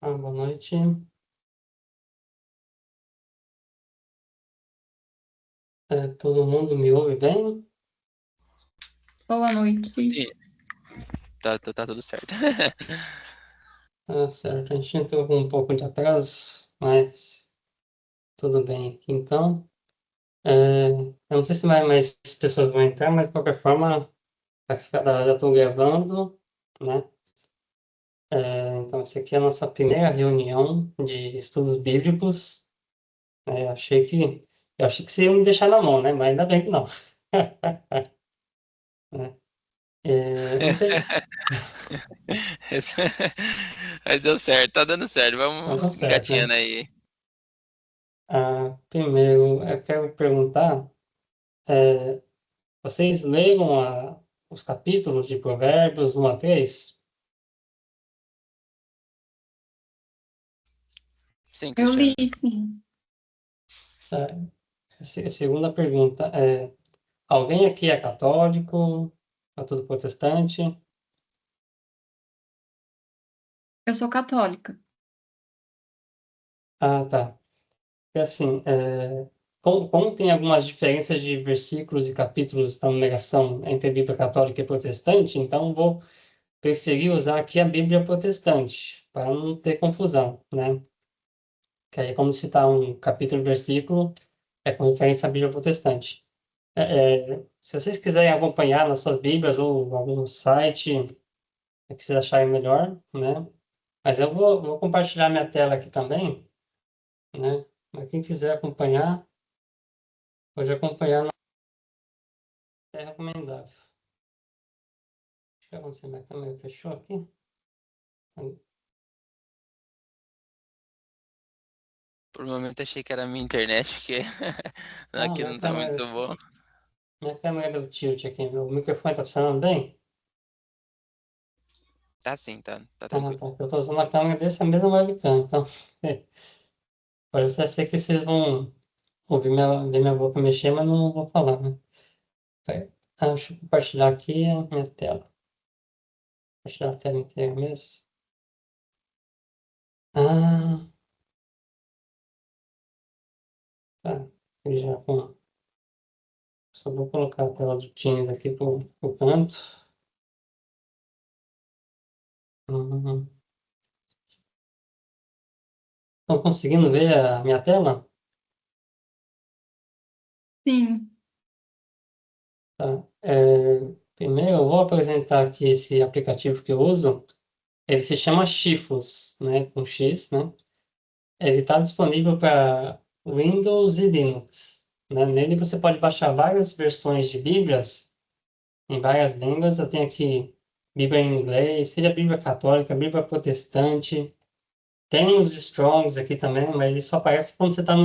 Boa noite. Todo mundo me ouve bem? Boa noite. Sim, tá tudo certo. Certo, a gente entrou com um pouco de atraso, mas tudo bem aqui então. Eu não sei se mais pessoas vão entrar, mas de qualquer forma, vai ficar, já estou gravando, né? Então, essa aqui é a nossa primeira reunião de estudos bíblicos. Eu achei que você ia me deixar na mão, né? Mas ainda bem que não. Né? Não sei, Mas deu certo, tá dando certo. não tá Vamos certo, né? engatinhando aí. Primeiro, eu quero perguntar. é, Vocês leram os capítulos de Provérbios 1 a 3? Sim, Eu li, Cristiano. sim. Segunda pergunta, alguém aqui é católico? É tudo protestante? Eu sou católica. Tá. É assim, como tem algumas diferenças de versículos e capítulos da numeração entre a Bíblia católica e protestante, então vou preferir usar aqui a Bíblia protestante, para não ter confusão, né? Que aí quando citar um capítulo e versículo, é com referência à Bíblia protestante. Se vocês quiserem acompanhar nas suas Bíblias ou algum site que vocês acharem melhor, né? Mas eu vou compartilhar minha tela aqui também, né? Mas quem quiser acompanhar, pode acompanhar, é recomendável. Deixa eu ver se minha câmera fechou aqui. Por um momento achei que era a minha internet, que Ah, aqui não tá muito bom. minha câmera deu tilt aqui. Meu microfone tá funcionando bem? Tá sim, tá Ah, tranquilo. tá. Eu tô usando a câmera dessa mesma webcam, então parece ser que vocês vão ouvir ver minha boca mexer, mas não vou falar, né? Deixa eu compartilhar aqui a minha tela. Compartilhar a tela inteira mesmo. Ah, tá. Eu já só vou colocar a tela do Teams aqui pro canto. Uhum. Estão conseguindo ver a minha tela? Sim. Tá. Primeiro eu vou apresentar aqui esse aplicativo que eu uso. Ele se chama Chifos, né? Com X, né? Ele está disponível para Windows e Linux, né? Nele você pode baixar várias versões de Bíblias em várias línguas. Eu tenho aqui Bíblia em inglês, seja Bíblia católica, Bíblia protestante. Tem os Strongs aqui também, mas ele só aparece quando você está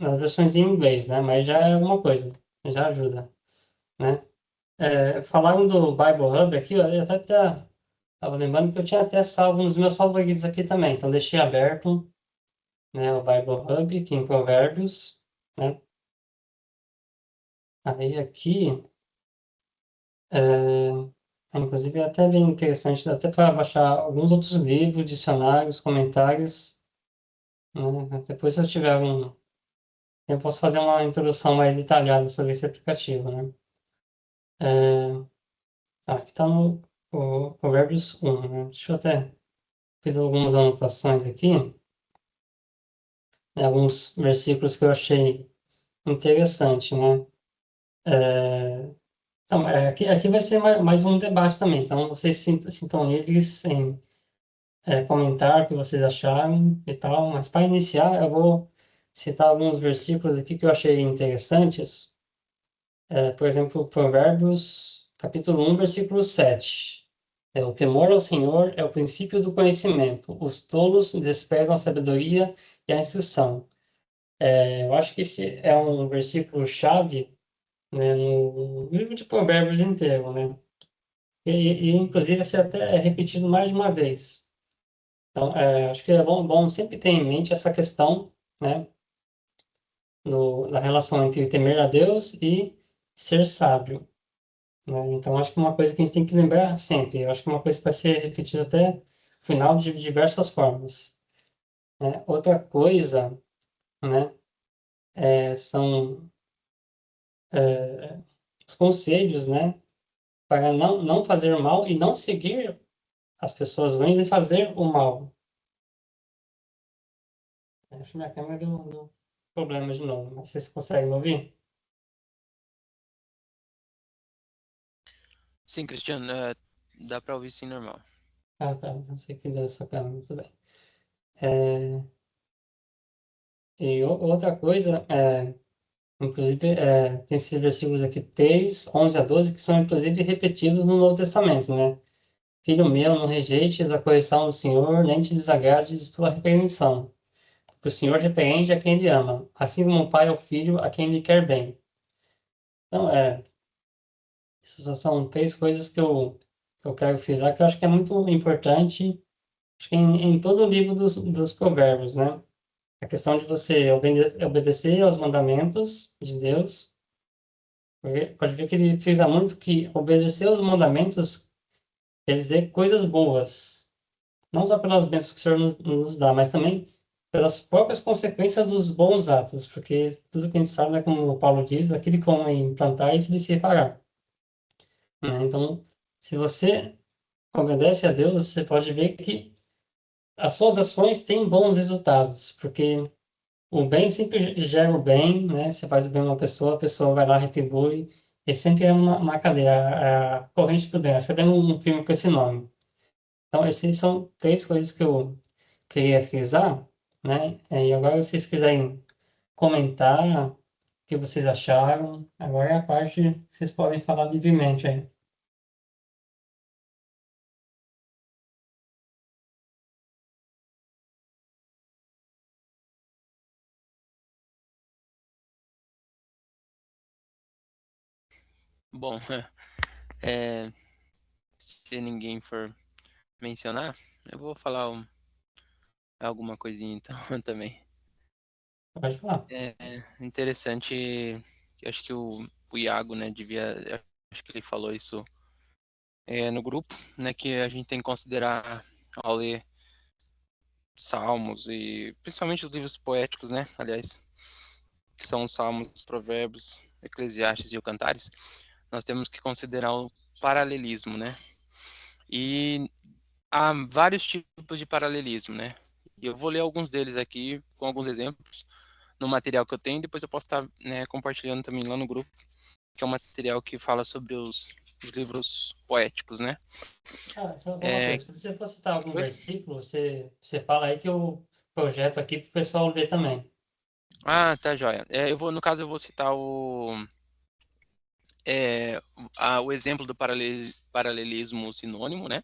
nas versões em inglês, né? Mas já é alguma coisa, já ajuda, né? Falando do Bible Hub aqui, eu até estava lembrando que eu tinha até salvo nos meus favoritos aqui também, então deixei aberto, né, o Bible Hub aqui em Provérbios, né? Aí aqui, inclusive é até bem interessante, dá até para baixar alguns outros livros, dicionários, comentários, né? Depois se eu tiver eu posso fazer uma introdução mais detalhada sobre esse aplicativo, né? É, Aqui está no Provérbios 1, né? Deixa eu até fiz algumas anotações aqui, né, alguns versículos que eu achei interessante, né? Então, aqui vai ser mais um debate também, então vocês sintam livres em comentar o que vocês acharam e tal, mas para iniciar eu vou citar alguns versículos aqui que eu achei interessantes. Por exemplo, Provérbios, capítulo 1, versículo 7. O temor ao Senhor é o princípio do conhecimento. Os tolos desprezam a sabedoria e a instrução. Eu acho que esse é um versículo chave, né, no livro de Provérbios inteiro, né? Inclusive, esse até é repetido mais de uma vez. Então, acho que é bom sempre ter em mente essa questão, né, da relação entre temer a Deus e ser sábio, né? Então, acho que é uma coisa que a gente tem que lembrar sempre. Eu acho que é uma coisa que vai ser repetida até final de diversas formas, né? Outra coisa, né, são os conselhos, né, para não fazer mal e não seguir as pessoas ruins e fazer o mal. Acho que minha câmera deu problema de novo, mas vocês conseguem me ouvir? Sim, Cristiano, dá pra ouvir sim normal. Ah, tá, não sei que deu essa câmera, tudo bem. É, e outra coisa, inclusive, tem esses versículos aqui, 3, 11 a 12, que são inclusive repetidos no Novo Testamento, né? Filho meu, não rejeites a correção do Senhor, nem te desagrades de sua repreensão. Porque o Senhor repreende a quem ele ama, assim como o pai ao filho a quem lhe quer bem. Então, essas só são três coisas que eu quero frisar, que eu acho que é muito importante, acho que em todo o livro dos provérbios, né? A questão de você obedecer aos mandamentos de Deus. Pode ver que ele frisa muito que obedecer aos mandamentos quer dizer coisas boas. Não só pelas bênçãos que o Senhor nos dá, mas também pelas próprias consequências dos bons atos. Porque tudo que a gente sabe, né, como o Paulo diz, aquele que homem plantar, isso ele se fará. Né? Então, se você obedece a Deus, você pode ver que as suas ações têm bons resultados. Porque o bem sempre gera o bem, né? Você faz o bem a uma pessoa, a pessoa vai lá, retribui. E sempre é uma cadeia, a corrente do bem. Acho que tem um filme com esse nome. Então, esses são três coisas que eu queria frisar, né? E agora, se vocês quiserem comentar o que vocês acharam, agora é a parte que vocês podem falar livremente aí. Bom, é, se ninguém for mencionar, eu vou falar alguma coisinha então também. Pode falar. É interessante, eu acho que o Iago, né, acho que ele falou isso no grupo, né, que a gente tem que considerar ao ler Salmos e principalmente os livros poéticos, né, aliás, que são os Salmos, os Provérbios, Eclesiastes e o Cantares, nós temos que considerar o paralelismo, né, e há vários tipos de paralelismo, né, e eu vou ler alguns deles aqui com alguns exemplos no material que eu tenho, depois eu posso estar, né, compartilhando também lá no grupo, que é um material que fala sobre os livros poéticos, né? Só uma É, coisa, se você for citar algum Oi? versículo, você fala aí que eu projeto aqui para o pessoal ver também. Ah, tá, joia. No caso, eu vou citar o exemplo do paralelismo sinônimo, né?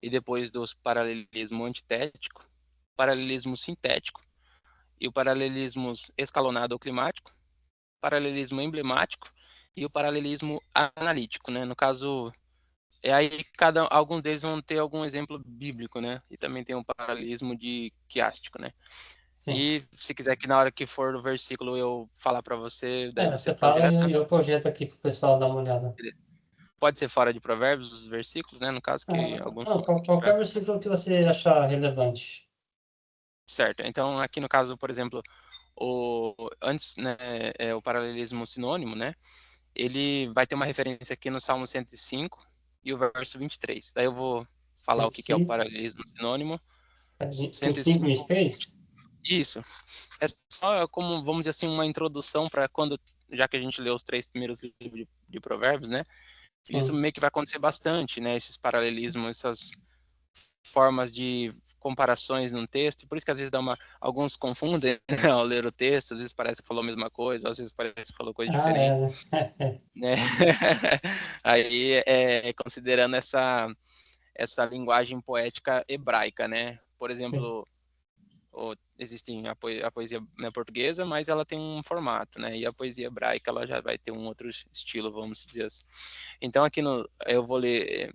E depois dos paralelismo antitético, paralelismo sintético e o paralelismo escalonado ou climático, paralelismo emblemático e o paralelismo analítico, né? No caso, aí algum deles vão ter algum exemplo bíblico, né? E também tem um paralelismo de quiástico, né? Sim. E se quiser que na hora que for o versículo eu falar para você, daí você Você fala e eu, projeta. eu projeto aqui para o pessoal dar uma olhada. Pode ser fora de provérbios, os versículos, né? No caso que alguns Não, são aqui qualquer para... versículo que você achar relevante. Certo. Então, aqui no caso, por exemplo, antes, né, o paralelismo sinônimo, né? Ele vai ter uma referência aqui no Salmo 105 e o verso 23. Daí eu vou falar o que é o 25, paralelismo sinônimo. 25, 105, 23? isso. É só como, vamos dizer assim, uma introdução para quando, já que a gente leu os três primeiros livros de Provérbios, né? Isso Sim. meio que vai acontecer bastante, né? Esses paralelismos, essas formas de comparações num texto, por isso que às vezes alguns confundem, né, ao ler o texto, às vezes parece que falou a mesma coisa, às vezes parece que falou coisa diferente, Né? né? Aí, considerando essa linguagem poética hebraica, né? Por Sim. exemplo, existem a poesia, né, portuguesa, mas ela tem um formato, né? E a poesia hebraica ela já vai ter um outro estilo, vamos dizer assim. Então aqui eu vou ler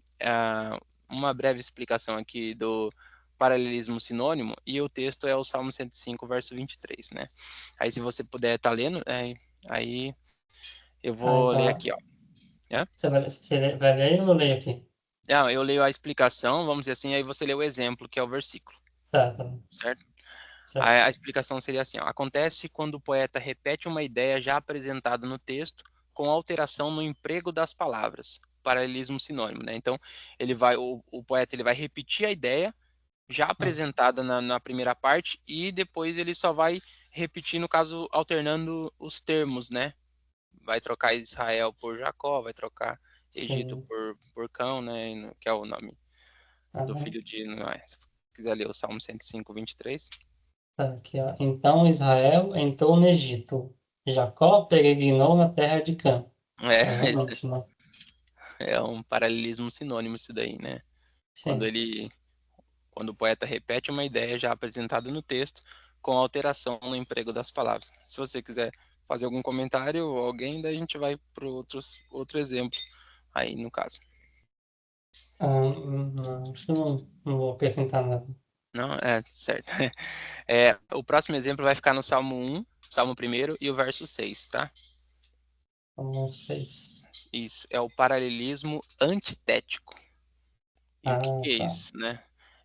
uma breve explicação aqui do paralelismo sinônimo e o texto é o Salmo 105, verso 23, né? Aí se você puder estar lendo, aí eu vou ler Então, aqui, ó. É? você vai ler ou eu leio aqui? Eu leio a explicação, vamos dizer assim, aí você lê o exemplo, que é o versículo, Tá, certo? certo. A explicação seria assim, ó, acontece quando o poeta repete uma ideia já apresentada no texto com alteração no emprego das palavras, paralelismo sinônimo, né? Então, o poeta ele vai repetir a ideia já Hum, apresentada na primeira parte e depois ele só vai repetir, no caso, alternando os termos, né? Vai trocar Israel por Jacó, vai trocar Egito sim. por cão, né? Que é o nome do Aham. filho de Noé. Se quiser ler o Salmo 105, 23. Tá, aqui, ó. Então Israel entrou no Egito. Jacó peregrinou na terra de Cã. É, É, esse realmente, né? é um paralelismo sinônimo isso daí, né? Quando Sim. ele, quando o poeta repete uma ideia já apresentada no texto com alteração no emprego das palavras. Se você quiser fazer algum comentário ou alguém, daí a gente vai para outro exemplo aí no caso. Não, acho que não vou acrescentar nada. Não, certo. O próximo exemplo vai ficar no Salmo 1, Salmo 1 e o verso 6, tá? Então, não sei. Isso, é o paralelismo antitético. E o que é Tá. isso, né?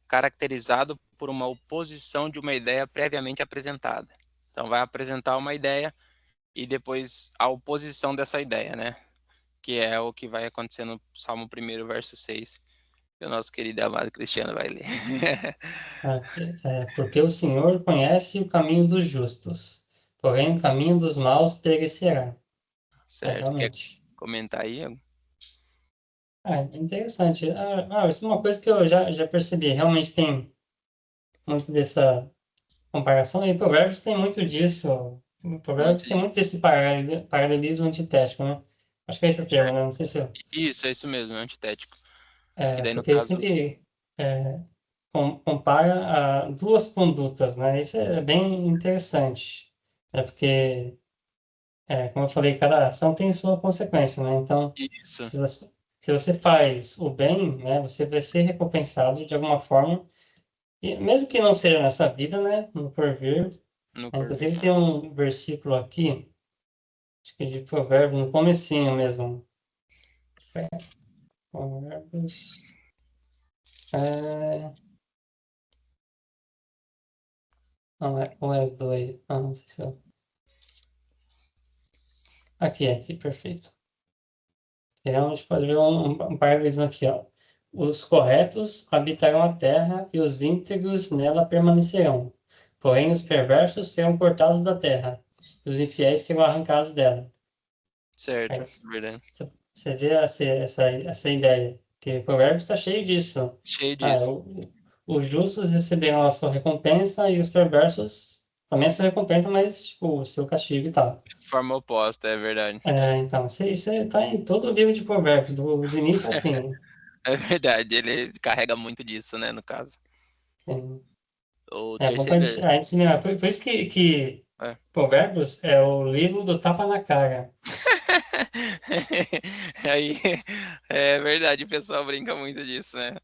Caracterizado por uma oposição de uma ideia previamente apresentada. Então, vai apresentar uma ideia e depois a oposição dessa ideia, né? Que é o que vai acontecer no Salmo 1, verso 6, que o nosso querido e amado Cristiano vai ler. Aqui, porque o Senhor conhece o caminho dos justos, porém o caminho dos maus perecerá. Certo? Quer Realmente. comentar aí? Interessante. Isso é uma coisa que eu já percebi. Realmente tem muito dessa comparação, e Provérbios tem muito disso. Muito Provérbios tem muito desse paralelismo antitético, né? Acho que é esse o termo, certo. né? Não sei se Isso, é isso mesmo, antitético. Que daí, no porque ele caso, sempre compara duas condutas, né? Isso é bem interessante. É porque, como eu falei, cada ação tem sua consequência, né? Então, isso, se você, se você faz o bem, né, você vai ser recompensado de alguma forma, e mesmo que não seja nessa vida, né, no porvir. no porvir, Inclusive né? tem um versículo aqui, acho que é de Provérbio, no comecinho mesmo. Provérbios. É, não, ou é dois. Não sei se eu... Aqui, perfeito. Então, a gente pode ver um paralelismo aqui, ó. Os corretos habitarão a terra e os íntegros nela permanecerão. Porém, os perversos serão cortados da terra e os infiéis serão arrancados dela. Certo, Aí verdade. você vê essa ideia, que o Provérbios está cheio disso. Cheio Ah, disso. os justos receberão a sua recompensa e os perversos também a sua recompensa, mas tipo, o seu castigo e tal. Forma oposta, é verdade. Então, isso está em todo o livro de Provérbios, do início ao fim. É verdade, ele carrega muito disso, né, no caso. Tem- O Bom pra terceiro. gente se lembrar. Por isso que É. Provérbios é o livro do tapa na cara. Aí, é verdade, o pessoal brinca muito disso, né?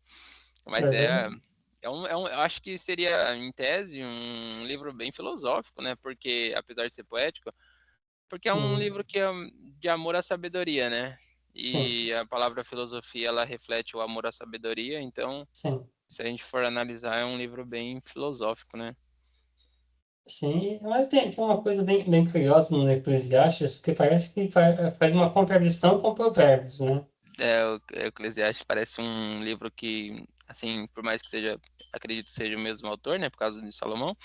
Mas Provérbios, eu acho que seria, em tese, um livro bem filosófico, né? Porque, apesar de ser poético, porque é um hum, livro que é de amor à sabedoria, né? sim, E a palavra filosofia, ela reflete o amor à sabedoria, então, sim. se a gente for analisar, é um livro bem filosófico, né? Sim, mas tem uma coisa bem curiosa no Eclesiastes, porque parece que faz uma contradição com Provérbios, né? O Eclesiastes parece um livro que, assim, por mais que seja, acredito que seja o mesmo autor, né, por causa de Salomão,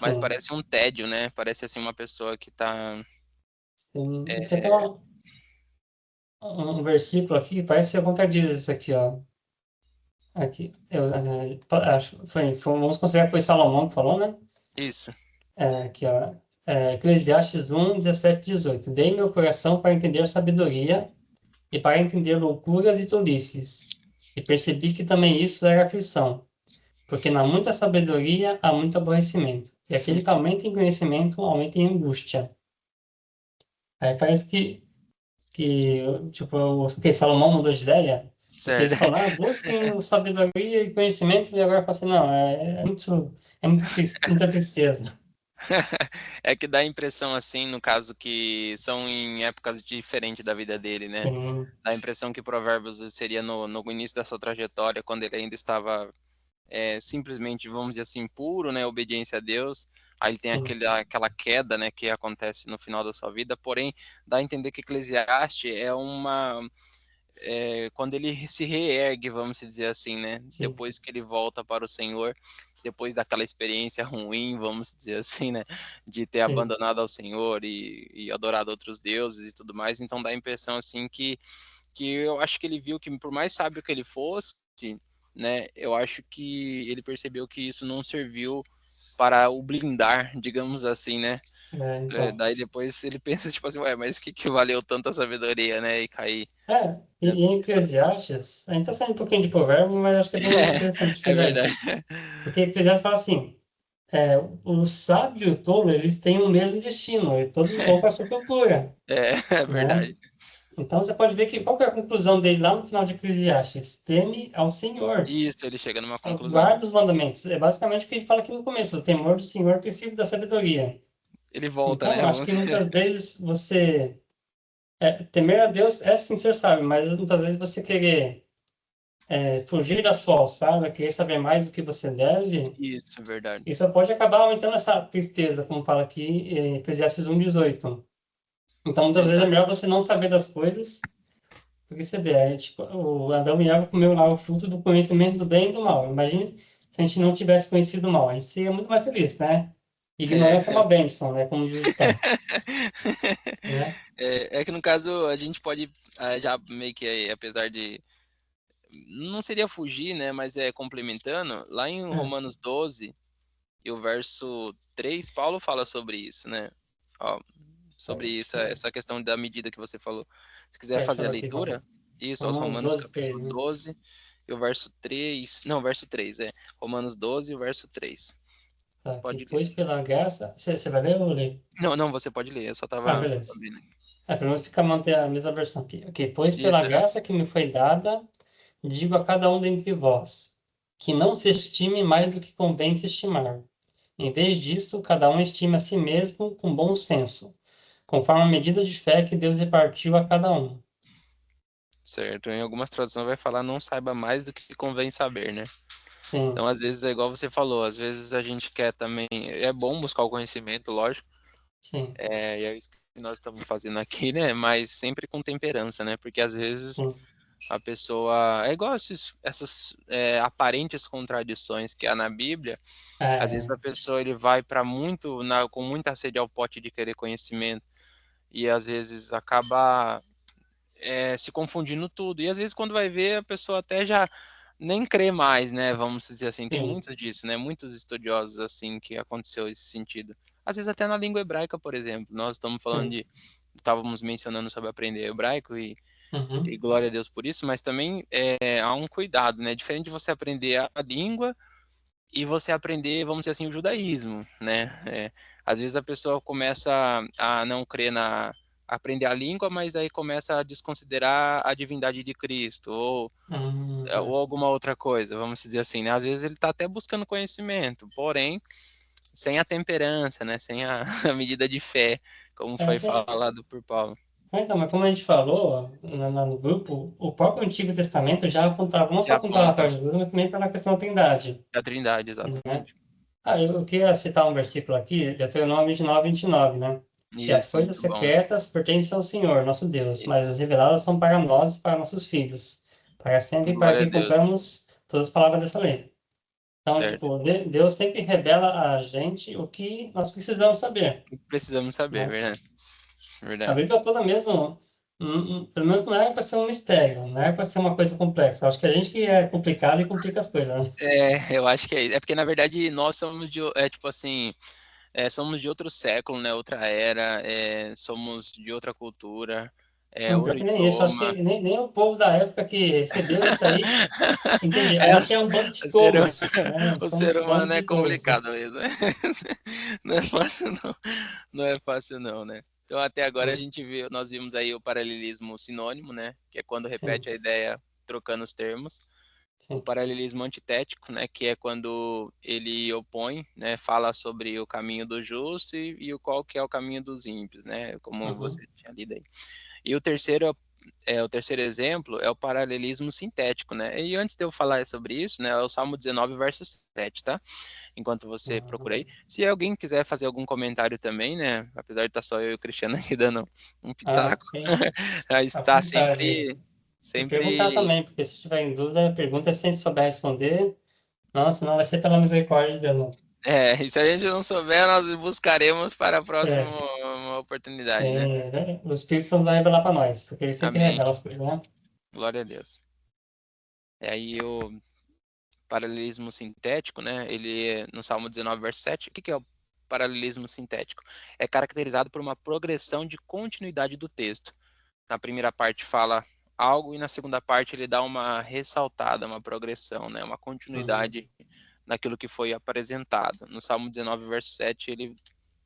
mas Sim, parece um tédio, né? Parece, assim, uma pessoa que tá... sim. E tem até é, um versículo aqui que parece que contradiz isso aqui, ó. Aqui, acho, vamos considerar que foi Salomão que falou, né? isso, Aqui, ó. Eclesiastes 1, 17, 18. Dei meu coração para entender sabedoria e para entender loucuras e tolices. E percebi que também isso era aflição, porque na muita sabedoria há muito aborrecimento. E aquele que aumenta em conhecimento aumenta em angústia. Aí parece que tipo, que Salomão mudou de ideia, porque certo. ele falou, busquem sabedoria e conhecimento, e agora fala assim, não, é muita tristeza. É que dá a impressão, assim, no caso, que são em épocas diferentes da vida dele, né? Sim, Dá a impressão que Provérbios seria no início da sua trajetória, quando ele ainda estava simplesmente, vamos dizer assim, puro, né? Obediência a Deus. Aí ele tem sim, aquela queda, né, que acontece no final da sua vida. Porém, dá a entender que Eclesiastes é quando ele se reergue, vamos dizer assim, né? sim, Depois que ele volta para o Senhor, depois daquela experiência ruim, vamos dizer assim, né? De ter sim. abandonado ao Senhor e adorado outros deuses e tudo mais. Então dá a impressão, assim, que eu acho que ele viu que, por mais sábio que ele fosse, né? Eu acho que ele percebeu que isso não serviu para o blindar, digamos assim, né? Então. Daí depois ele pensa, tipo assim, ué, mas o que, que valeu tanta sabedoria, né? E cair E nessa em situação. Eclesiastes, a gente está saindo um pouquinho de provérbio, mas acho que é bem interessante É estudar verdade. isso. Porque Eclesiastes fala assim, o sábio e o tolo, eles têm o mesmo destino, e todos vão para a sepultura, É né? verdade. Então você pode ver que qual que é a conclusão dele lá no final de Eclesiastes? Teme ao Senhor, Isso, ele chega numa conclusão. guarda os mandamentos. É basicamente o que ele fala aqui no começo, o temor do Senhor é o princípio da sabedoria. Ele volta, Então, né? acho que Vamos muitas dizer. vezes temer a Deus é sim ser sábio, mas muitas vezes você querer fugir da sua alçada, querer saber mais do que você deve, Isso, é verdade. isso pode acabar aumentando essa tristeza, como fala aqui em Eclesiastes 1:18. Então, muitas vezes é Exato. melhor você não saber das coisas, porque você vê, tipo, o Adão e Eva comeu lá o fruto do conhecimento do bem e do mal. Imagine se a gente não tivesse conhecido o mal, a gente seria muito mais feliz, né? Ignorância é É, uma bênção, né? Como diz o ditado, né? é que no caso a gente pode já meio que, apesar de. Não seria fugir, né? Mas complementando, lá em É, Romanos 12 e o verso 3 Paulo fala sobre isso, né? Ó, sobre pode, essa questão da medida que você falou. Se quiser deixa fazer eu a ver aqui, leitura, isso, aos Romanos Romanos 12, 3, capítulo né? 12 e o verso 3. Não, verso 3 Romanos 12 e o verso 3. Tá, que Pode ler. pois pela graça, você vai ler ou eu vou ler? Não, não, você pode ler, eu só Ah, tava beleza. abrindo. Pelo menos fica manter a mesma versão aqui. Ok, pois pela Isso, exato. graça que me foi dada, digo a cada um dentre vós, que não se estime mais do que convém se estimar. Em vez disso, cada um estime a si mesmo com bom senso, conforme a medida de fé que Deus repartiu a cada um. Certo. Em algumas traduções vai falar não saiba mais do que convém saber, né? Sim, Então, às vezes, é igual você falou, às vezes a gente quer também. É bom buscar o conhecimento, lógico, sim, e é isso que nós estamos fazendo aqui, né? Mas sempre com temperança, né? Porque às vezes sim. a pessoa. É igual essas aparentes contradições que há na Bíblia. Às vezes É, a pessoa ele vai para muito, com muita sede ao pote de querer conhecimento, e às vezes acaba se confundindo tudo. E às vezes quando vai ver, a pessoa até já nem crê mais, né? Vamos dizer assim, tem sim, muito disso, né? Muitos estudiosos assim que aconteceu esse sentido. Às vezes até na língua hebraica, por exemplo. Nós estamos falando sim. estávamos mencionando sobre aprender hebraico e Uhum, glória a Deus por isso, mas também há um cuidado, né? Diferente de você aprender a língua e você aprender, vamos dizer assim, o judaísmo, né? Às vezes a pessoa começa a não crer aprender a língua, mas aí começa a desconsiderar a divindade de Cristo ou é. alguma outra coisa, vamos dizer assim, né? Às vezes ele está até buscando conhecimento, porém sem a temperança, né? Sem a medida de fé, como foi Essa, falado por Paulo, então, mas como a gente falou no grupo, o próprio Antigo Testamento já apontava, não que só apontava para aponta Jesus, mas também para a questão da Trindade, a Trindade, né? exatamente. Eu queria citar um versículo aqui, Deuteronômio 29:29, né? Que as Isso, coisas muito bom. secretas pertencem ao Senhor, nosso Deus, mas as Isso. reveladas são para nós e para nossos filhos, para sempre e para Glória a que Deus, cumpramos todas as palavras dessa lei. Então, certo? tipo, Deus sempre revela a gente o que nós precisamos saber, Precisamos saber, né? verdade? A Verdade. Bíblia toda mesmo, pelo menos não é para ser um mistério, não é para ser uma coisa complexa. Acho que a gente que é complicado e complica as coisas, né? Eu acho que é isso. É porque, na verdade, nós somos tipo assim, somos de outro século, né? Outra era, somos de outra cultura, Não, pior outro que nem isso. Acho que idioma. nem o povo da época que recebeu isso aí entende. A É, gente é um bando de o ser, hum- tolos, né? o ser Somos bando humano é de tolos, né? complicado mesmo. Não é fácil, não. Não é fácil, não, né? Então, até agora Sim, nós vimos aí o paralelismo sinônimo, né? Que é quando repete sim, a ideia trocando os termos. o sim. paralelismo antitético, né, que é quando ele opõe, né, fala sobre o caminho do justo e o qual que é o caminho dos ímpios, né, como você Uhum. tinha lido aí. E o terceiro exemplo é o paralelismo sintético, né? E antes de eu falar sobre isso, né, é o Salmo 19, verso 7, tá? Enquanto você procura aí. Uhum. Se alguém quiser fazer algum comentário também, né, apesar de estar só eu e o Cristiano aqui dando um Ah, pitaco, ok. À está vontade. sempre, E perguntar sempre, também, porque se tiver em dúvida, pergunta se a gente souber responder. Não, senão vai ser pela misericórdia de Deus. Não. e se a gente não souber, nós buscaremos para a próxima É, oportunidade, né? sim, né? O Espírito Santo vai revelar para nós, porque ele sempre Amém. revela as coisas, né? Glória a Deus. E aí o paralelismo sintético, né? Ele no Salmo 19, verso 7, o que que é o paralelismo sintético? É caracterizado por uma progressão de continuidade do texto. Na primeira parte fala algo e na segunda parte ele dá uma ressaltada, uma progressão, né? Uma Uhum. continuidade naquilo que foi apresentado. No Salmo 19, verso 7, ele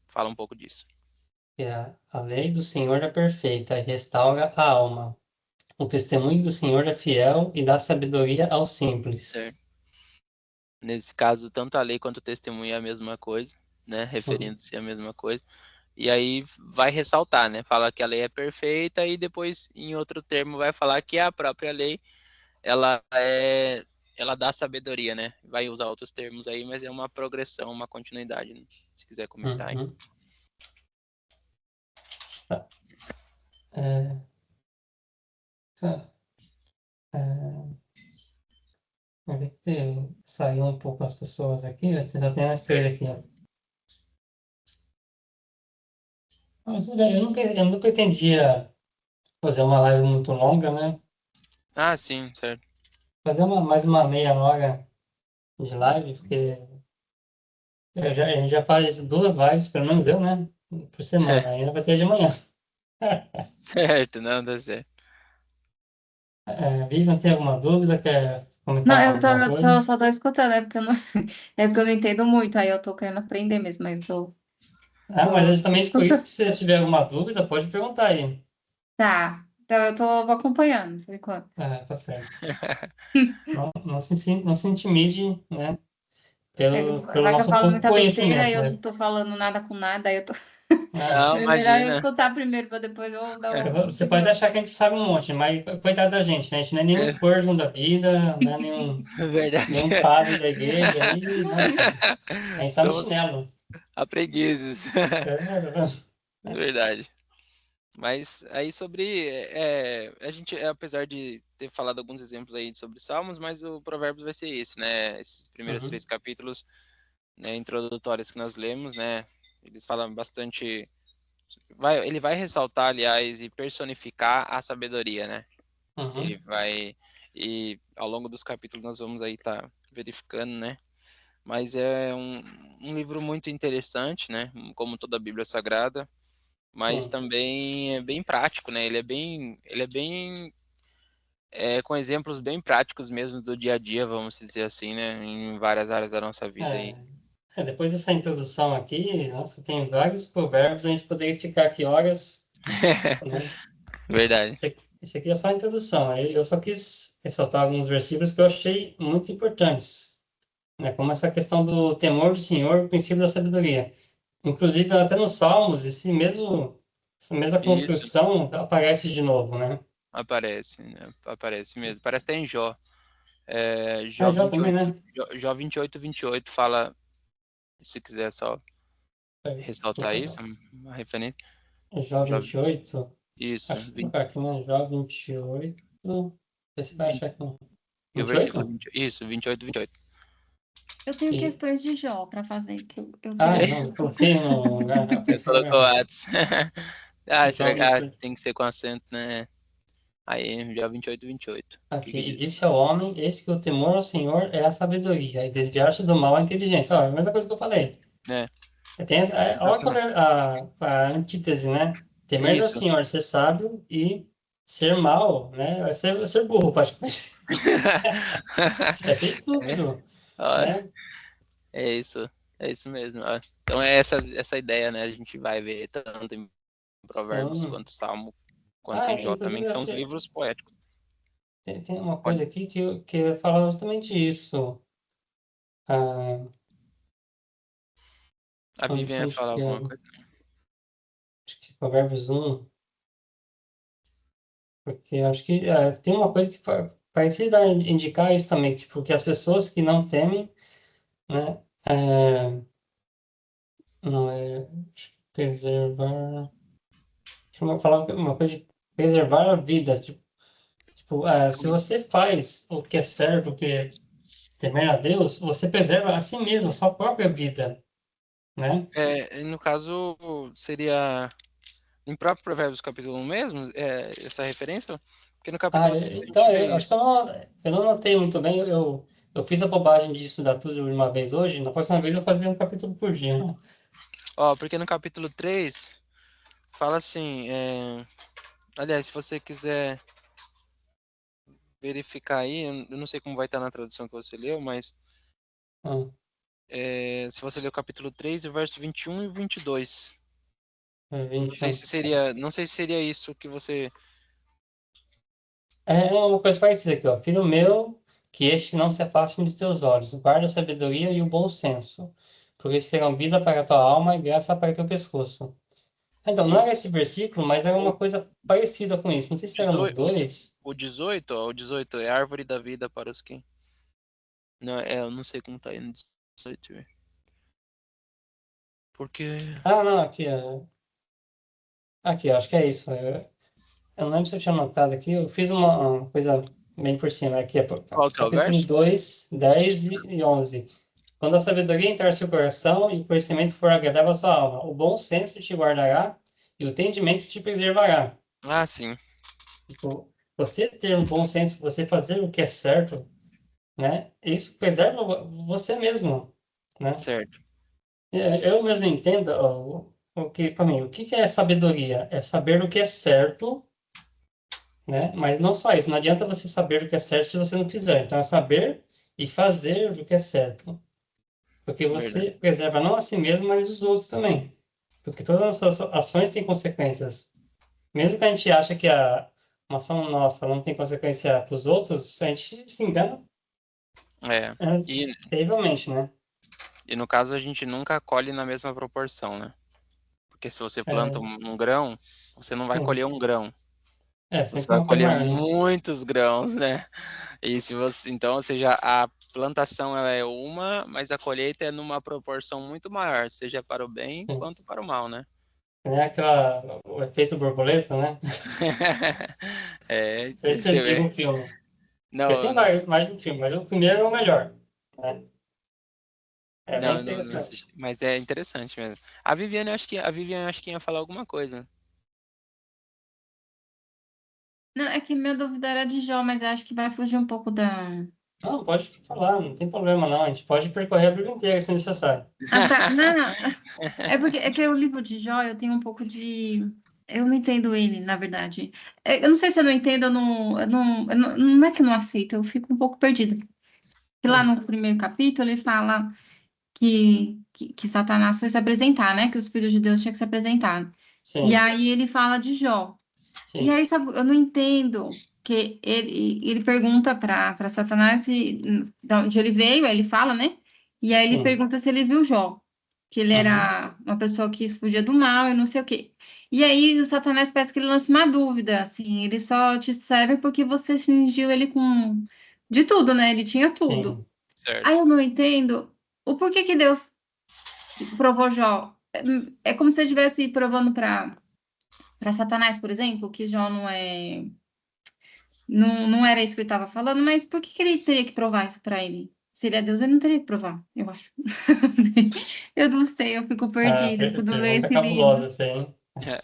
fala um pouco disso. E a lei do Senhor é perfeita e restaura a alma. O testemunho do Senhor é fiel e dá sabedoria aos É. simples. Nesse caso, tanto a lei quanto o testemunho é a mesma coisa, né? Sim. Referindo-se à mesma coisa. E aí vai ressaltar, né? Fala que a lei é perfeita e depois, em outro termo, vai falar que a própria lei, ela é, ela dá sabedoria, né? Vai usar outros termos aí, mas é uma progressão, uma continuidade, né? Se quiser comentar aí. Uhum. Tá. É, tá. É, vamos ver que saiu um pouco as pessoas aqui, já tem as três aqui. Ó. Mas, eu não pretendia fazer uma live muito longa, né? Ah, sim, certo. Fazer mais uma meia hora de live, porque a gente já faz duas lives, pelo menos eu, né? Por semana, ainda vai ter de manhã. Certo, não, dá certo. Vivian, tem alguma dúvida? Quer Não, comentar alguma coisa? só tô escutando, é porque eu não, é porque eu não entendo muito, aí eu tô querendo aprender mesmo, aí Ah, mas é tô... justamente por isso que se tiver alguma dúvida, pode perguntar aí. Tá, então vou acompanhando, por enquanto. Ah, tá certo. Não se intimide, né? É, Pelo vai que eu nosso falo pouco muita besteira e conhecimento, eu não né? tô falando nada com nada, aí eu tô... Ah, Não, É melhor eu imagina. escutar primeiro, pra depois eu dar uma você pode opinião. achar que a gente sabe um monte, mas coitado da gente, né? A gente não é nenhum Spurgeon da vida, não é Verdade. nenhum padre da igreja aí, nossa, a gente tá no Somos chinelo. aprendizes. É, Verdade. Mas aí sobre a gente, apesar de ter falado alguns exemplos aí sobre Salmos, mas o Provérbios vai ser esse, né? Esses primeiros uhum, 3 capítulos, né, introdutórios que nós lemos, né? Eles falam bastante, ele vai ressaltar, aliás, e personificar a sabedoria, né? Ele uhum, vai e ao longo dos capítulos nós vamos aí estar verificando, né? Mas é um livro muito interessante, né? Como toda a Bíblia Sagrada, mas sim. também é bem prático, né? Ele é bem com exemplos bem práticos mesmo do dia a dia, vamos dizer assim, né? Em várias áreas da nossa vida aí. É, depois dessa introdução aqui, nossa, tem vários provérbios, a gente poderia ficar aqui horas, né? Verdade. Esse aqui é só a introdução. Eu só quis ressaltar alguns versículos que eu achei muito importantes, né? Como essa questão do temor do Senhor, o princípio da sabedoria. Inclusive, até nos Salmos, essa mesma Isso, construção aparece de novo, né? aparece, né? Aparece mesmo. Parece até em Jó. Ah, Jó Jó vinte e também, oito, né? Jó 28, 28 fala, se quiser só Deixa eu ressaltar isso, pegar. uma referência. Jó Jó, 28. isso, Acho que vou colocar aqui, né? Jó 28. Vê se vai 20, achar aqui. e o versículo 28? 20, isso, 28, 28. Eu tenho E, questões de Jó para fazer, que eu ah, tenho. não, eu coloquei no lugar, Você apareceu no lugar colocou errado. Atos. Ah, Jó será que 28. tem que ser com acento, né? Aí, Jó 28, 28. O que Aqui, que e diz? disse ao homem: Eis que o temor ao Senhor é a sabedoria, e desviar-se do mal é a inteligência. Ó, é a mesma coisa que eu falei. É, Olha sensacional. a antítese, né? Temer ao Isso. Senhor, ser sábio e ser mal, né? Vai ser burro, praticamente. É ser estúpido, Ó, né? é isso. É isso mesmo. Ó. Então é essa ideia, né? A gente vai ver tanto em Provérbios Sim. quanto Salmo, quanto Ah, em Jó também, inclusive, que eu são os achei. livros poéticos. Tem uma Pode, coisa aqui que fala justamente isso. Ah, a Vivian ia onde falar que é? alguma coisa. Acho que Provérbios 1, porque acho que tem uma coisa que parecida indicar isso também, tipo, que as pessoas que não temem, né, não é preservar, deixa eu falar uma coisa de preservar a vida, tipo, se você faz o que é certo, o que é temer a Deus, você preserva a si mesmo, a sua própria vida, né? No caso, seria em próprio Provérbios capítulo 1 mesmo, essa referência? Porque no capítulo 3 a Então, gente vê acho que isso. eu não notei muito bem, eu fiz a bobagem de estudar tudo de uma vez hoje, na próxima vez eu vou fazer um capítulo por dia, né? Ó, porque no capítulo 3 fala assim, aliás, se você quiser verificar aí, eu não sei como vai estar na tradução que você leu, mas Ah, se você ler o capítulo 3, o verso 21 e o 22. Não sei 21. se seria, não sei se seria isso que você... É uma coisa parecida aqui, ó. Filho meu, que este não se afaste dos teus olhos, guarda a sabedoria e o bom senso, porque eles terão vida para a tua alma e graça para o teu pescoço. Então, não era Isso. esse versículo, mas era O uma coisa parecida com isso. Não sei se era no 18, 2. o 18, ó, o 18 é árvore da vida para os que... Não, eu não sei como tá aí no 18, velho. Porque... Ah, não, aqui, acho que é isso. Eu não lembro se eu tinha anotado aqui, eu fiz uma coisa bem por cima, aqui é Qual que é o capítulo verso? 2 10 e 11. Quando a sabedoria entrar no seu coração e o conhecimento for agradável à sua alma, o bom senso te guardará e o entendimento te preservará. Ah, sim, Tipo, você ter um bom senso, você fazer o que é certo, né? Isso preserva você mesmo, né? certo. Eu mesmo entendo o que, para mim, o que que é sabedoria? É saber o que é certo, né? Mas não só isso, não adianta você saber o que é certo se você não fizer. Então é saber e fazer o que é certo, porque você Verdade. preserva não a si mesmo, mas os outros também. Porque todas as nossas ações têm consequências. Mesmo que a gente ache que uma ação nossa não tem consequência para os outros, a gente se engana É. é, E, terrivelmente, né? e no caso a gente nunca colhe na mesma proporção, né? Porque se você planta É, um grão, você não vai colher um grão. Você sempre vai uma coisa colher maior, né? muitos grãos, né? E se você, então, ou seja, a plantação ela é uma, mas a colheita é numa proporção muito maior, seja para o bem Sim. quanto para o mal, né? É o efeito borboleta, né? É, Não sei se você vocês viram vê. o filme. Porque Não, tem mais de um filme, mas o primeiro é o melhor, né? É bem não interessante. assisti, mas é interessante mesmo. A Viviane acho que ia falar alguma coisa. Não, é que minha dúvida era de Jó, mas eu acho que vai fugir um pouco da. Não, pode falar, não tem problema não. A gente pode percorrer a Bíblia inteira se necessário. Ah, tá. Não, é porque é que o livro de Jó eu tenho um pouco de. Eu não entendo ele, na verdade. Eu não sei se eu não entendo, não é que eu não aceito, eu fico um pouco perdida. Que lá Hum, no primeiro capítulo ele fala que Satanás foi se apresentar, né? Que os filhos de Deus tinham que se apresentar. E Sim, aí ele fala de Jó. E sim, aí, sabe, eu não entendo que ele pergunta para Satanás de onde ele veio, aí ele fala, né? E aí ele sim. pergunta se ele viu Jó, que ele Uhum, era uma pessoa que fugia do mal e não sei o quê. E aí o Satanás parece que ele lança uma dúvida, assim, ele só te serve porque você cingiu ele com de tudo, né? Ele tinha tudo. sim, Aí Certo. eu não entendo o porquê que Deus tipo, provou Jó. É como se ele estivesse provando para Satanás, por exemplo, que Jó não era isso que ele estava falando, mas por que ele teria que provar isso para ele? Se ele é Deus, ele não teria que provar, eu acho. Eu não sei, eu fico perdida quando eu leio pergunta esse livro. cabulosa essa aí, hein?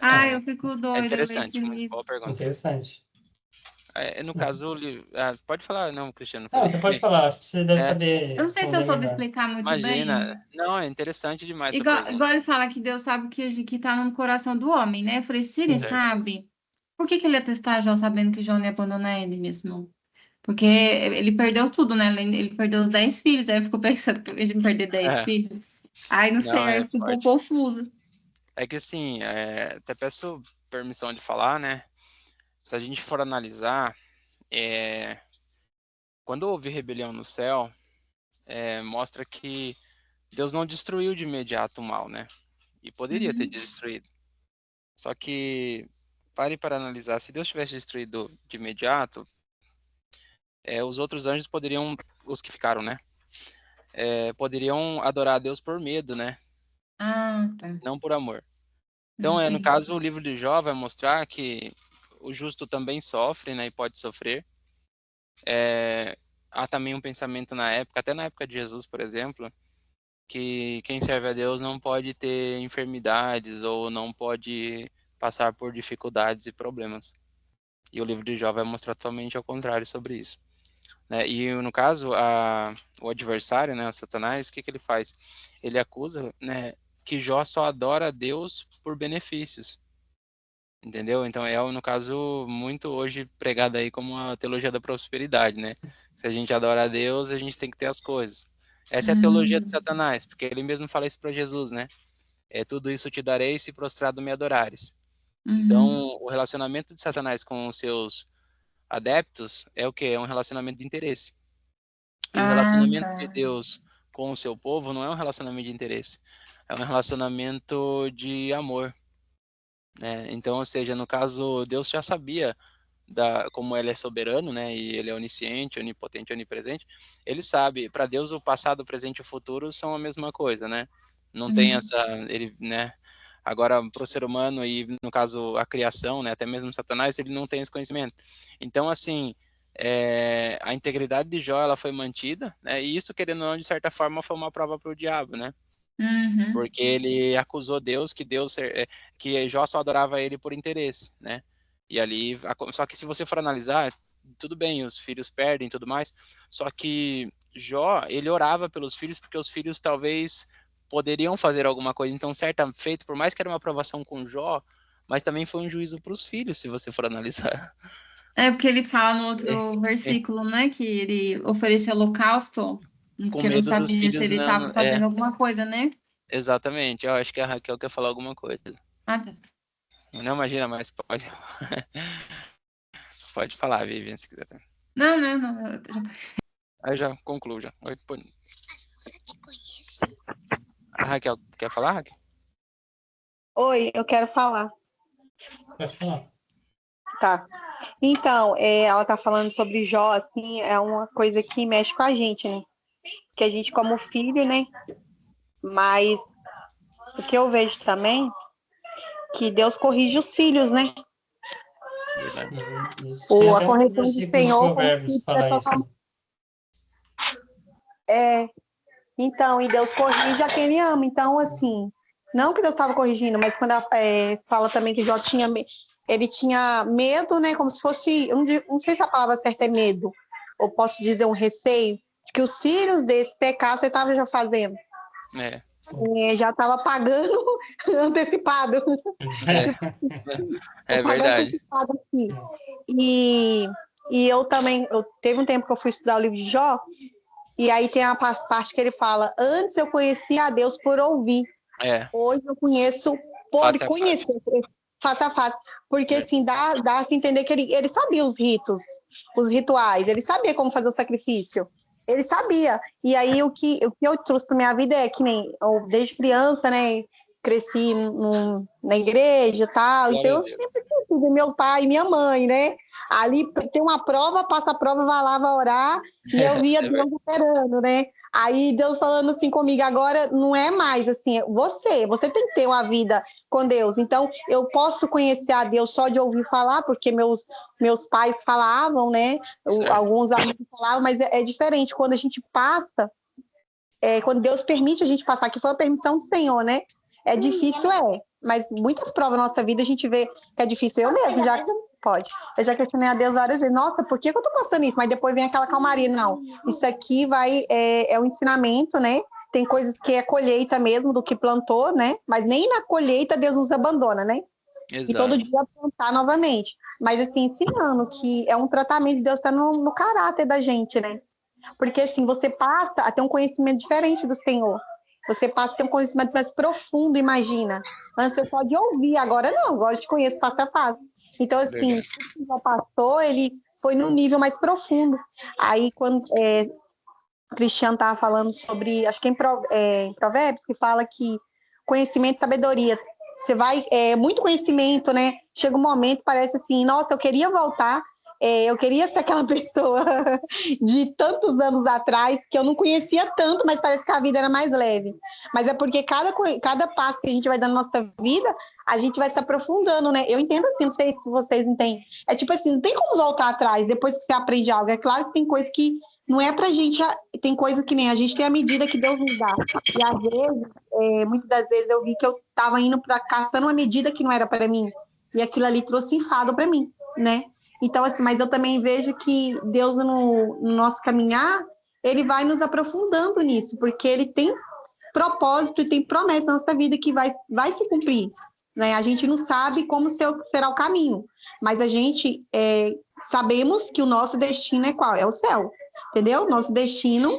Ah, eu fico É doida, eu leio esse interessante, muito livro. boa pergunta. Interessante. No caso, pode falar, não, Cristiano, Não, falei. você pode falar, acho que você deve É, Eu saber não sei se eu responder soube melhor. explicar muito imagina. bem. Não, é interessante demais essa Igual pergunta. ele fala que Deus sabe o que está no coração do homem, né? Eu falei, se ele Sim, Certo. sabe, por que ele ia testar Jó sabendo que Jó não ia abandonar ele mesmo? Porque ele perdeu tudo, né? Ele perdeu os 10 filhos, aí eu fico pensando, por que ele perder 10 É, filhos? Ai, não sei, não, aí eu é fico um pouco forte. confusa. É que assim, até peço permissão de falar, né? Se a gente for analisar, quando houve rebelião no céu, mostra que Deus não destruiu de imediato o mal, né? E poderia ter destruído. Só que, pare para analisar, se Deus tivesse destruído de imediato, os outros anjos poderiam, os que ficaram, né? Poderiam adorar a Deus por medo, né? Ah, tá. Não por amor. Então, no Entendi. caso, o livro de Jó vai mostrar que o justo também sofre, né? E pode sofrer. Há também um pensamento na época, até na época de Jesus, por exemplo, que quem serve a Deus não pode ter enfermidades ou não pode passar por dificuldades e problemas. E o livro de Jó vai mostrar totalmente ao contrário sobre isso, né? E no caso, o adversário, né, o Satanás, o que ele faz? Ele acusa, né, que Jó só adora a Deus por benefícios, entendeu? Então no caso, muito hoje pregado aí como a teologia da prosperidade, né? Se a gente adora a Deus, a gente tem que ter as coisas. Essa é a teologia de Satanás, porque ele mesmo fala isso para Jesus, né? Tudo isso te darei se prostrado me adorares. Então, o relacionamento de Satanás com os seus adeptos é o quê? É um relacionamento de interesse. E o Ah, relacionamento de tá. Deus com o seu povo não é um relacionamento de interesse, é um relacionamento de amor, né? Então, ou seja, no caso, Deus já sabia como ele é soberano, né? E ele é onisciente, onipotente, onipresente. Ele sabe, para Deus o passado, o presente e o futuro são a mesma coisa, né? Não tem ele, né? Agora, para o ser humano e, no caso, a criação, né, até mesmo Satanás, ele não tem esse conhecimento. Então, assim, a integridade de Jó, ela foi mantida, né, e isso, querendo ou não, de certa forma, foi uma prova para o diabo, né? Porque ele acusou Deus que Jó só adorava ele por interesse, né? E ali, só que se você for analisar, tudo bem, os filhos perdem e tudo mais, só que Jó, ele orava pelos filhos porque os filhos talvez poderiam fazer alguma coisa. Então, certo feito, por mais que era uma aprovação com Jó, mas também foi um juízo para os filhos, se você for analisar. É porque ele fala no outro versículo, né, que ele oferecia holocausto, Com porque não medo dos sabia se filhos ele estava não. fazendo alguma coisa, né? Exatamente. Eu acho que a Raquel quer falar alguma coisa. Ah, tá. Não imagina, mas pode. Pode falar, Vivian, se quiser. Não, não, não. Aí já concluo já. A Raquel, quer falar, Raquel? Oi, eu quero falar. Pode falar. Tá. Então, ela tá falando sobre Jó, assim, é uma coisa que mexe com a gente, né? Que a gente como filho, né? Mas o que eu vejo também, que Deus corrige os filhos, né? Verdade. Isso. Tem A até um correção do versículo de Senhor como Provérbios filho que fala isso. Então, e Deus corrige a quem ele ama. Então, assim, não que Deus estava corrigindo, mas quando ela fala também que Jó tinha, ele tinha medo, né? Como se fosse, não sei se a palavra certa é medo, ou posso dizer um receio, de que os filhos desse pecado você estava já fazendo. Já estava pagando antecipado. É Pagando verdade. antecipado aqui. E eu também, teve um tempo que eu fui estudar o livro de Jó, e aí tem a parte que ele fala: antes eu conhecia a Deus por ouvir. Hoje eu conheço por conhecer, fato a fato. Porque assim, dá a entender que ele sabia os ritos, os rituais, ele sabia como fazer o sacrifício. Ele sabia. E aí o que eu trouxe para minha vida é que nem eu, desde criança, né? Cresci na igreja e tal. Então eu sempre tive meu pai e minha mãe, né? Ali tem uma prova, passa a prova, vai lá, vai orar, e eu via Deus esperando, né? Aí Deus falando assim comigo, agora não é mais assim, você tem que ter uma vida com Deus. Então, eu posso conhecer a Deus só de ouvir falar, porque meus pais falavam, né? Alguns amigos falavam, mas é diferente quando a gente passa, quando Deus permite a gente passar, que foi a permissão do Senhor, né? É difícil, mas muitas provas na nossa vida a gente vê que é difícil. Eu mesmo, eu já questionei a Deus várias vezes, nossa, por que eu tô passando isso? Mas depois vem aquela calmaria, não, isso aqui é um ensinamento, né? Tem coisas que é colheita mesmo do que plantou, né? Mas nem na colheita Deus nos abandona, né? Exato. E todo dia plantar novamente. Mas assim, ensinando que é um tratamento de Deus, tá no caráter da gente, né? Porque assim, você passa a ter um conhecimento diferente do Senhor. Você passa a ter um conhecimento mais profundo, imagina. Antes você só de ouvir, agora não, agora eu te conheço face a face. Então, assim, o que o pastor, ele foi num nível mais profundo. Aí, quando o Cristiano estava falando sobre, acho que em Provérbios, que fala que conhecimento e sabedoria. Você vai, muito conhecimento, né? Chega um momento, parece assim, nossa, eu queria voltar, eu queria ser aquela pessoa de tantos anos atrás, que eu não conhecia tanto, mas parece que a vida era mais leve. Mas é porque cada passo que a gente vai dando na nossa vida, a gente vai se aprofundando, né? Eu entendo assim, não sei se vocês entendem. É tipo assim, não tem como voltar atrás depois que você aprende algo. É claro que tem coisa que não é pra gente, tem coisa que nem a gente tem a medida que Deus nos dá. E às vezes, muitas das vezes eu vi que eu estava indo para caçando uma medida que não era para mim. E aquilo ali trouxe enfado para mim, né? Então, assim, mas eu também vejo que Deus, no nosso caminhar, ele vai nos aprofundando nisso, porque ele tem propósito e tem promessa na nossa vida que vai se cumprir. Né? A gente não sabe como será o caminho, mas a gente sabemos que o nosso destino é qual? É o céu, entendeu? Nosso destino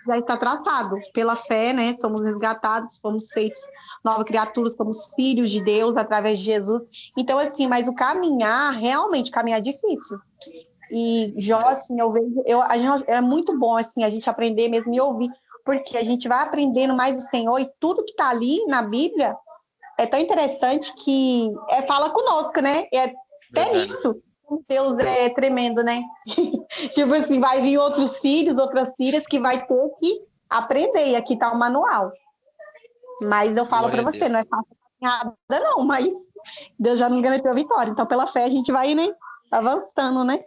já está traçado pela fé, né? Somos resgatados, fomos feitos novas criaturas, somos filhos de Deus através de Jesus. Então, assim, mas o caminhar, realmente, caminhar é difícil. E Jó, assim, eu vejo, é muito bom, assim, a gente aprender mesmo e ouvir, porque a gente vai aprendendo mais do Senhor e tudo que está ali na Bíblia é tão interessante que fala conosco, né? Até nisso, Deus é tremendo, né? Tipo assim, vai vir outros filhos, outras filhas que vai ter que aprender, e aqui tá o manual. Mas eu falo para você, não é fácil nada, não, mas Deus já nos garantiu a vitória. Então, pela fé, a gente vai, né, avançando, né?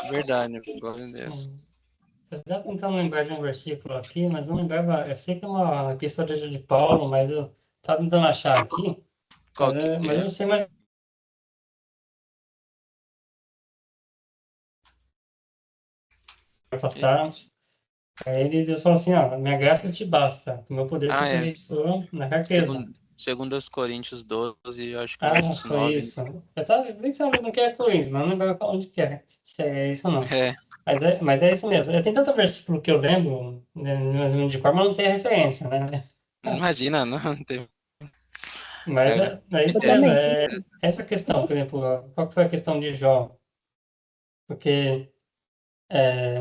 Verdade, glória a Deus. Eu estava tentando lembrar de um versículo aqui, mas não lembrava. Eu sei que é uma epístola de Paulo, mas eu estava tentando achar aqui. Mas eu não sei mais. Afastarmos. Aí Deus falou assim: ó, minha graça te basta, o meu poder se aperfeiçoa na fraqueza. Segundo os Coríntios 12, eu acho que verso 9. Foi isso. Eu estava pensando no que é Coríntios, mas não lembrava onde que é. Se é isso ou não. Mas é isso mesmo. Eu tenho tanto versículo que eu lembro, né, mais ou menos de cor, mas não sei a referência, né? Imagina, não tem. Mas é isso mesmo. Essa questão, por exemplo, qual que foi a questão de Jó? Porque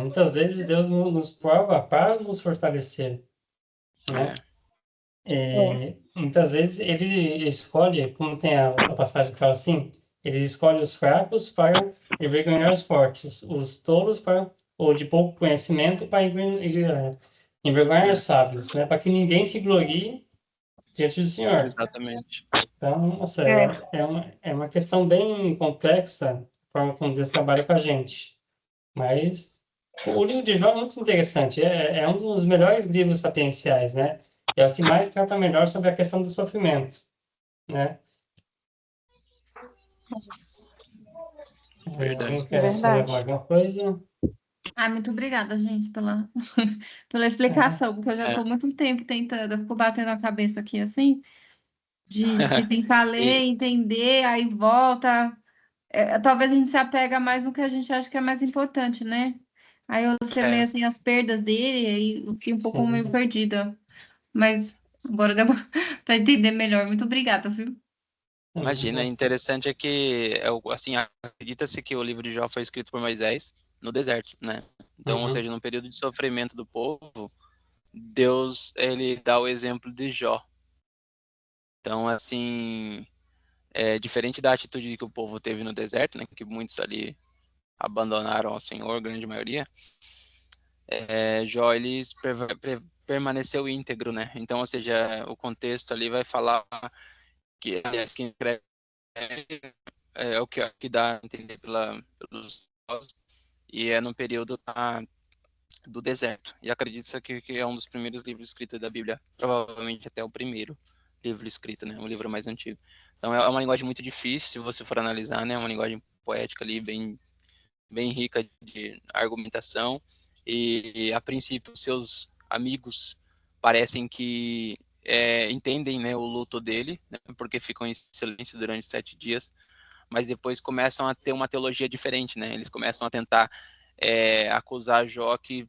muitas vezes Deus nos prova para nos fortalecer, né? Muitas vezes ele escolhe, como tem a outra passagem que fala assim, ele escolhe os fracos para envergonhar os fortes, os tolos para, ou de pouco conhecimento para envergonhar os sábios, né? Para que ninguém se glorie diante do Senhor. Exatamente. Então, nossa, é uma questão bem complexa a forma como Deus trabalha com a gente. Mas o livro de Jó é muito interessante. É um dos melhores livros sapienciais, né? É o que mais trata melhor sobre a questão do sofrimento, né? Verdade. Quer falar alguma coisa? Muito obrigada, gente, pela explicação, porque eu já estou muito tempo tentando, eu fico batendo a cabeça aqui assim, de tentar ler, entender, aí volta. Talvez a gente se apega mais no que a gente acha que é mais importante, né? Aí você lê assim as perdas dele, aí eu fiquei um pouco meio perdida. Mas agora deu para entender melhor. Muito obrigada, viu? Imagina, interessante é que, assim, acredita-se que o livro de Jó foi escrito por Moisés no deserto, né? Então, ou seja, no período de sofrimento do povo, Deus, ele dá o exemplo de Jó. Então, assim, diferente da atitude que o povo teve no deserto, né? Que muitos ali abandonaram ao Senhor, grande maioria, Jó, ele permaneceu íntegro, né? Então, ou seja, o contexto ali vai falar que, aliás, quem escreve é o que dá a entender pelos e é no período do deserto. E acredita-se que é um dos primeiros livros escritos da Bíblia, provavelmente até o primeiro livro escrito, né? O livro mais antigo. Então é uma linguagem muito difícil, se você for analisar, né? É uma linguagem poética ali, bem, bem rica de argumentação. E a princípio, seus amigos parecem que entendem, né, o luto dele, né, porque ficam em silêncio durante 7 dias, mas depois começam a ter uma teologia diferente, né? Eles começam a tentar acusar Jó que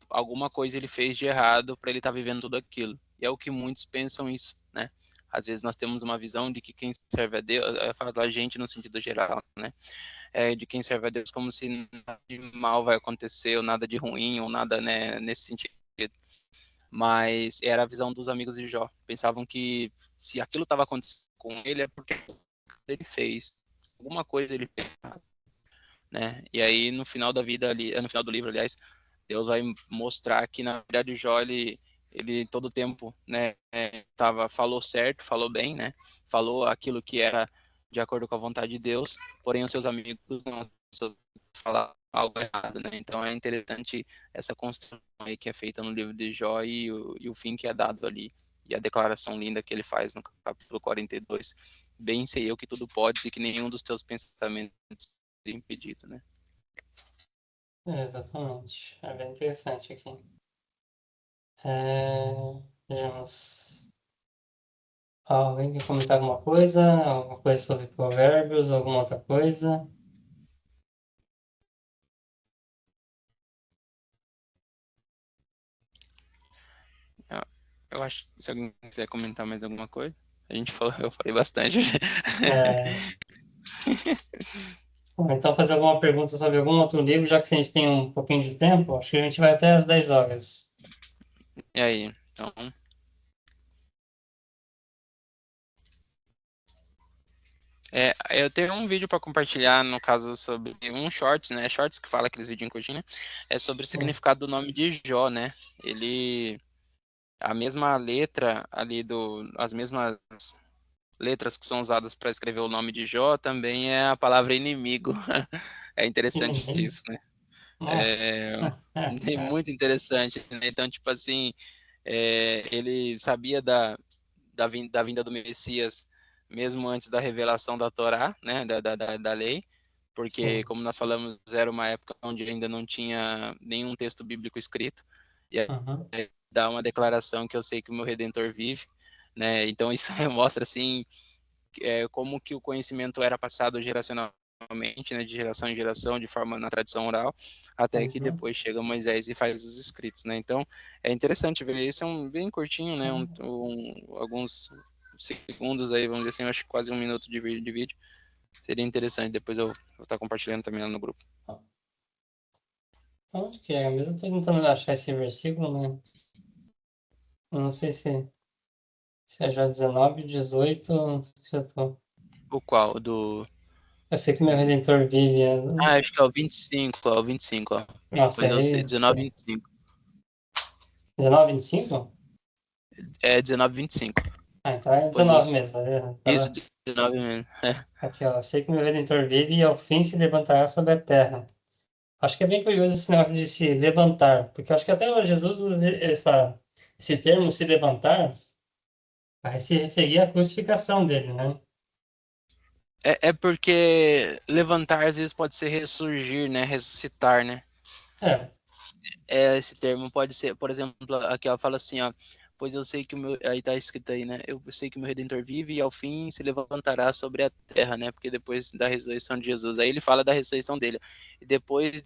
alguma coisa ele fez de errado para ele estar vivendo tudo aquilo. E é o que muitos pensam isso, né? Às vezes nós temos uma visão de que quem serve a Deus, eu falo da gente no sentido geral, né? De quem serve a Deus como se nada de mal vai acontecer, ou nada de ruim, ou nada, né, nesse sentido. Mas era a visão dos amigos de Jó. Pensavam que se aquilo estava acontecendo com ele é porque ele fez alguma coisa, ele fez, né? E aí no final da vida ali, no final do livro, aliás, Deus vai mostrar que na verdade Jó ele todo tempo, né, falou certo, falou bem, né? Falou aquilo que era de acordo com a vontade de Deus, porém os seus amigos não falaram algo errado, né? Então é interessante essa construção aí que é feita no livro de Jó e o fim que é dado ali, e a declaração linda que ele faz no capítulo 42. Bem sei eu que tudo podes e que nenhum dos teus pensamentos é impedido, né? Exatamente. É bem interessante aqui. Vejamos. Alguém quer comentar alguma coisa sobre provérbios, alguma outra coisa? Eu acho que se alguém quiser comentar mais alguma coisa, a gente falou, eu falei bastante. Bom, então fazer alguma pergunta sobre algum outro livro, já que a gente tem um pouquinho de tempo, acho que a gente vai até às 10 horas. E aí, então... eu tenho um vídeo para compartilhar, no caso, sobre um shorts, né? Shorts que fala aqueles vídeos curtinhos, né? É sobre o significado do nome de Jó, né? A mesma letra ali as mesmas letras que são usadas para escrever o nome de Jó também é a palavra inimigo. É interessante isso, né? Nossa. É muito interessante, né? Então, tipo assim, ele sabia da vinda do Messias mesmo antes da revelação da Torá, né, da lei, porque, como nós falamos, era uma época onde ainda não tinha nenhum texto bíblico escrito, e aí dá uma declaração que eu sei que o meu Redentor vive, né, então isso mostra, assim, como que o conhecimento era passado geracionalmente, né, de geração em geração, de forma na tradição oral, até que depois chega Moisés e faz os escritos, né? Então é interessante ver isso, é bem curtinho, né? Alguns segundos aí, vamos dizer assim, eu acho quase 1 minuto de vídeo. Seria interessante, depois eu vou estar compartilhando também lá no grupo. Onde que é? Mesmo estou tentando achar esse versículo, né? Eu não sei se é já 19, 18, não sei se eu tô... O qual? Eu sei que meu Redentor vive... acho que é o 25, ó. Nossa, Pois eu sei, aí... 19, 25. 19, 25? É 19, 25. Então é 19 mesmo. Isso, 19 mesmo. Aqui, ó. Sei que meu Redentor vive e ao fim se levantará sobre a terra. Acho que é bem curioso esse negócio de se levantar, porque acho que até hoje Jesus usa esse termo se levantar vai se referir à crucificação dele, né? É porque levantar às vezes pode ser ressurgir, né? Ressuscitar, né? Esse termo pode ser, por exemplo, aqui ela fala assim, ó, pois eu sei que aí tá escrito aí, né? Eu sei que o meu Redentor vive e ao fim se levantará sobre a terra, né? Porque depois da ressurreição de Jesus, aí ele fala da ressurreição dele. E depois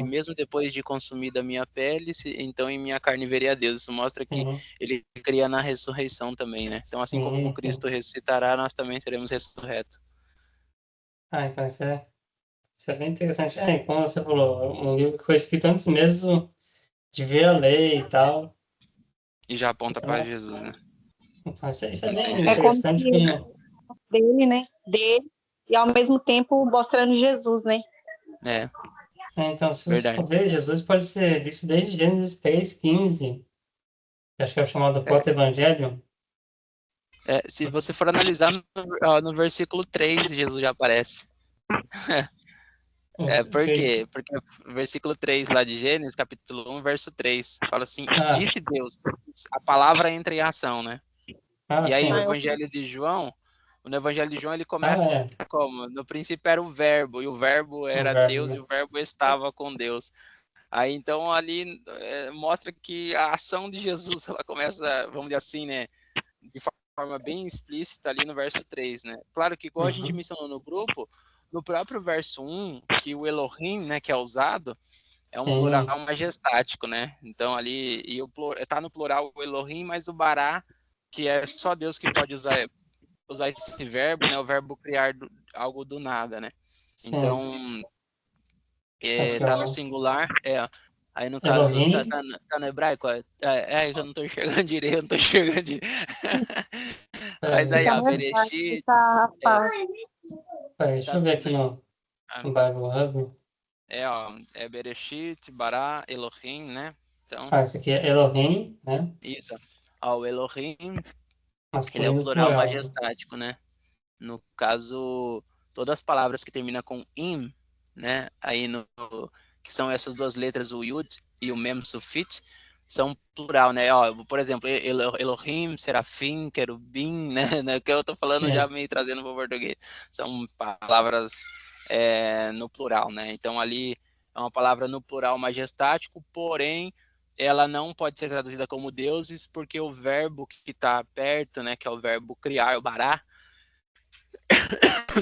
mesmo depois de consumida a minha pele, então em minha carne verei a Deus. Isso mostra que ele cria na ressurreição também, né? Então assim como Cristo ressuscitará, nós também seremos ressurretos. Então isso é bem interessante. Como você falou, um livro que foi escrito antes mesmo de ver a lei e tal. E já aponta para Jesus, né? Então isso é bem interessante. Dele, né? Dele, e ao mesmo tempo mostrando Jesus, né? Então, se você for ver, Jesus pode ser visto desde Gênesis 3:15, que acho que é o chamado proto-evangelho. Se você for analisar no versículo 3, Jesus já aparece. Por quê? Porque o versículo 3 lá de Gênesis, capítulo 1, verso 3, fala assim, e disse Deus, a palavra entra em ação, né? E aí no Evangelho de João, ele começa como? No princípio era o verbo, e o verbo era Deus, e o verbo estava com Deus. Aí então ali mostra que a ação de Jesus, ela começa, vamos dizer assim, né? De forma bem explícita ali no verso 3, né? Claro que igual a gente mencionou no grupo, no próprio verso 1, que o Elohim, né, que é usado, é um plural majestático, né? Então ali, tá no plural o Elohim, mas o Bará que é só Deus que pode usar esse verbo, né? O verbo criar algo do nada, né? Sim. Então, Aqui, tá no ó. singular, aí no caso, Elohim. tá no hebraico, que eu não tô enxergando direito, eu não tô enxergando direito. Mas aí, Tá ó, no hebraico, Bereshit, tá, Rafa. Deixa tá eu ver tudo aqui aí. no Bible Hub. Ó, é Bereshit, Bará, Elohim, né? Então, Esse aqui é Elohim, né? isso. Ó, o Elohim, ele é o Masculino plural plural, né? majestático, né? No caso, todas as palavras que terminam com im, né? Aí que são essas duas letras, o yud e o mem sufit, são plural, né? Ó, por exemplo, Elohim, serafim, querubim, né? Que eu tô falando já Sim. me trazendo para o português. São palavras no plural, né? Então ali é uma palavra no plural majestático, porém ela não pode ser traduzida como deuses, porque o verbo que está perto, né, que é o verbo criar, o bará,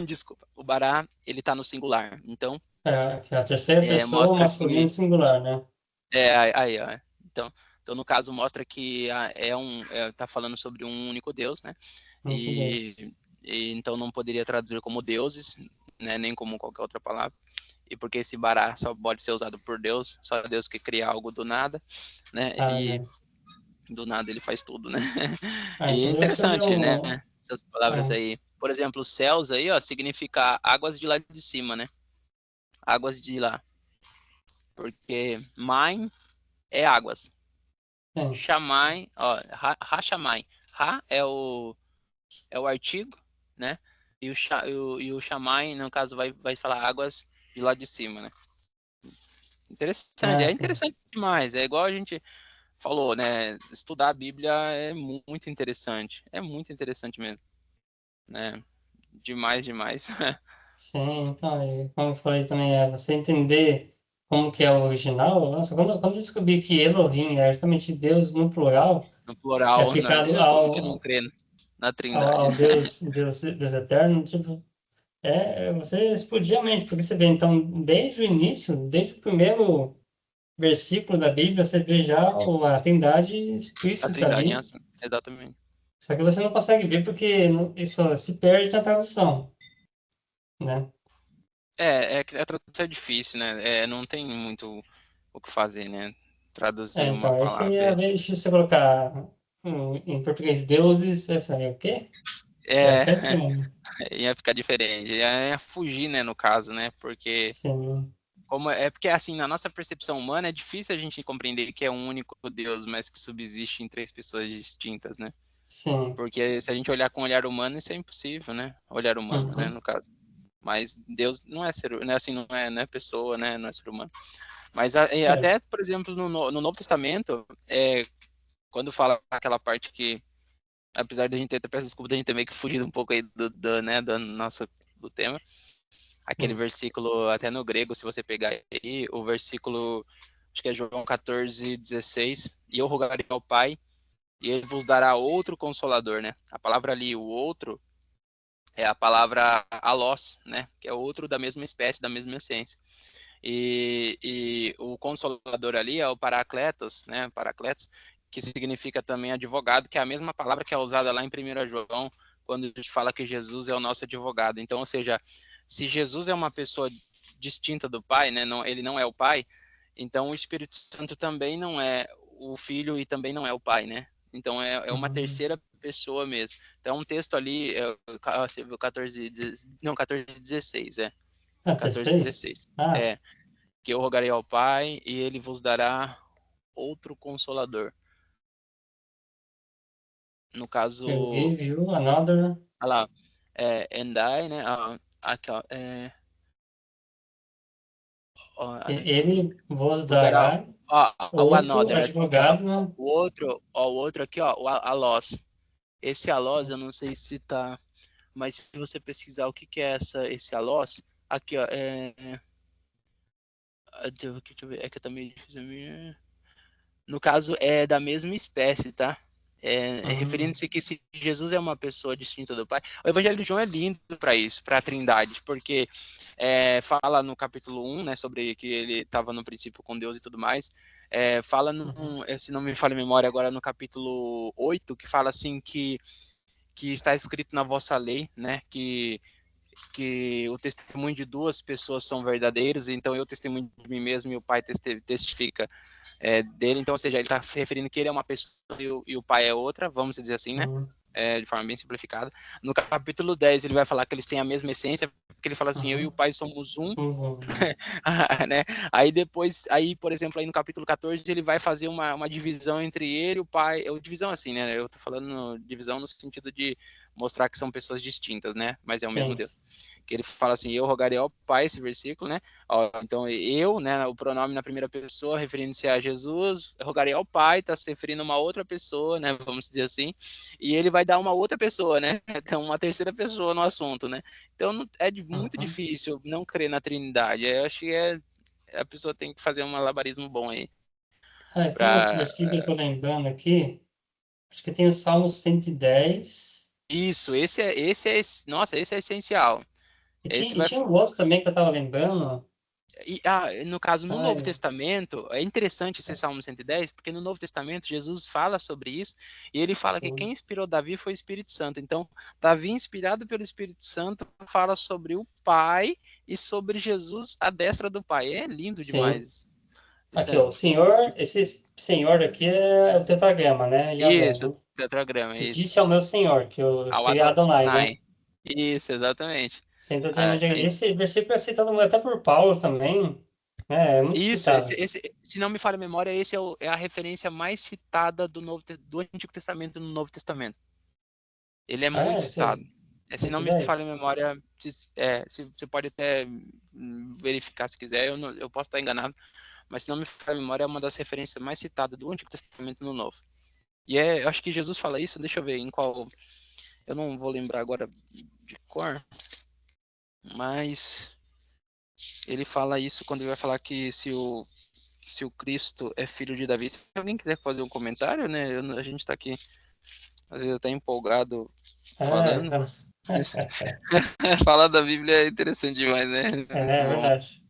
desculpa, o bará, ele tá no singular. Então, Que é a terceira pessoa mostra masculino que singular, né? aí, ó. Então no caso mostra que tá falando sobre um único Deus, né? Muito E, Deus. e então não poderia traduzir como deuses, né, nem como qualquer outra palavra. E porque esse bará só pode ser usado por Deus, só Deus que cria algo do nada, né? E Né? do nada ele faz tudo, né? E é Inclusive, deixa eu ver interessante, né? Essas palavras ah, aí. Por exemplo, céus aí, ó, significa águas de lá de cima, né? Águas de lá. Porque mãe é águas. sim. Chamai, ó, Rachamai. Ra é o artigo, né? E o chamai, no caso, vai falar águas de lá de cima, né? Interessante, é Sim. interessante demais. É igual a gente falou, né? Estudar a Bíblia é muito interessante. É muito interessante mesmo, né? Demais, demais. Sim, então, como eu falei também, você entender como que é o original. Nossa, quando eu descobri que Elohim é justamente Deus no plural, No é plural, aplicado né? Como que não crê na Trindade, ao né? Deus eterno, tipo, você explodir a mente, porque você vê, então, desde o início, desde o primeiro versículo da Bíblia, você vê já a Trindade A explícita Trindade, ali, exatamente. só que você não consegue ver porque isso se perde na tradução, né? Que a tradução é difícil, né? Não tem muito o que fazer, né? Traduzir uma Então, esse palavra. é bem difícil você colocar em português deuses, você fala, o quê? Vai É, ficar estranho. ia ficar diferente. Ia fugir, né, no caso, né? Porque Sim, porque assim, na nossa percepção humana é difícil a gente compreender que é um único Deus, mas que subsiste em três pessoas distintas, né? sim. Porque se a gente olhar com o olhar humano, isso é impossível, né? Olhar humano, né, Uhum. no caso. Mas Deus não é ser, né, assim, não é pessoa, né? Não é ser humano. Mas É, até, por exemplo, no Novo Testamento, quando fala aquela parte que, apesar da gente ter, peço desculpa da gente ter meio que fugido um pouco aí do tema, aquele hum, versículo, até no grego, se você pegar aí, o versículo, acho que é João 14:16, e eu rogarei ao Pai, e ele vos dará outro consolador, né? A palavra ali, o outro, é a palavra alós, né? Que é outro da mesma espécie, da mesma essência. E o consolador ali é o paracletos, né? Paracletos, que significa também advogado, que é a mesma palavra que é usada lá em 1 João, quando a gente fala que Jesus é o nosso advogado. Então, ou seja, se Jesus é uma pessoa distinta do Pai, né? Ele não é o Pai, então o Espírito Santo também não é o Filho e também não é o Pai, né? Então é uma uhum. terceira pessoa mesmo. Então um texto ali, você viu 14, não, 14:16, 16? 14:16. Ah, Que eu rogarei ao Pai e ele vos dará outro consolador. No eu caso, give you another. olha lá, and I, né? Aqui, ó, Ele vos vos dará, dará o outro another, aqui, ó, advogado, né? o outro aqui, ó, o alós. Esse alós, eu não sei se tá, mas se você pesquisar o que que é esse alós, aqui, ó, deixa eu ver, é que tá meio difícil. No caso, é da mesma espécie, tá? referindo-se que se Jesus é uma pessoa distinta do Pai. O Evangelho de João é lindo para isso, para a Trindade, porque fala no capítulo 1, né, sobre que ele estava no princípio com Deus e tudo mais. Fala, se não me falha a memória agora, no capítulo 8, que fala assim que está escrito na vossa lei, né, que o testemunho de duas pessoas são verdadeiros, então eu testemunho de mim mesmo e o Pai testifica dele. Então, ou seja, ele está se referindo que ele é uma pessoa e o Pai é outra, vamos dizer assim, né? De forma bem simplificada. No capítulo 10, ele vai falar que eles têm a mesma essência, porque ele fala assim, eu e o Pai somos um, né? Aí depois, por exemplo, aí no capítulo 14, ele vai fazer uma divisão entre ele e o Pai, divisão assim, né? Eu tô falando divisão no sentido de mostrar que são pessoas distintas, né? Mas é o mesmo Deus. Que ele fala assim, eu rogarei ao Pai, esse versículo, né? Então, eu, né, o pronome na primeira pessoa, referindo-se a Jesus, eu rogarei ao Pai, tá se referindo a uma outra pessoa, né? Vamos dizer assim. E ele vai dar uma outra pessoa, né? Então, uma terceira pessoa no assunto, né? Então, é muito difícil não crer na Trindade. Eu acho que a pessoa tem que fazer um malabarismo bom aí. Tem outro versículo que eu tô lembrando aqui. Acho que tem o Salmo 110. Isso, nossa, esse é essencial. E tinha um outro também que eu tava lembrando. No caso, no Novo Testamento, é interessante esse Salmo 110, porque no Novo Testamento Jesus fala sobre isso, e ele fala que quem inspirou Davi foi o Espírito Santo. Então, Davi, inspirado pelo Espírito Santo, fala sobre o Pai e sobre Jesus à destra do Pai. É lindo demais. Aqui, ó, esse Senhor aqui é o tetragrama, né? Yahvé, Isso, né? tetragrama, E isso. disse ao meu Senhor, que seria Adonai, né? Isso, exatamente. Esse versículo é citado até por Paulo também, né? É muito Isso, citado. se não me falha a memória, esse é a referência mais citada do Antigo Testamento no Novo Testamento. Ele é muito citado. Se não me falha a memória, você pode até verificar se quiser, eu posso estar enganado, mas se não me falha a memória, é uma das referências mais citadas do Antigo Testamento no Novo. E eu acho que Jesus fala isso, deixa eu ver em qual. Eu não vou lembrar agora de cor, mas ele fala isso quando ele vai falar que se o Cristo é filho de Davi. Se alguém quiser fazer um comentário, né? A gente está aqui, às vezes, até empolgado falando. Falar da Bíblia é interessante demais, né? É verdade.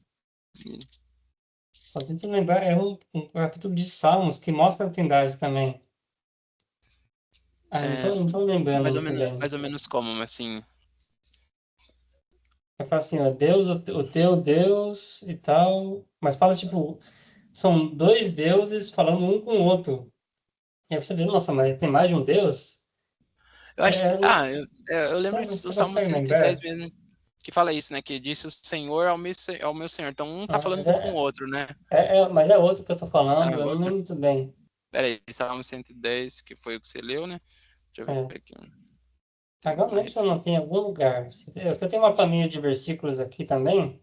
Só tento lembrar, é um capítulo de Salmos que mostra a Trindade também. Não tô lembrando muito bem. Mais ou menos como, assim. Eu falo assim, ó, Deus, o teu Deus e tal, mas fala tipo, são dois deuses falando um com o outro. E aí você vê, nossa, mas tem mais de um Deus? Eu acho que. Eu lembro do Salmo 110 lembrar? mesmo, que fala isso, né? Que disse o Senhor ao meu Senhor. Então um tá falando com o outro, né? Mas é outro que eu tô falando, eu não lembro muito bem. Peraí, Salmo 110, que foi o que você leu, né? Deixa eu ver aqui. Agora não lembro se eu não tenho em algum lugar. Eu tenho uma planilha de versículos aqui também,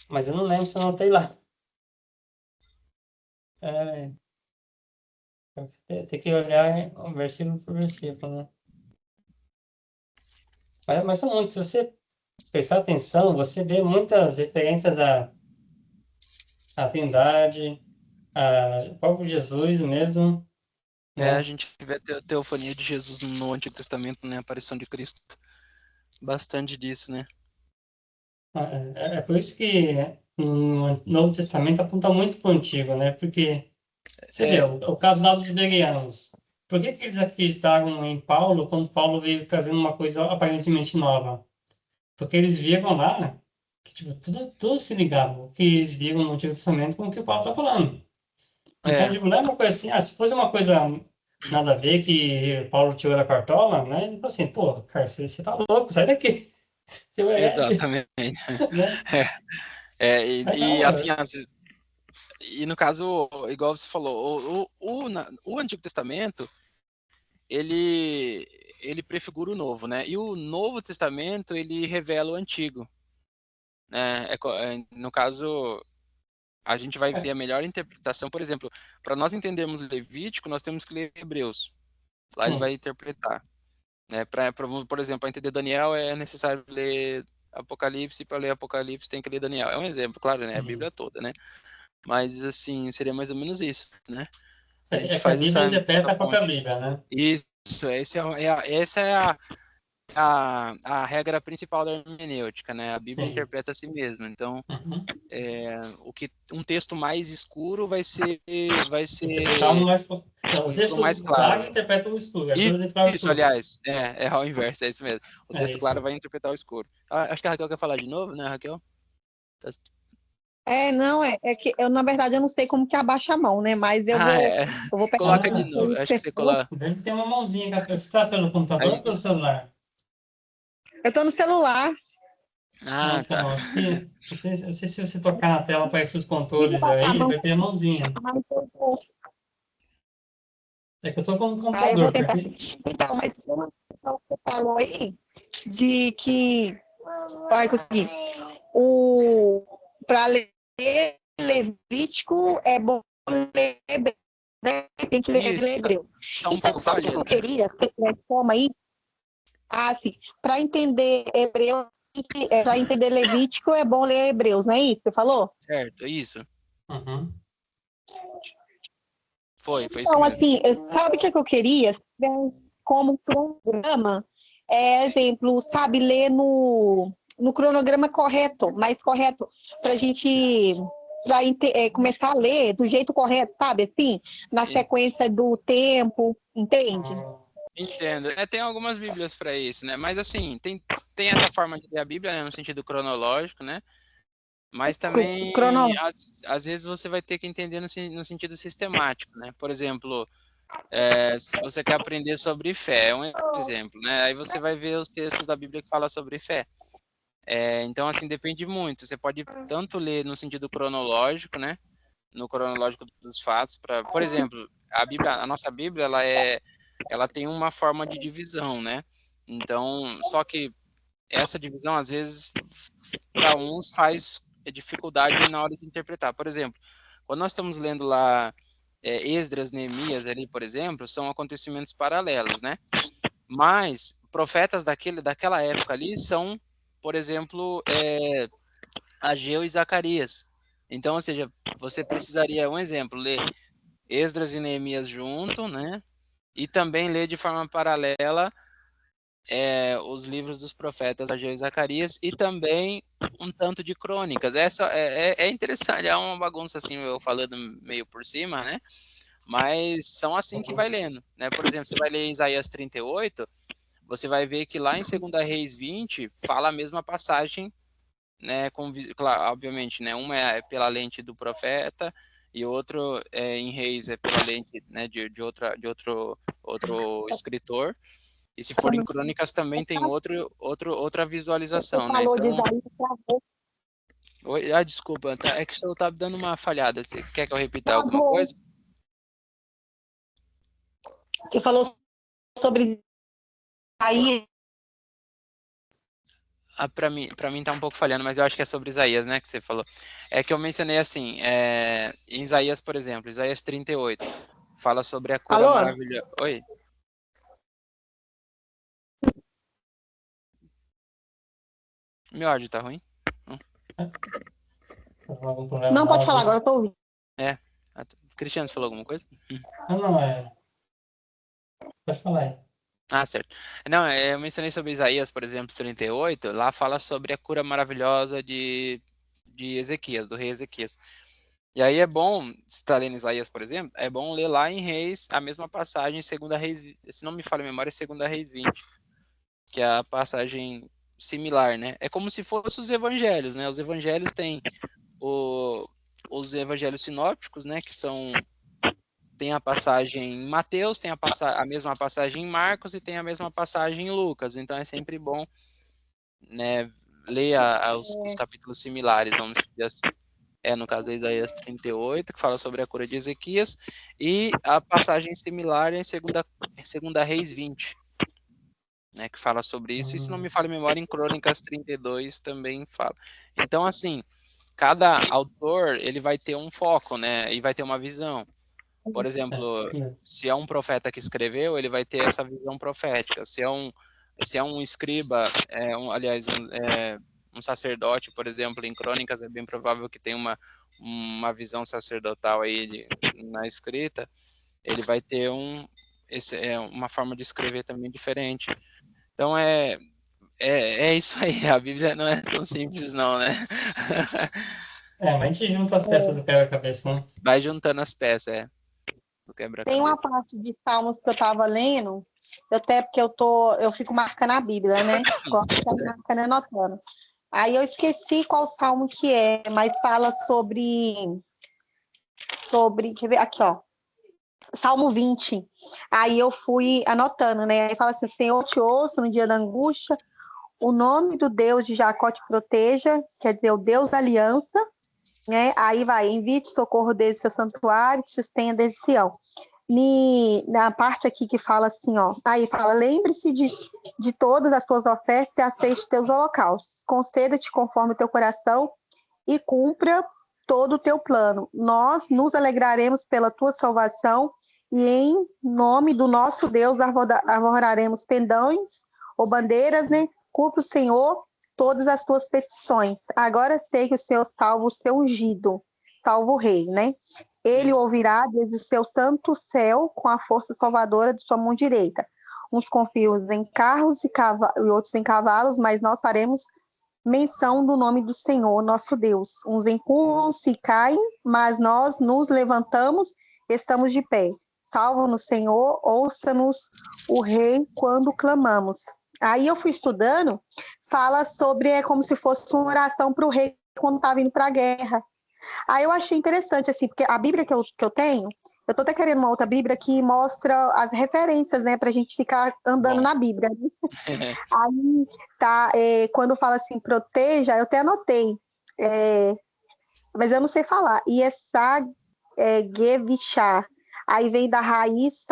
mas eu não lembro se eu não tenho lá. Tem que olhar versículo por versículo, né? Mas são muitos. Se você prestar atenção, você vê muitas referências à Trindade, ao próprio Jesus mesmo, né? A gente vê a teofania de Jesus no Antigo Testamento, né? A aparição de Cristo. Bastante disso, né? É por isso que no Novo Testamento aponta muito para o Antigo, né? Porque, você vê, o caso lá dos bereanos. Por que eles acreditaram em Paulo quando Paulo veio trazendo uma coisa aparentemente nova? Porque eles viram lá que tipo, tudo se ligava. O que eles viram no Antigo Testamento com o que o Paulo está falando. Então, tipo, não é uma coisa assim, se fosse uma coisa nada a ver que Paulo tirou da cartola, né? Ele falou assim, pô, cara, você tá louco, sai daqui. Você é herege, Exatamente. né? Assim, e no caso, igual você falou, o Antigo Testamento, ele prefigura o Novo, né? E o Novo Testamento, ele revela o Antigo. Né? No caso, a gente vai ter a melhor interpretação. Por exemplo, para nós entendermos Levítico, nós temos que ler Hebreus. Lá ele vai interpretar. Né? Por exemplo, para entender Daniel, é necessário ler Apocalipse. Para ler Apocalipse, tem que ler Daniel. É um exemplo, claro, né? A Bíblia toda, né? Mas, assim, seria mais ou menos isso, né? A gente É que a faz Bíblia essa interpreta a própria ponte. Bíblia, né? Isso, essa é a regra principal da hermenêutica, né? A Bíblia Sim. interpreta a si mesma. Então, Uhum. um texto mais escuro vai ser Interpretar no mais... Não, o texto mais claro claro. interpreta o escuro, é tudo interpretar o Isso, escuro. aliás, é ao inverso, é isso mesmo. O É texto isso. claro vai interpretar o escuro. Acho que a Raquel quer falar de novo, né, Raquel? Não, é que eu, na verdade, eu não sei como que abaixa a mão, né? Mas eu vou pegar Coloca isso de novo. aí que Acho que você você falou. coloca. Deve ter uma mãozinha, você está pelo computador ou Aí. pelo celular? Eu tô no celular. Ah, Então, tá. acho que, não sei se você tocar na tela, aparece os Se controles baixar a aí, mão, vai ter a mãozinha. mas eu vou- É que eu tô com o Aí eu vou computador, tentar. porque... Então, mas uma questão que você falou aí, de que. Vai conseguir. Para ler Levítico é bom ler Hebreu, né? Tem que ler Isso, Hebreu. tá um Então, pouco sabe o que falhando, eu né? queria? Se tivesse como aí? Sim. Para entender Hebreu, para entender Levítico, é bom ler Hebreus, não é isso que você falou? Certo, isso. Uhum. Foi isso Então, mesmo. assim, sabe o que eu queria? Como programa, exemplo, sabe, ler no cronograma correto, mais correto, para a gente começar a ler do jeito correto, sabe, assim, na sequência do tempo, entende? Entendo. Tem algumas bíblias para isso, né? Mas assim, tem essa forma de ler a Bíblia, né, no sentido cronológico, né? Mas também, às vezes, você vai ter que entender no sentido sistemático, né? Por exemplo, se você quer aprender sobre fé, é um exemplo, né? Aí você vai ver os textos da Bíblia que falam sobre fé. Então, assim, depende muito. Você pode tanto ler no sentido cronológico, né? No cronológico dos fatos, por exemplo, a nossa Bíblia, ela tem uma forma de divisão, né? Então, só que essa divisão, às vezes, para uns faz dificuldade na hora de interpretar. Por exemplo, quando nós estamos lendo lá Esdras, Neemias ali, por exemplo, são acontecimentos paralelos, né? Mas profetas daquela época ali são, por exemplo, Ageu e Zacarias. Então, ou seja, você precisaria, um exemplo, ler Esdras e Neemias junto, né? E também ler de forma paralela os livros dos profetas Ageu e Zacarias e também um tanto de crônicas. Essa é interessante, é uma bagunça assim, eu falando meio por cima, né? Mas são assim que vai lendo, né? Por exemplo, você vai ler Isaías 38, você vai ver que lá em 2 Reis 20 fala a mesma passagem, né? Claro, obviamente, né? Uma é pela lente do profeta e outro em Reis é pela lente, né, de outro escritor. E se for em crônicas também tem outra visualização, né? Falou de Então, Isaías, desculpa, é que eu tava dando uma falhada. Você quer que eu repita alguma travou. coisa? Que falou sobre Isaías. Para mim tá um pouco falhando, mas eu acho que é sobre Isaías, né, que você falou. É que eu mencionei assim, em Isaías, por exemplo, Isaías 38, fala sobre a cura Alô? maravilhosa. Oi? Meu áudio tá ruim? Algum problema Não, no pode falar, áudio? agora eu tô ouvindo. Cristiano, você falou alguma coisa? Não, pode falar aí. Ah, certo. Não, eu mencionei sobre Isaías, por exemplo, 38, lá fala sobre a cura maravilhosa de Ezequias, do rei Ezequias. E aí é bom, se está lendo Isaías, por exemplo, é bom ler lá em Reis, a mesma passagem, 2 Reis, se não me falha a memória, é 2 Reis 20, que é a passagem similar, né? É como se fossem os evangelhos, né? Os evangelhos têm os evangelhos sinópticos, né, que tem a passagem em Mateus, tem a mesma passagem em Marcos e tem a mesma passagem em Lucas. Então é sempre bom, né, ler os capítulos similares, vamos dizer assim. No caso de Isaías 38, que fala sobre a cura de Ezequias, e a passagem similar em 2 Reis 20, né, que fala sobre isso. E se não me falha a memória, em Crônicas 32 também fala. Então, assim, cada autor ele vai ter um foco, né, e vai ter uma visão. Por exemplo, se é um profeta que escreveu, ele vai ter essa visão profética. Se é um escriba, aliás, um sacerdote, por exemplo, em Crônicas, é bem provável que tenha uma visão sacerdotal aí na escrita. ele vai ter uma forma de escrever também diferente. Então é isso aí, a Bíblia não é tão simples não, né? Mas a gente junta as peças do quebra-cabeça, né? Vai juntando as peças, do Tem quebra-cabeça. uma parte de Salmos que eu estava lendo, até porque eu fico marcando a Bíblia, né? Gosto de ficar marcando e anotando. Aí eu esqueci qual salmo que é, mas fala sobre, quer ver? Aqui, ó. Salmo 20. Aí eu fui anotando, né? Aí fala assim: Senhor, te ouço no dia da angústia, o nome do Deus de Jacó te proteja, quer dizer, o Deus da aliança, né? Aí vai, envie-te socorro desde seu santuário, te sustenha desde Sião. Na parte aqui que fala assim, ó, aí fala: lembre-se de todas as tuas ofertas e aceite teus holocaustos. Conceda-te conforme o teu coração e cumpra todo o teu plano. Nós nos alegraremos pela tua salvação e em nome do nosso Deus arvoraremos pendões ou bandeiras, né? Cumpra o Senhor todas as tuas petições. Agora sei que o Senhor salva o seu ungido, salva o rei, né? Ele ouvirá desde o seu santo céu com a força salvadora de sua mão direita. Uns confiam em carros e outros em cavalos, mas nós faremos menção do nome do Senhor, nosso Deus. Uns encurvam-se e caem, mas nós nos levantamos, estamos de pé. Salva-nos, Senhor, ouça-nos o Rei quando clamamos. Aí eu fui estudando, fala sobre, como se fosse uma oração para o rei quando estava indo para a guerra. Aí eu achei interessante, assim, porque a Bíblia que eu tenho, eu estou até querendo uma outra Bíblia que mostra as referências, né, para a gente ficar andando na Bíblia. Aí, tá, quando fala assim, proteja, eu até anotei, mas eu não sei falar. Gevichá. Aí vem da raiz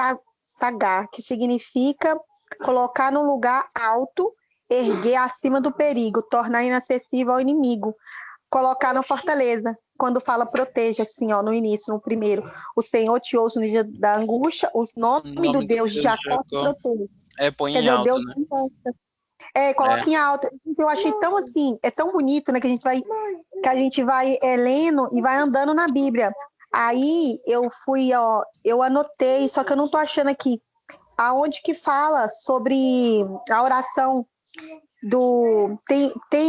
sagar, que significa colocar num lugar alto, erguer acima do perigo, tornar inacessível ao inimigo, colocar na fortaleza. Quando fala proteja, assim, ó, no início, no primeiro, o Senhor te ouça no dia da angústia, o nome do Deus de Jacó te proteja. Põe em alto, Deus, né? Coloca em alto. Eu achei tão assim, é tão bonito, né, que a gente vai lendo e vai andando na Bíblia. Aí eu fui, ó, eu anotei, só que eu não tô achando aqui aonde que fala sobre a oração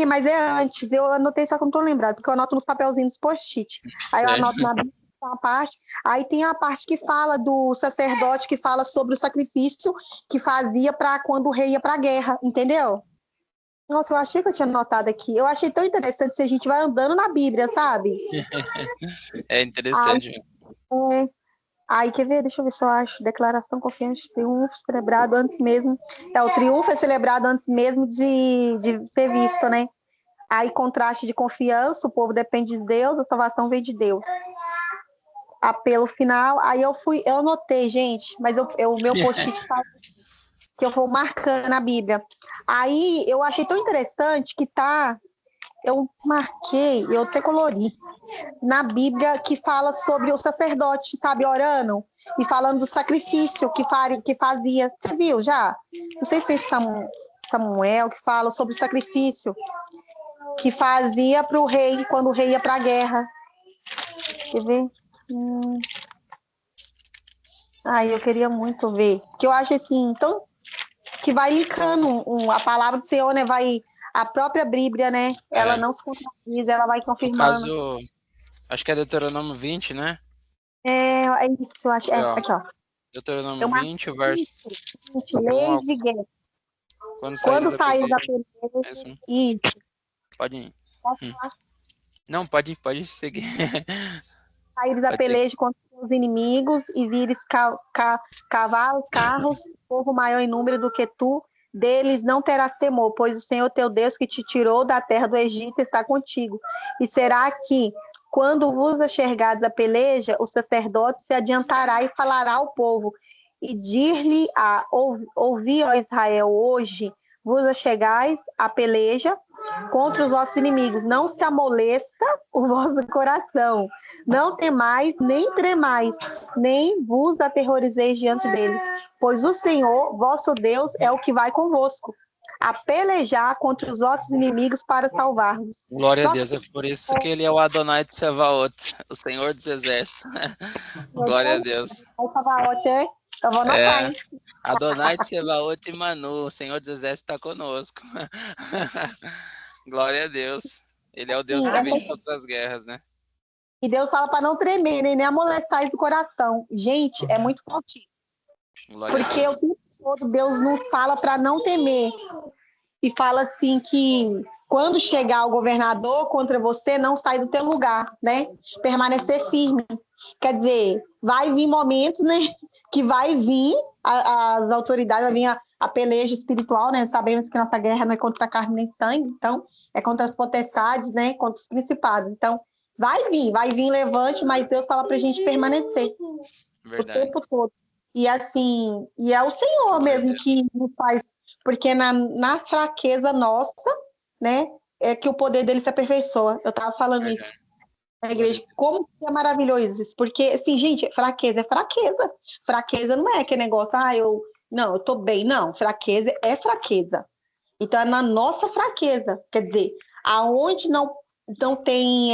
mas é antes, eu anotei, só que eu não tô lembrado, porque eu anoto nos papelzinhos post-it. Aí eu anoto na Bíblia uma parte, aí tem a parte que fala do sacerdote, que fala sobre o sacrifício que fazia para quando o rei ia para a guerra, entendeu? Nossa, eu achei que eu tinha anotado aqui. Eu achei tão interessante se a gente vai andando na Bíblia, sabe? É interessante. Aí, quer ver? Deixa eu ver se eu acho. Declaração confiante, triunfo celebrado antes mesmo. O triunfo é celebrado antes mesmo de ser visto, né? Aí, contraste de confiança, o povo depende de Deus, a salvação vem de Deus. Apelo final. Aí eu anotei, gente, mas o meu post-it tá que eu vou marcando na Bíblia. Aí eu achei tão interessante que eu marquei, eu até colori, na Bíblia que fala sobre o sacerdote, sabe, orando e falando do sacrifício que fazia. Você viu já? Não sei se é Samuel que fala sobre o sacrifício que fazia para o rei quando o rei ia para a guerra. Quer ver? Eu queria muito ver. Porque eu acho assim, então, que vai linkando a palavra do Senhor, né? A própria Bíblia, né? Ela não se contradiz, ela vai confirmando. No caso, acho que é Deuteronômio 20, né? É isso, acho. Aqui, ó. Deuteronômio 20, o verso. Leis de guerra. Quando sair da peleja. Isso. Pode ir. Não, pode seguir. Sair da peleja contra os inimigos e vires cavalos, carros, povo maior em número do que tu, deles não terás temor, pois o Senhor teu Deus que te tirou da terra do Egito está contigo. E será que, quando vos achegardes a peleja, o sacerdote se adiantará e falará ao povo, e dir-lhe ouvi, ó Israel, hoje vos achegais a peleja contra os vossos inimigos. Não se amoleça o vosso coração. Não temais, nem tremais, nem vos aterrorizeis diante deles. Pois o Senhor, vosso Deus, é o que vai convosco. a pelejar contra os nossos inimigos para salvar-nos. Glória a Deus, é por isso que ele é o Adonai de Sevaot, o Senhor dos Exércitos. Glória a Deus. Eu vou anotar, hein? Adonai de Sevaot e Manu, o Senhor dos Exércitos está conosco. Glória a Deus. Ele é o Deus que vence todas as guerras, né? E Deus fala para não tremer, nem amoleçar do coração. Gente, é muito forte. Porque o tempo todo Deus nos fala para não temer. E fala assim que quando chegar o governador contra você, não sai do teu lugar, né? Permanecer firme. Quer dizer, vai vir momentos, né? Que vai vir as autoridades, vai vir a peleja espiritual, né? Sabemos que nossa guerra não é contra a carne nem sangue, então é contra as potestades, né? Contra os principados. Então, vai vir levante, mas Deus fala pra gente permanecer. Verdade. O tempo todo. E assim, e é o Senhor mesmo que nos faz, porque na fraqueza nossa, né? É que o poder dele se aperfeiçoa. Eu tava falando isso na igreja. Como que é maravilhoso isso? Porque, assim, gente, fraqueza é fraqueza. Fraqueza não é aquele negócio, eu tô bem. Não, fraqueza é fraqueza. Então, é na nossa fraqueza. Quer dizer, aonde não tem,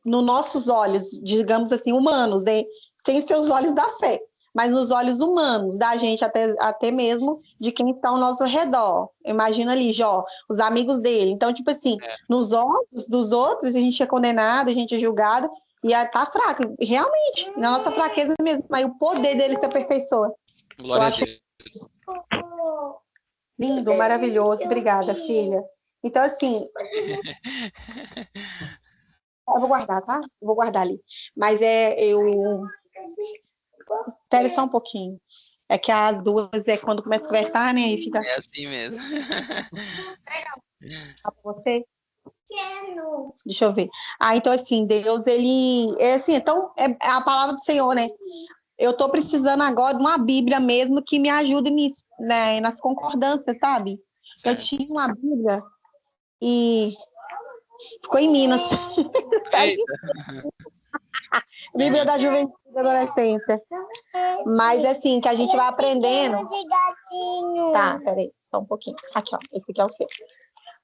nos nossos olhos, digamos assim, humanos, né? Sem seus olhos da fé, mas nos olhos humanos, da gente até mesmo de quem está ao nosso redor. Imagina ali, Jó, os amigos dele. Então, tipo assim, nos olhos dos outros, a gente é condenado, a gente é julgado, e tá fraco. Realmente, na nossa fraqueza mesmo, mas o poder dele se aperfeiçoa. Glória a Deus. Lindo, maravilhoso. Obrigada, filha. Então, assim... Eu vou guardar, tá? Eu vou guardar ali. Mas espere só um pouquinho. É que as duas quando começa a conversar, né? E fica... É assim mesmo. Você? Deixa eu ver. Então, assim, Deus, ele... então, é a palavra do Senhor, né? Eu tô precisando agora de uma Bíblia mesmo que me ajude nisso, né? Nas concordâncias, sabe? Certo. Eu tinha uma Bíblia e ficou em Minas. Bíblia da Juventude e da Adolescência. Mas assim, que a gente vai aprendendo. Tá, peraí, só um pouquinho. Aqui, ó, esse aqui é o seu.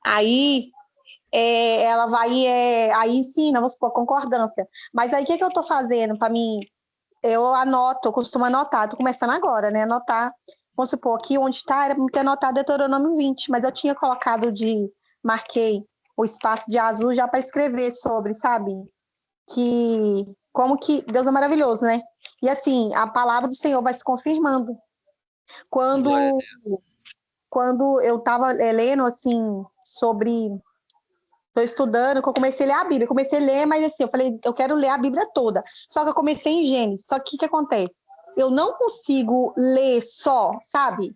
Aí, ela vai, aí ensina, vamos supor, concordância. Mas aí, o que eu tô fazendo para mim? Eu costumo anotar, tô começando agora, né? Anotar, vamos supor, aqui onde está, era para ter anotado Deuteronômio 20, mas eu tinha colocado marquei o espaço de azul já para escrever sobre, sabe? Como que Deus é maravilhoso, né? E assim, a palavra do Senhor vai se confirmando. Quando eu estava lendo, assim, estou estudando, que eu comecei a ler a Bíblia. Comecei a ler, mas assim, eu falei, eu quero ler a Bíblia toda. Só que eu comecei em Gênesis. Só que o que acontece? Eu não consigo ler só, sabe?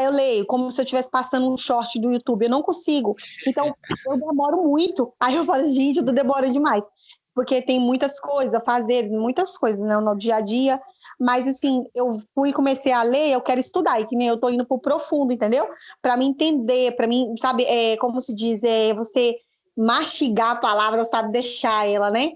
Eu leio como se eu estivesse passando um short do YouTube. Eu não consigo. Então, eu demoro muito. Aí eu falo, gente, eu tô demorando demais. Porque tem muitas coisas a fazer, muitas coisas, né, no dia a dia. Mas, assim, eu fui e comecei a ler, eu quero estudar. E que nem eu tô indo pro profundo, entendeu? Para me entender, para mim, sabe, como se diz, você mastigar a palavra, sabe, deixar ela, né?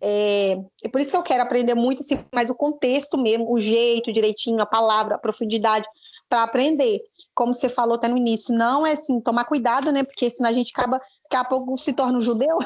É por isso que eu quero aprender muito, assim, mas o contexto mesmo, o jeito direitinho, a palavra, a profundidade, para aprender. Como você falou até no início, não é assim, tomar cuidado, né? Porque senão a gente acaba, daqui a pouco se torna um judeu.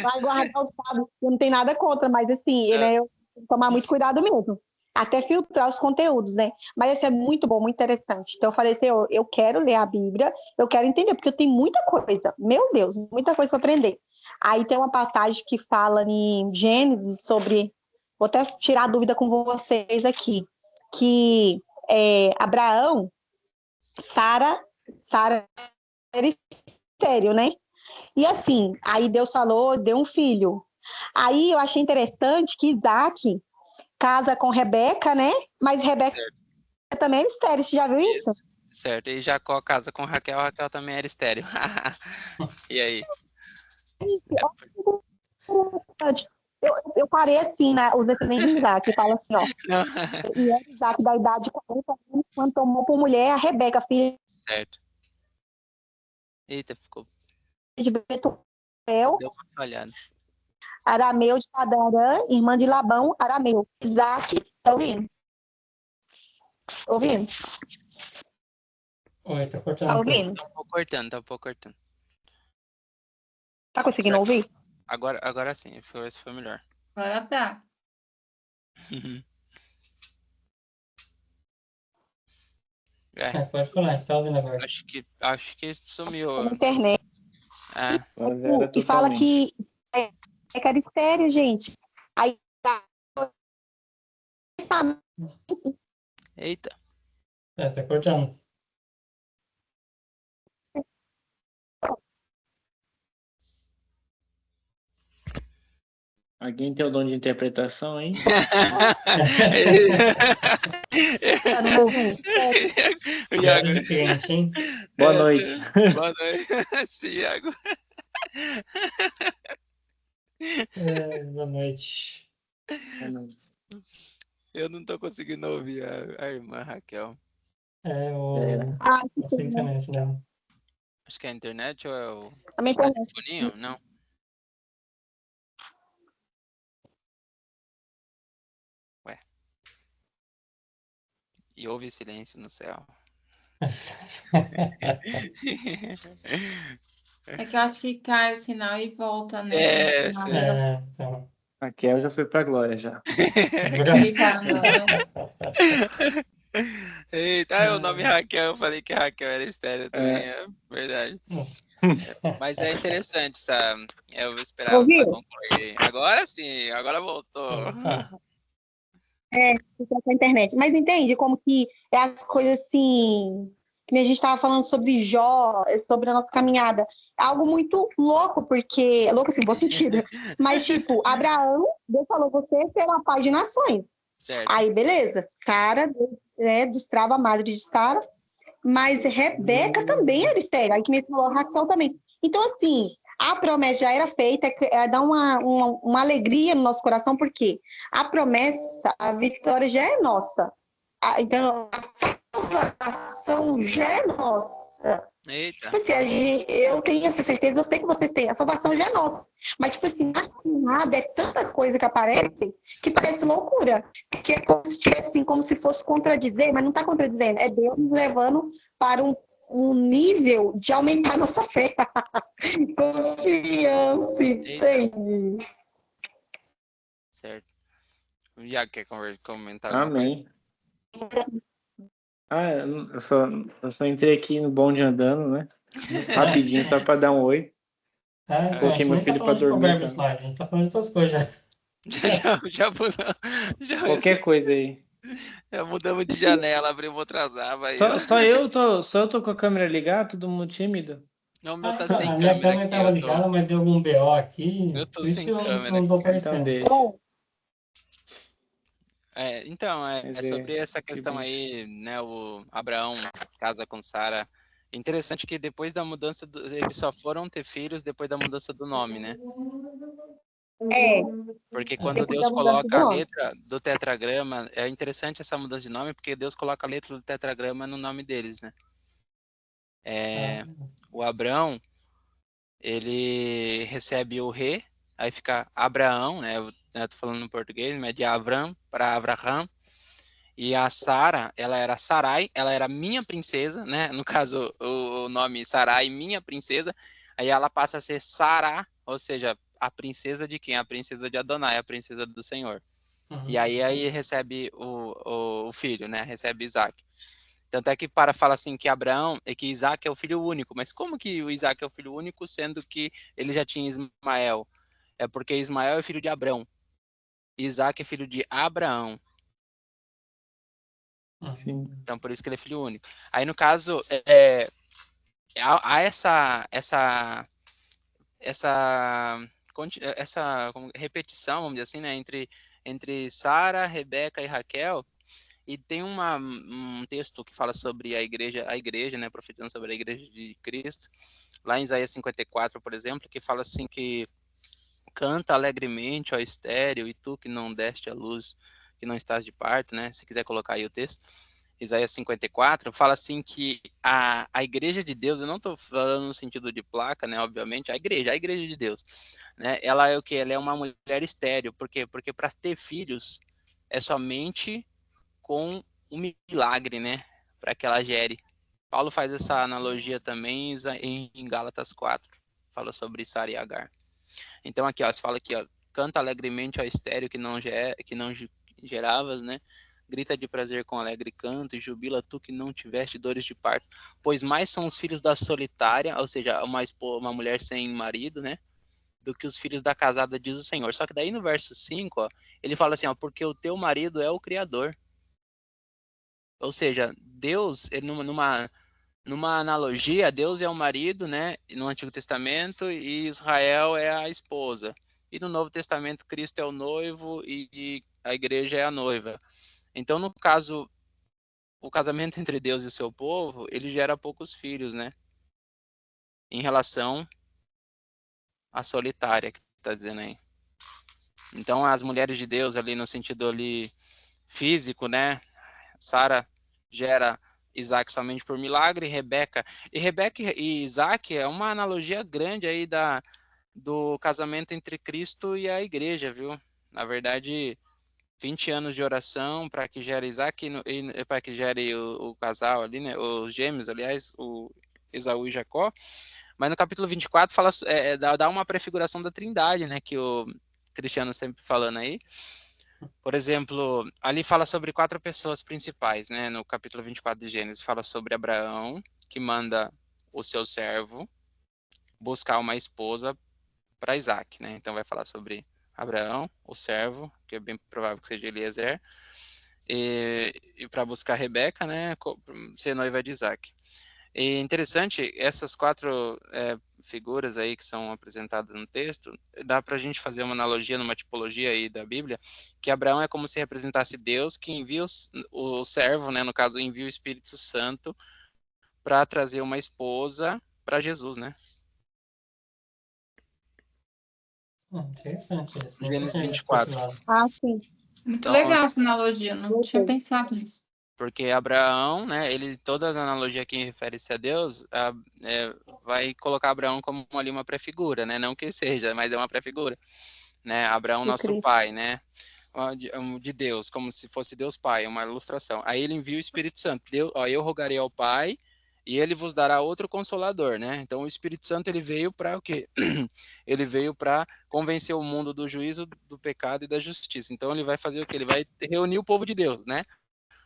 Vai guardar o sábado, não tem nada contra, mas assim, né, eu tenho que tomar muito cuidado mesmo. Até filtrar os conteúdos, né? Mas esse é muito bom, muito interessante. Então eu falei assim, eu quero ler a Bíblia, eu quero entender, porque eu tenho muita coisa, meu Deus, muita coisa para aprender. Aí tem uma passagem que fala em Gênesis sobre, vou até tirar a dúvida com vocês aqui, que Abraão, Sara era estéril, né? E assim, aí Deus falou, deu um filho. Aí eu achei interessante que Isaac casa com Rebeca, né? Mas Rebeca também era estéril, você já viu isso? Certo, e Jacó casa com Raquel, Raquel também era estéril. E aí? Eu parei assim, né? Os descendentes de Isaac, fala assim, ó. E é Isaac da idade de 40 anos, quando tomou por mulher a Rebeca, filha certo. Eita, ficou. De Betuel. Deu uma falhada. Arameu de Padarã, irmã de Labão, Arameu. Isaac, tá ouvindo? Ouvindo? Oi, tá cortando Tá um pouco. ouvindo? Tá um pouco cortando, tá um pouco cortando. Tá conseguindo Certo. ouvir? Agora sim, esse foi melhor. Agora tá. Pode falar, você tá ouvindo agora. Acho que sumiu. Na internet. É. E fala que é caristério, gente. Aí tá. Eita. Tá cortando. Alguém tem o dom de interpretação, hein? O Iago. De crente, hein? Boa noite. Boa noite. Sim, Iago. Boa noite. Eu não tô conseguindo ouvir a irmã Raquel. Essa internet, né? Acho que é a internet ou é o Também telefoninho? Não. Ué. E houve silêncio no céu. É que eu acho que cai o sinal e volta, né? Então. Raquel já foi pra glória, já. Eita, o nome Raquel, eu falei que Raquel era estéreo também, é verdade. Mas é interessante, sabe? Eu vou esperar ela concluir. Agora sim, agora voltou. Fica com a internet. Mas entende como que é as coisas assim, que a gente estava falando sobre Jó, sobre a nossa caminhada. É algo muito louco, porque... Louco assim, bom sentido. Mas, tipo, Abraão, Deus falou, você será pai de nações. Certo. Aí, beleza. Sara, destrava a madre de Sara. Mas Rebeca também era estéril. Aí que nem falou, Raquel também. Então, assim, a promessa já era feita, dá uma alegria no nosso coração, porque a promessa, a vitória já é nossa. Então, a salvação já é nossa. Eita. Tipo assim, eu tenho essa certeza, eu sei que vocês têm, a salvação já é nossa. Mas, tipo assim, nada, é tanta coisa que aparece que parece loucura. Que é como se tivesse, assim, como se fosse contradizer, mas não está contradizendo. É Deus nos levando para um nível de aumentar a nossa fé. Confiança, entende? Certo. O Iago quer comentar Amém. alguma coisa? Eu só entrei aqui no bonde andando, né? Rapidinho, só para dar um oi. Coloquei meu filho para dormir. Tá? A gente tá falando de outras coisas já. Qualquer coisa aí. Já mudamos de janela, abrimos outras abas. Só eu tô com a câmera ligada, todo mundo tímido. Não, o meu tá sem A minha câmera câmera aqui. tava ligada, mas deu algum BO aqui. Eu tô por isso sem que eu câmera. não tô Então aparecendo. deixa. Então, é sobre essa questão aí, né? O Abraão casa com Sara. Interessante que depois da mudança, eles só foram ter filhos depois da mudança do nome, né? Porque quando Deus coloca a letra do tetragrama, é interessante essa mudança de nome, porque Deus coloca a letra do tetragrama no nome deles, né? O Abraão, ele recebe o Rê, aí fica Abraão, né? Eu tô falando no português, mas de Avram para Avraham. E a Sara, ela era Sarai, ela era minha princesa, né? No caso, o nome Sarai, minha princesa. Aí ela passa a ser Sará, ou seja, a princesa de quem? A princesa de Adonai, a princesa do Senhor. E aí recebe o filho, né? Recebe Isaac. Tanto é que fala assim que Abraão e que Isaac é o filho único. Mas como que o Isaac é o filho único, sendo que ele já tinha Ismael? É porque Ismael é filho de Abrão. Isaac é filho de Abraão. Sim. Então, por isso que ele é filho único. Aí, no caso, há essa repetição, vamos dizer assim, né, entre Sara, Rebeca e Raquel. E tem um texto que fala sobre a igreja, né, profetizando sobre a igreja de Cristo, lá em Isaías 54, por exemplo, que fala assim que canta alegremente, ó estéril, e tu que não deste a luz, que não estás de parto, né? Se quiser colocar aí o texto. Isaías 54, fala assim que a igreja de Deus, eu não estou falando no sentido de placa, né, obviamente, a igreja de Deus, né, ela é o que? Ela é uma mulher estéril, por quê? Porque para ter filhos é somente com um milagre, né, para que ela gere. Paulo faz essa analogia também em Gálatas 4, fala sobre Sara e Agar. Então aqui, ó, se fala aqui, ó, canta alegremente ao estéreo que não geravas, né? Grita de prazer com alegre canto e jubila tu que não tiveste dores de parto, pois mais são os filhos da solitária, ou seja, uma mulher sem marido, né? Do que os filhos da casada, diz o Senhor. Só que daí no verso 5, ó, ele fala assim, ó, porque o teu marido é o Criador. Ou seja, Deus, numa analogia, Deus é o marido, né, no Antigo Testamento, e Israel é a esposa. E no Novo Testamento, Cristo é o noivo e a igreja é a noiva. Então, no caso, o casamento entre Deus e o seu povo, ele gera poucos filhos, né? Em relação à solitária, que está dizendo aí. Então, as mulheres de Deus, ali no sentido ali físico, né? Sara gera Isaac somente por milagre, Rebeca e Isaac é uma analogia grande aí do casamento entre Cristo e a igreja, viu? Na verdade, 20 anos de oração para que gere Isaac e para que gere o casal ali, né? Os gêmeos, aliás, o Esaú e Jacó. Mas no capítulo 24 fala, dá uma prefiguração da Trindade, né? Que o Cristiano sempre falando aí. Por exemplo, ali fala sobre 4 pessoas principais, né? No capítulo 24 de Gênesis, fala sobre Abraão, que manda o seu servo buscar uma esposa para Isaac, né? Então vai falar sobre Abraão, o servo, que é bem provável que seja Eliezer, e para buscar Rebeca, né? Ser noiva de Isaac. E interessante, essas 4 figuras aí que são apresentadas no texto, dá para a gente fazer uma analogia numa tipologia aí da Bíblia, que Abraão é como se representasse Deus que envia o servo, né, no caso, envia o Espírito Santo para trazer uma esposa para Jesus, né? Interessante isso. Gênesis 24. Sim. Muito Então, legal essa analogia, não tinha pensado nisso. Porque Abraão, né, toda a analogia que refere-se a Deus, vai colocar Abraão como ali uma prefigura, né? Não que seja, mas é uma prefigura, né? Abraão, nosso pai, né? De Deus, como se fosse Deus Pai, uma ilustração. Aí ele envia o Espírito Santo. Eu rogarei ao Pai e ele vos dará outro consolador, né? Então o Espírito Santo ele veio para o quê? Ele veio para convencer o mundo do juízo, do pecado e da justiça. Então ele vai fazer o quê? Ele vai reunir o povo de Deus, né?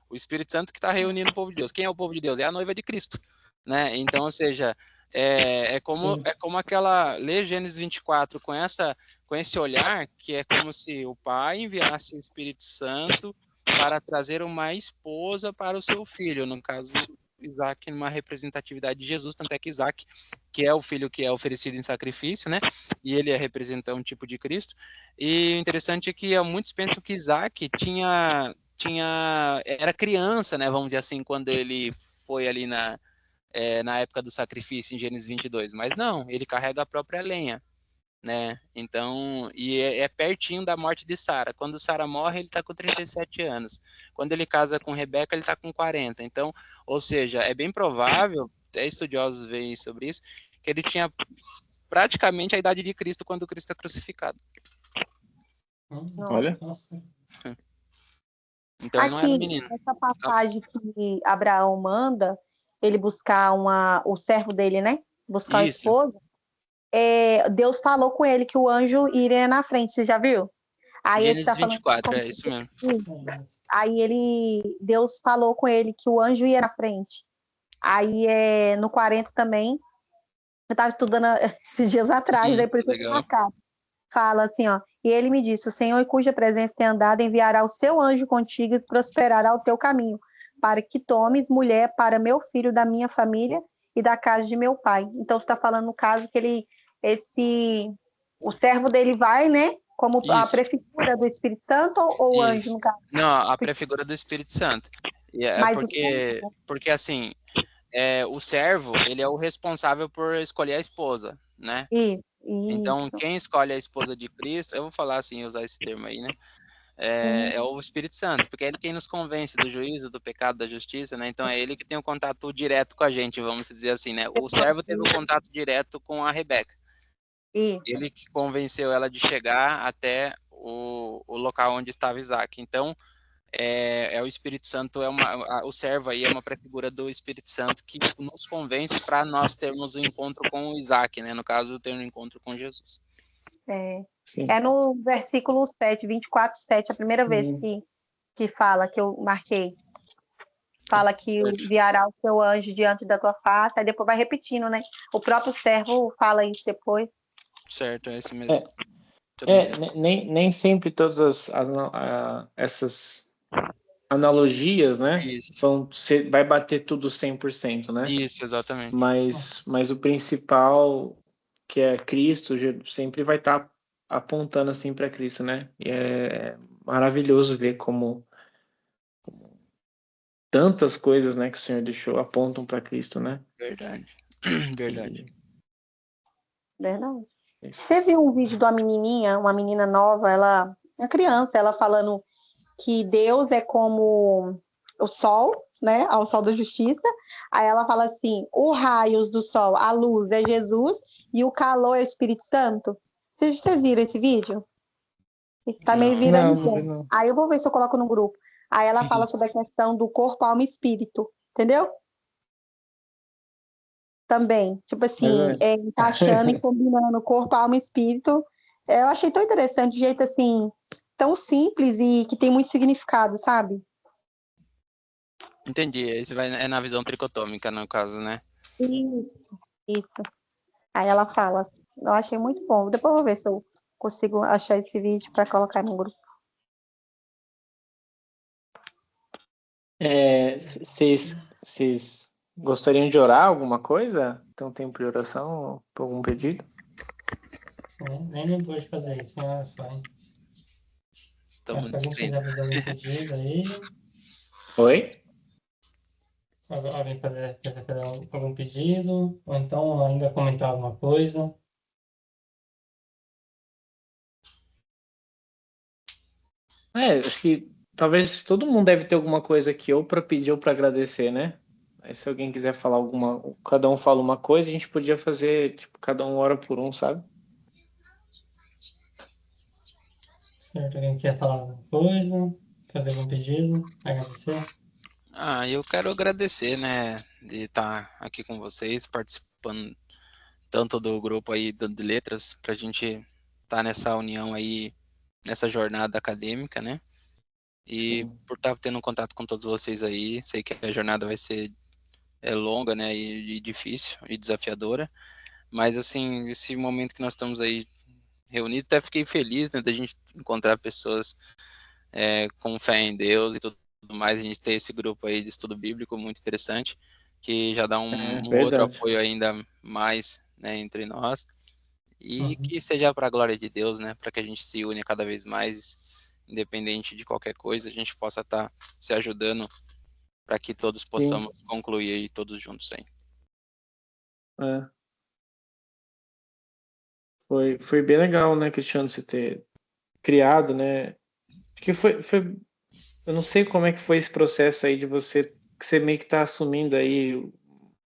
O Espírito Santo que está reunindo o povo de Deus. Quem é o povo de Deus? É a noiva de Cristo, né? Então, ou seja, é como aquela lê Gênesis 24 com esse olhar que é como se o pai enviasse o Espírito Santo para trazer uma esposa para o seu filho, no caso Isaac, numa representatividade de Jesus, tanto é que Isaac, que é o filho que é oferecido em sacrifício, né? E ele representa um tipo de Cristo. E o interessante é que muitos pensam que Isaac era criança, né, vamos dizer assim, quando ele foi ali na época do sacrifício em Gênesis 22, mas não, ele carrega a própria lenha, né, então, e é pertinho da morte de Sara. Quando Sara morre, ele está com 37 anos, quando ele casa com Rebeca, ele está com 40, então, ou seja, é bem provável, até estudiosos veem sobre isso, que ele tinha praticamente a idade de Cristo quando Cristo é crucificado. Olha. Então, aqui, não era menino. Essa passagem que Abraão manda ele buscar o servo dele, né? Buscar a esposa. Deus falou com ele que o anjo iria na frente, você já viu? Aí Gênesis ele tá 24, é isso mesmo. Aí Deus falou com ele que o anjo ia na frente. Aí no 40 também, eu estava estudando esses dias atrás, depois eu marcado. Fala assim, ó, e ele me disse, o Senhor em cuja presença tem andado enviará o seu anjo contigo e prosperará o teu caminho, para que tomes mulher para meu filho da minha família e da casa de meu pai. Então, você está falando no caso que o servo dele vai, né, como a prefigura do Espírito Santo ou o anjo, no caso? Não, a prefigura do Espírito Santo. Porque assim, o servo, ele é o responsável por escolher a esposa, né? Então, quem escolhe a esposa de Cristo, eu vou falar assim, usar esse termo aí, né? É o Espírito Santo, porque é ele quem nos convence do juízo, do pecado, da justiça, né? Então é ele que tem um contato direto com a gente, vamos dizer assim, né? O servo teve um contato direto com a Rebeca. Ele que convenceu ela de chegar até o local onde estava Isaac. Então, o Espírito Santo, o servo aí é uma prefigura do Espírito Santo que nos convence para nós termos um encontro com o Isaac, né? No caso, ter um encontro com Jesus. É no versículo 7, 24:7, a primeira vez que fala, que eu marquei. Fala que enviará o seu anjo diante da tua face, aí depois vai repetindo, né? O próprio servo fala isso depois. Certo, é esse mesmo. Nem sempre todas essas analogias, né? Vai bater tudo 100%, né? Isso, exatamente. Mas o principal, que é Cristo, sempre vai estar apontando assim para Cristo, né? E é maravilhoso ver como tantas coisas, né, que o Senhor deixou apontam para Cristo, né? Verdade. Verdade. Verdade. Você viu um vídeo de uma menininha, uma menina nova, uma criança, ela falando que Deus é como o sol, né, ao sol da justiça. Aí ela fala assim, os raios do sol, a luz é Jesus e o calor é o Espírito Santo. Vocês viram esse vídeo? Tá meio virando. Não. Aí eu vou ver se eu coloco no grupo. Aí ela fala sobre a questão do corpo, alma e espírito, entendeu? Também, tipo assim, encaixando e combinando corpo, alma e espírito. Eu achei tão interessante, de jeito assim, tão simples e que tem muito significado, sabe? Entendi, isso é na visão tricotômica, no caso, né? Isso. Aí ela fala, eu achei muito bom. Depois eu vou ver se eu consigo achar esse vídeo para colocar no grupo. Vocês gostariam de orar alguma coisa? Tem um tempo de oração? Algum pedido? Nem lembro de fazer isso, né? Só, hein? Se alguém quiser fazer algum pedido aí. Oi? Alguém quiser fazer algum pedido, ou então ainda comentar alguma coisa. Acho que talvez todo mundo deve ter alguma coisa aqui, ou para pedir ou para agradecer, né? Aí se alguém quiser falar cada um fala uma coisa, a gente podia fazer, tipo, cada um ora por um, sabe? Certo, alguém quer falar alguma coisa, fazer algum pedido, agradecer? Eu quero agradecer, né, de estar aqui com vocês, participando tanto do grupo aí de letras, para a gente estar nessa união aí, nessa jornada acadêmica, né? E por estar tendo contato com todos vocês aí, sei que a jornada vai ser longa, né, e difícil e desafiadora, mas assim, esse momento que nós estamos aí reunidos, até fiquei feliz, né, da gente encontrar pessoas com fé em Deus e tudo mais, a gente ter esse grupo aí de estudo bíblico muito interessante, que já dá um outro apoio ainda mais, né, entre nós, e que seja para a glória de Deus, né, para que a gente se une cada vez mais, independente de qualquer coisa, a gente possa estar se ajudando para que todos possamos concluir aí todos juntos aí. Foi bem legal, né, Cristiano, você ter criado, né? Acho que foi, eu não sei como é que foi esse processo aí de você meio que tá assumindo aí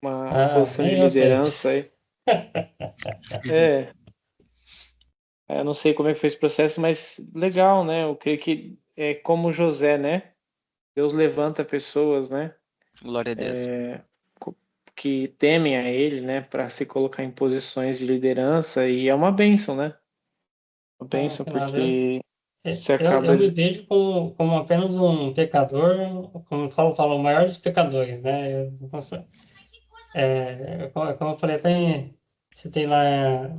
uma posição de liderança aí. Eu não sei como é que foi esse processo, mas legal, né? Eu creio que é como José, né? Deus levanta pessoas, né? Glória a Deus. Que temem a ele, né? Para se colocar em posições de liderança, e é uma bênção, né? Uma bênção, porque você acaba... Eu me vejo como apenas um pecador, como falam, o maior dos pecadores, né? Nossa, como eu falei, você tem lá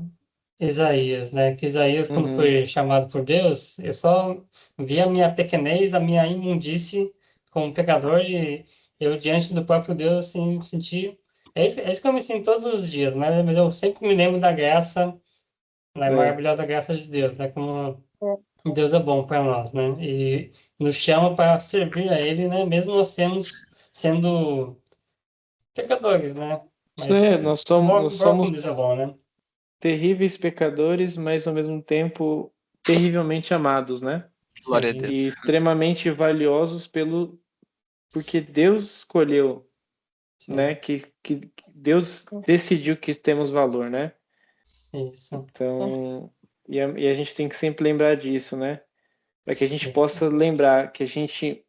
Isaías, né? Que Isaías, quando foi chamado por Deus, eu só vi a minha pequenez, a minha imundície como pecador, e eu, diante do próprio Deus, assim, senti... É isso que eu me sinto todos os dias, mas eu sempre me lembro da graça, da maravilhosa graça de Deus, né? Como Deus é bom para nós, né? E nos chama para servir a Ele, né? Mesmo nós sendo pecadores, né? Mas nós como somos Deus é bom, né? terríveis pecadores, mas ao mesmo tempo terrivelmente amados, né? Glória a Deus. E extremamente valiosos porque Deus escolheu, né? Que Deus decidiu que temos valor, né? Isso. Então, e a gente tem que sempre lembrar disso, né? Para que a gente possa lembrar que a gente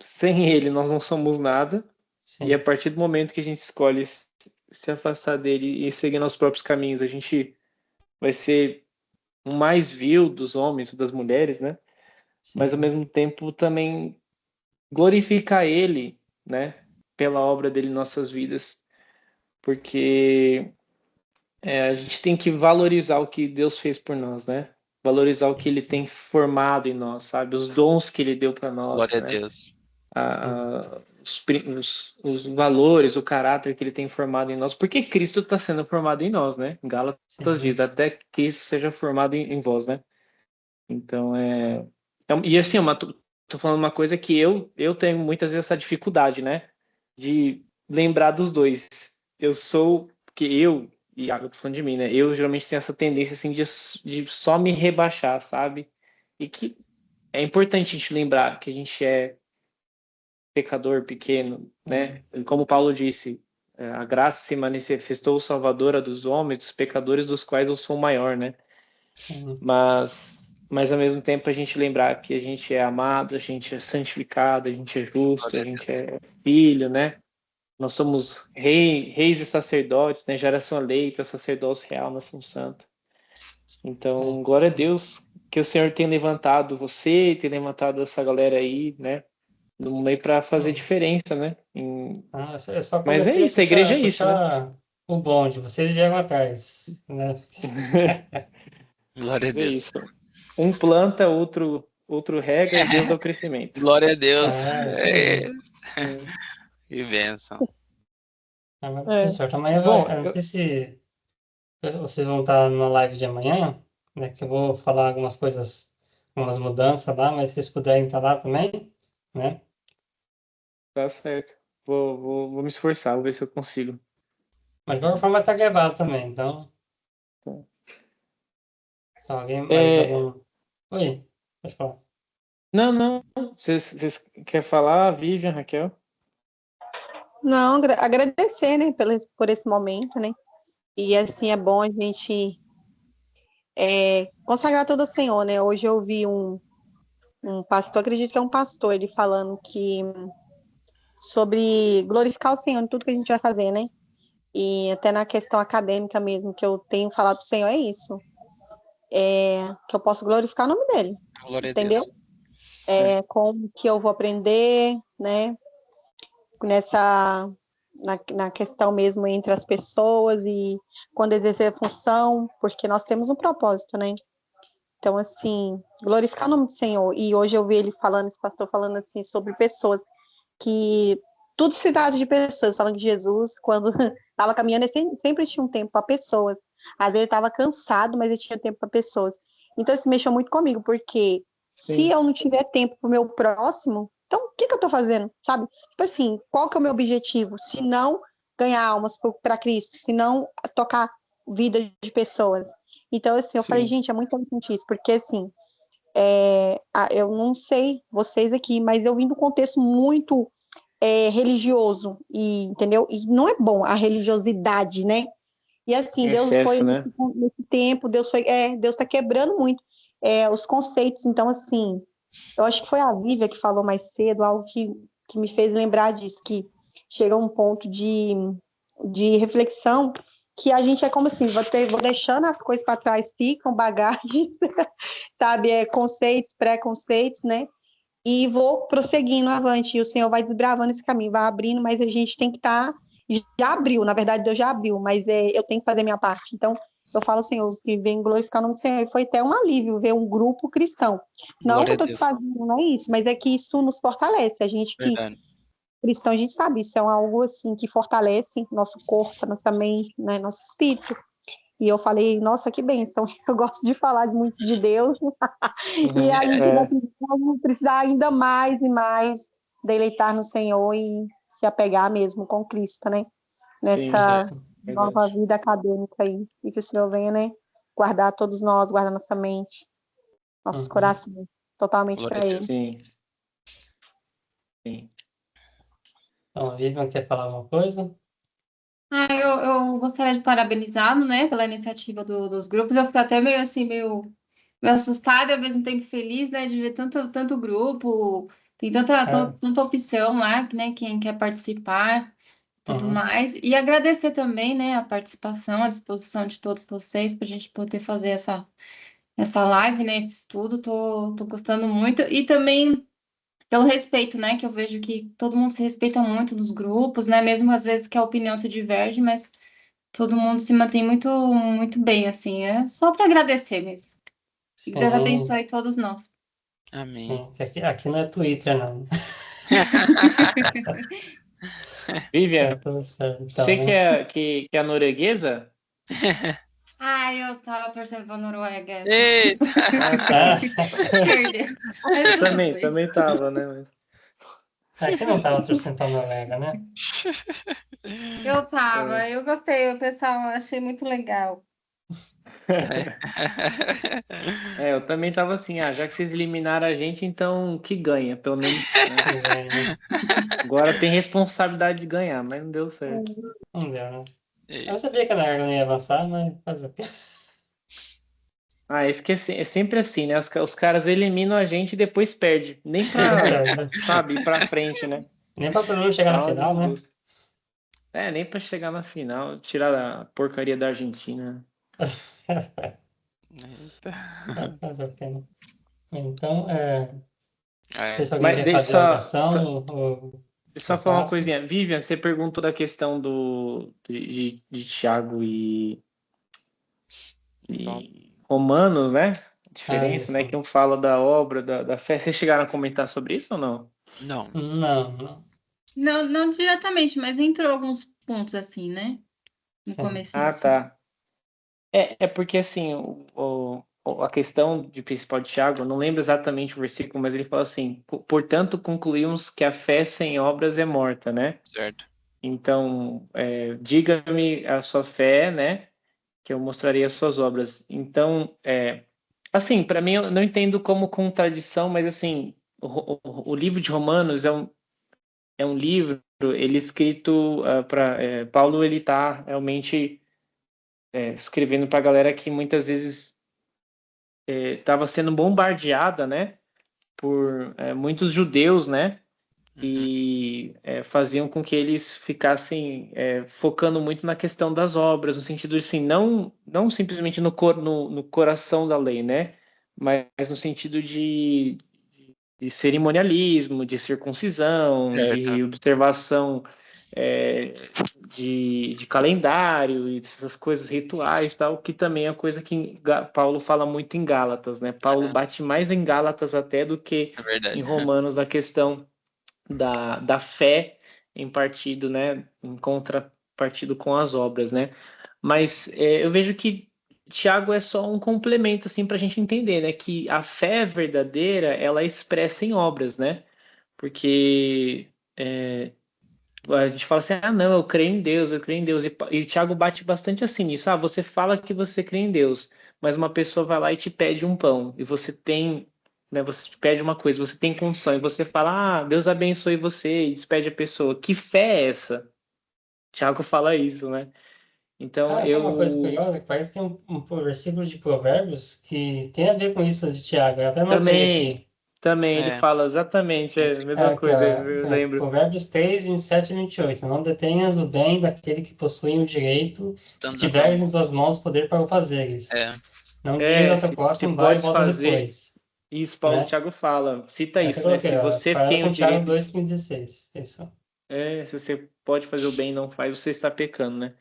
sem ele nós não somos nada, e a Sim, partir do momento que a gente escolhe se afastar dele e seguir nossos próprios caminhos, a gente vai ser o mais vil dos homens ou das mulheres, né? Mas ao sim, mesmo tempo também glorificar ele, né? Pela obra dele em nossas vidas, porque a gente tem que valorizar o que Deus fez por nós, né? Valorizar o que ele sim, tem formado em nós, sabe? Os dons que ele deu para nós, Glória a né? Deus. sim, Os valores, o caráter que ele tem formado em nós, porque Cristo está sendo formado em nós, né? Gálatas diz, sim, até que Cristo seja formado em vós, né? Então, e assim, tô falando uma coisa que eu tenho muitas vezes essa dificuldade, né? De lembrar dos dois. Porque eu tô falando de mim, né? Eu geralmente tenho essa tendência, assim, de só me rebaixar, sabe? E que é importante a gente lembrar que a gente é pecador pequeno, né? E como Paulo disse, a graça se manifestou salvadora dos homens, dos pecadores, dos quais eu sou o maior, né? sim. Mas ao mesmo tempo a gente lembrar que a gente é amado, a gente é santificado, a gente é justo, Glória a a gente Deus. é filho, né? Nós somos reis e sacerdotes, né? Geração eleita, sacerdócio real, nação santa. Então, glória a Deus que o Senhor tem levantado você, tem levantado essa galera aí, né? No meio para fazer Hum. diferença, né? Eu só Mas é comecei a isso, a igreja é isso, né? puxar o bonde, vocês vieram atrás, né? Glória a É Deus. isso. Um planta, outro rega e Deus dá o crescimento. Glória a Deus. Isso aí. Hum. Que bênção. Mas tá tudo É. certo. Amanhã Bom, eu não sei se vocês vão estar na live de amanhã, né? Que eu vou falar algumas coisas, algumas mudanças lá, mas se vocês puderem estar lá também, né? tá certo. Vou me esforçar, vou ver se eu consigo. Mas de qualquer forma tá gravado também, então, Tá. alguém, mais É, algum... Oi, pode falar. não. Vocês querem falar, Vivian, Raquel? Não, agradecer, né, por esse momento, né? E assim é bom a gente consagrar tudo ao Senhor, né? Hoje eu vi um pastor, acredito que é um pastor, ele falando que sobre glorificar o Senhor em tudo que a gente vai fazer, né? E até na questão acadêmica mesmo, que eu tenho falado para o Senhor, é isso. Que eu posso glorificar o nome dele, Glória a entendeu? Deus. Como que eu vou aprender, né? Na questão mesmo entre as pessoas e quando exercer a função, porque nós temos um propósito, né? Então, assim, glorificar o nome do Senhor. E hoje eu vi ele falando, esse pastor falando assim, sobre pessoas que tudo se trata de pessoas, falando que Jesus, quando estava caminhando, ele sempre tinha um tempo para pessoas. Às vezes ele estava cansado, mas ele tinha tempo para pessoas. Então, isso mexeu muito comigo, porque se Sim, eu não tiver tempo para o meu próximo, então o que eu estou fazendo, sabe? Tipo assim, qual que é o meu objetivo? Se não ganhar almas para Cristo, se não tocar vida de pessoas. Então, assim, eu falei, sim. gente, é muito importante isso, porque assim, eu não sei vocês aqui, mas eu vim do contexto muito religioso, e entendeu? E não é bom a religiosidade, né? E assim, Em Deus foi excesso, né? nesse tempo, Deus está quebrando muito os conceitos. Então, assim, eu acho que foi a Vívia que falou mais cedo, algo que me fez lembrar disso, que chega um ponto de reflexão que a gente é como assim, vou deixando as coisas para trás, ficam bagagens, sabe? Conceitos, preconceitos, né? E vou prosseguindo avante. E o Senhor vai desbravando esse caminho, vai abrindo, mas a gente tem que estar. Já abriu, na verdade, Deus já abriu, mas eu tenho que fazer minha parte. Então, eu falo, Senhor, que vem glorificar o nome do Senhor. E foi até um alívio ver um grupo cristão. Não que Glória eu a estou Deus. desfazendo, não é isso, mas é que isso nos fortalece. A gente que Verdade. cristão, a gente sabe, isso é algo assim que fortalece nosso corpo, nossa mente, né, nosso espírito. E eu falei, nossa, que bênção. Eu gosto de falar muito de Deus. E a gente vai precisar ainda mais e mais deleitar no Senhor e se apegar mesmo com Cristo, né? Sim, Sim, Nessa sim. nova verdade. vida acadêmica aí. E que o Senhor venha, né? Guardar todos nós, guardar nossa mente, nossos Uhum. corações, totalmente Glória a para Ele. Deus. Sim. Então, a Vivian quer falar alguma coisa? Eu gostaria de parabenizá-lo, né, pela iniciativa dos grupos. Eu fico até meio assim, meio assustada e ao mesmo tempo feliz, né, de ver tanto grupo, Tem tanta opção lá, né? Quem quer participar, tudo Uhum. mais. E agradecer também, né, a participação, a disposição de todos vocês para a gente poder fazer essa live, né, esse estudo. Tô gostando muito. E também pelo respeito, né, que eu vejo que todo mundo se respeita muito nos grupos, né, mesmo às vezes que a opinião se diverge, mas todo mundo se mantém muito, muito bem, assim. É só para agradecer mesmo. Que Deus Sim, abençoe todos nós. Amém. sim. Que aqui não é Twitter, não. Tá Vivian, tudo certo, você então, né? que é norueguesa? Ai, eu tava torcendo pra Noruega essa. Eita! Ah, Ah, tá. Perdeu. Mas Eu tudo também, bem. também tava, né? aqui não tava torcendo pra Noruega, né? Eu tava, É. eu gostei, o pessoal, achei muito legal. É, eu também tava assim, já que vocês eliminaram a gente, então que ganha, pelo menos, né? Que ganha, né? Agora tem responsabilidade de ganhar, mas não deu certo. Não deu, né? Eu Eita. sabia que a Noruega não ia avançar, mas fazer o quê? Isso que é sempre assim, né? Os caras eliminam a gente e depois perde. Nem Depois pra, perde, né? sabe, ir pra frente, né? Nem pra Peru chegar na Dá um final, né? desgosto. É, nem pra chegar na final, tirar a porcaria da Argentina. Eita. Fazer o quê, né? Então, não sei É, se alguém Mas quer fazer a só, oração ou só eu falar uma faço. coisinha. Vivian, você perguntou da questão de Tiago bom. e Romanos, né? A Ah, diferença, né? isso. Que um fala da obra, da fé. Vocês chegaram a comentar sobre isso ou não? Não. Não, não. Não, não diretamente, mas entrou alguns pontos assim, né? No Sim. comecinho, Ah, assim. tá. É porque assim, a questão de principal de Tiago, eu não lembro exatamente o versículo, mas ele fala assim: portanto, concluímos que a fé sem obras é morta, né? Certo. Então, diga-me a sua fé, né? Que eu mostrarei as suas obras. Então, assim, para mim, eu não entendo como contradição, mas assim, o livro de Romanos é um livro, ele escrito para Paulo, ele está realmente escrevendo para a galera que muitas vezes estava sendo bombardeada, né, por muitos judeus, né, Uhum. que faziam com que eles ficassem focando muito na questão das obras, no sentido de, assim, não simplesmente no coração da lei, né, mas no sentido de cerimonialismo, de circuncisão, Certo. de observação é, de calendário e essas coisas rituais, tal, que também é coisa que Paulo fala muito em Gálatas, né? Paulo É, bate mais em Gálatas até do que é verdade. em Romanos a questão da fé em partido, né? Em contrapartido com as obras, né? Mas eu vejo que Tiago é só um complemento assim para a gente entender, né? Que a fé verdadeira ela é expressa em obras, né? Porque a gente fala assim, não, eu creio em Deus, eu creio em Deus. E o Tiago bate bastante assim nisso. Você fala que você crê em Deus, mas uma pessoa vai lá e te pede um pão, e você tem, né, você te pede uma coisa, você tem condição, e você fala, Deus abençoe você, e despede a pessoa. Que fé é essa? Tiago fala isso, né? Então, Sabe uma coisa curiosa? Que parece que tem um versículo de Provérbios que tem a ver com isso de Tiago. Eu até anotei também, aqui. também, ele É, fala exatamente a esse mesma Aqui, coisa, eu ó, lembro. Provérbios 3, 27 e 28. Não detenhas o bem daquele que possui o direito, se estando na tua tiveres em mão. tuas mãos poder para o fazeres. É, Não digas ao teu Se próximo, vai e pode volta fazer, depois, isso Paulo né? Tiago fala, cita Eu até isso, né? coloquei, Se ó, você parada tem o com Tiago direito 2, 15, 16. Isso. se você pode fazer o bem e não faz, você está pecando, né?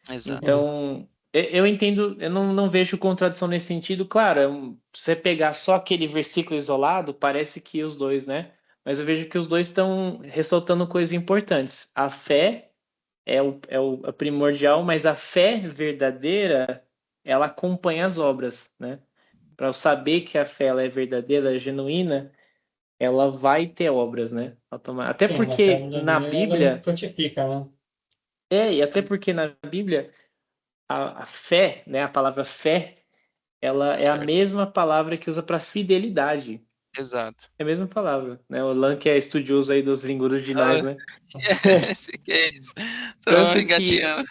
exato. Sim. Então, eu entendo, eu não vejo contradição nesse sentido. Claro, se você pegar só aquele versículo isolado, parece que os dois, né? Mas eu vejo que os dois estão ressaltando coisas importantes. A fé é primordial, mas a fé verdadeira, ela acompanha as obras, né? Para eu saber que a fé ela é verdadeira, genuína, ela vai ter obras, né? Até Sim, a fé porque na verdadeira, ela Bíblia, frutifica, né? e até porque na Bíblia, a fé, né, a palavra fé, ela é a Certo. mesma palavra que usa para fidelidade. Exato. É a mesma palavra, né? O Lan, que é estudioso aí dos línguas ordinais, Ah, né? que é isso? Tô Tanto que, engatinhando.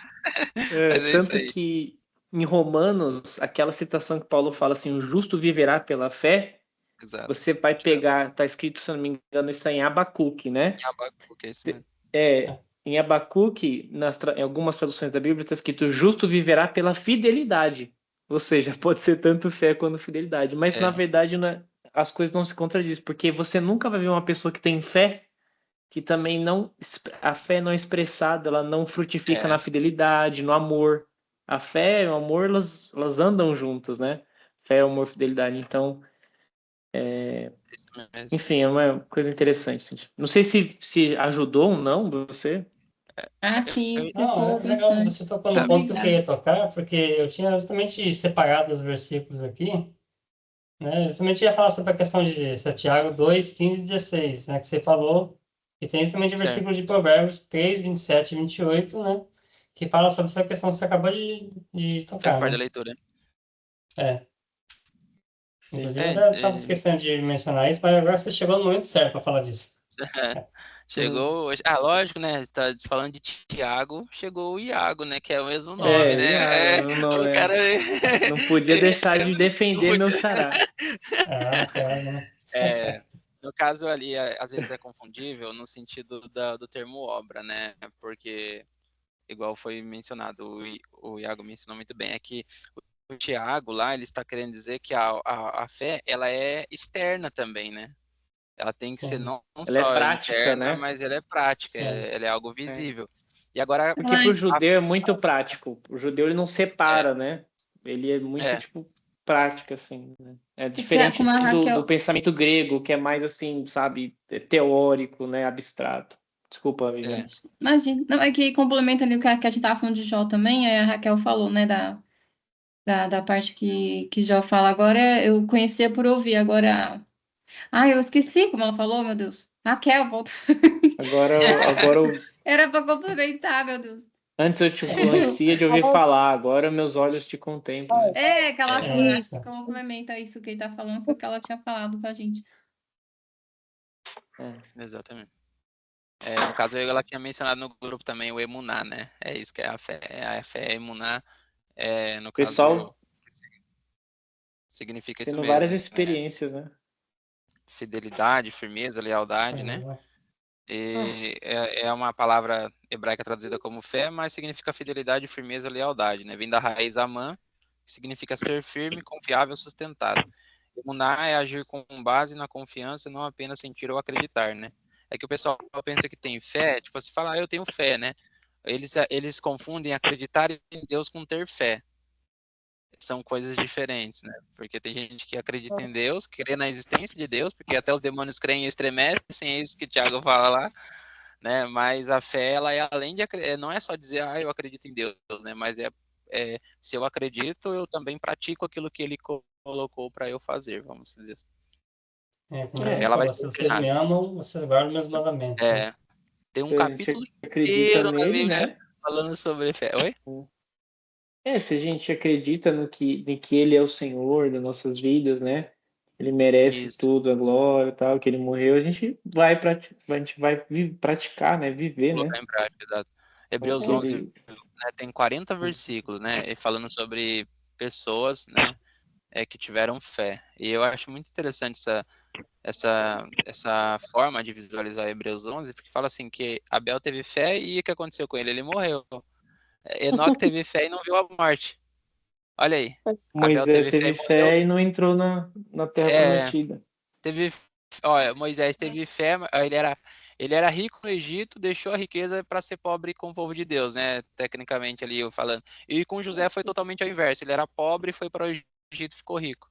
Mas é isso tanto aí. que em Romanos, aquela citação que Paulo fala assim, o justo viverá pela fé, Exato. Você vai pegar, tá escrito, se eu não me engano, isso é em Abacuque, né? Em Abacuque, é isso mesmo. Em Abacuque, em algumas traduções da Bíblia, está escrito: justo viverá pela fidelidade. Ou seja, pode ser tanto fé quanto fidelidade. Mas, na verdade, as coisas não se contradizem, porque você nunca vai ver uma pessoa que tem fé que também não... A fé não é expressada, ela não frutifica na fidelidade, no amor. A fé e o amor, elas andam juntas, né? Fé, amor, fidelidade. Então, enfim, é uma coisa interessante. Não sei se ajudou ou não você. Sim, Não, explicou é legal, bastante. você tocou no ponto que eu Obrigada. queria tocar, porque eu tinha justamente separado os versículos aqui, né? Justamente ia falar sobre a questão de Tiago 2, 15 e 16, né? Que você falou, e tem justamente o versículo de Provérbios 3, 27 e 28, né? Que fala sobre essa questão que você acabou de Faz tocar, parte da né? leitura. Inclusive, eu até estava esquecendo de mencionar isso, mas agora você chegou no momento certo para falar disso. Chegou. Lógico, né? Tá falando de Tiago, chegou o Iago, né? Que é o mesmo nome, né? Iago, O cara. Não podia deixar de defender meu xará. Claro, né? No caso ali, às vezes é confundível no sentido do termo obra, né? Porque, igual foi mencionado, o Iago mencionou muito bem, é que o Tiago lá, ele está querendo dizer que a fé, ela é externa também, né? Ela tem que ser não Ela é só prática, interna, né? mas ela é prática, ela é algo visível. E agora... Porque para o judeu é muito prático. O judeu, ele não separa, né? Ele é muito, tipo, prática, assim. Né? É diferente do pensamento grego, que é mais, assim, sabe, teórico, né? Abstrato. Desculpa, Viviane. Imagina. Não, é que complementa ali o que a gente estava falando de Jó também, a Raquel falou, né, da parte que Jó fala. Agora eu conhecia por ouvir, agora... eu esqueci como ela falou, meu Deus. Raquel, volta. Agora Era para complementar, meu Deus. Antes eu te conhecia de ouvir falar, agora meus olhos te contemplam. Né? Que ela acho que complementa isso que ele tá falando, foi o que ela tinha falado com a gente. Exatamente. No caso, ela tinha mencionado no grupo também o emuná, né? É isso que é a fé. A fé é emuná. No pessoal, caso, significa isso tendo mesmo. várias experiências, né? Fidelidade, firmeza, lealdade, né? E é uma palavra hebraica traduzida como fé, mas significa fidelidade, firmeza, lealdade, né? Vem da raiz amã, que significa ser firme, confiável, sustentado. Emuná é agir com base na confiança, não apenas sentir ou acreditar, né? É que o pessoal pensa que tem fé, tipo, você fala, eu tenho fé, né? Eles confundem acreditar em Deus com ter fé. São coisas diferentes, né? Porque tem gente que acredita em Deus, crê na existência de Deus, porque até os demônios creem e estremecem, é isso que o Tiago fala lá, né? Mas a fé, ela é além de não é só dizer, eu acredito em Deus, né? Mas se eu acredito, eu também pratico aquilo que ele colocou para eu fazer, vamos dizer assim. Ela vai se vocês me amam, vocês guardam meus mandamentos. Tem um capítulo inteiro na Bíblia, né? Falando sobre fé. Oi? Se a gente acredita em que ele é o Senhor das nossas vidas, né? Ele merece tudo, a glória e tal, que ele morreu, a gente vai praticar, né? Viver, colocar em prática, exato. Hebreus 11, né, tem 40 versículos, né? Falando sobre pessoas, né? Que tiveram fé. E eu acho muito interessante essa forma de visualizar Hebreus 11, porque fala assim que Abel teve fé e o que aconteceu com ele? Ele morreu. Enoque teve fé e não viu a morte. Olha aí. Moisés teve fé e não entrou na terra prometida. Moisés teve fé, ele era rico no Egito, deixou a riqueza para ser pobre com o povo de Deus, né? Tecnicamente ali eu falando. E com José foi totalmente ao inverso. Ele era pobre, foi para o Egito e ficou rico.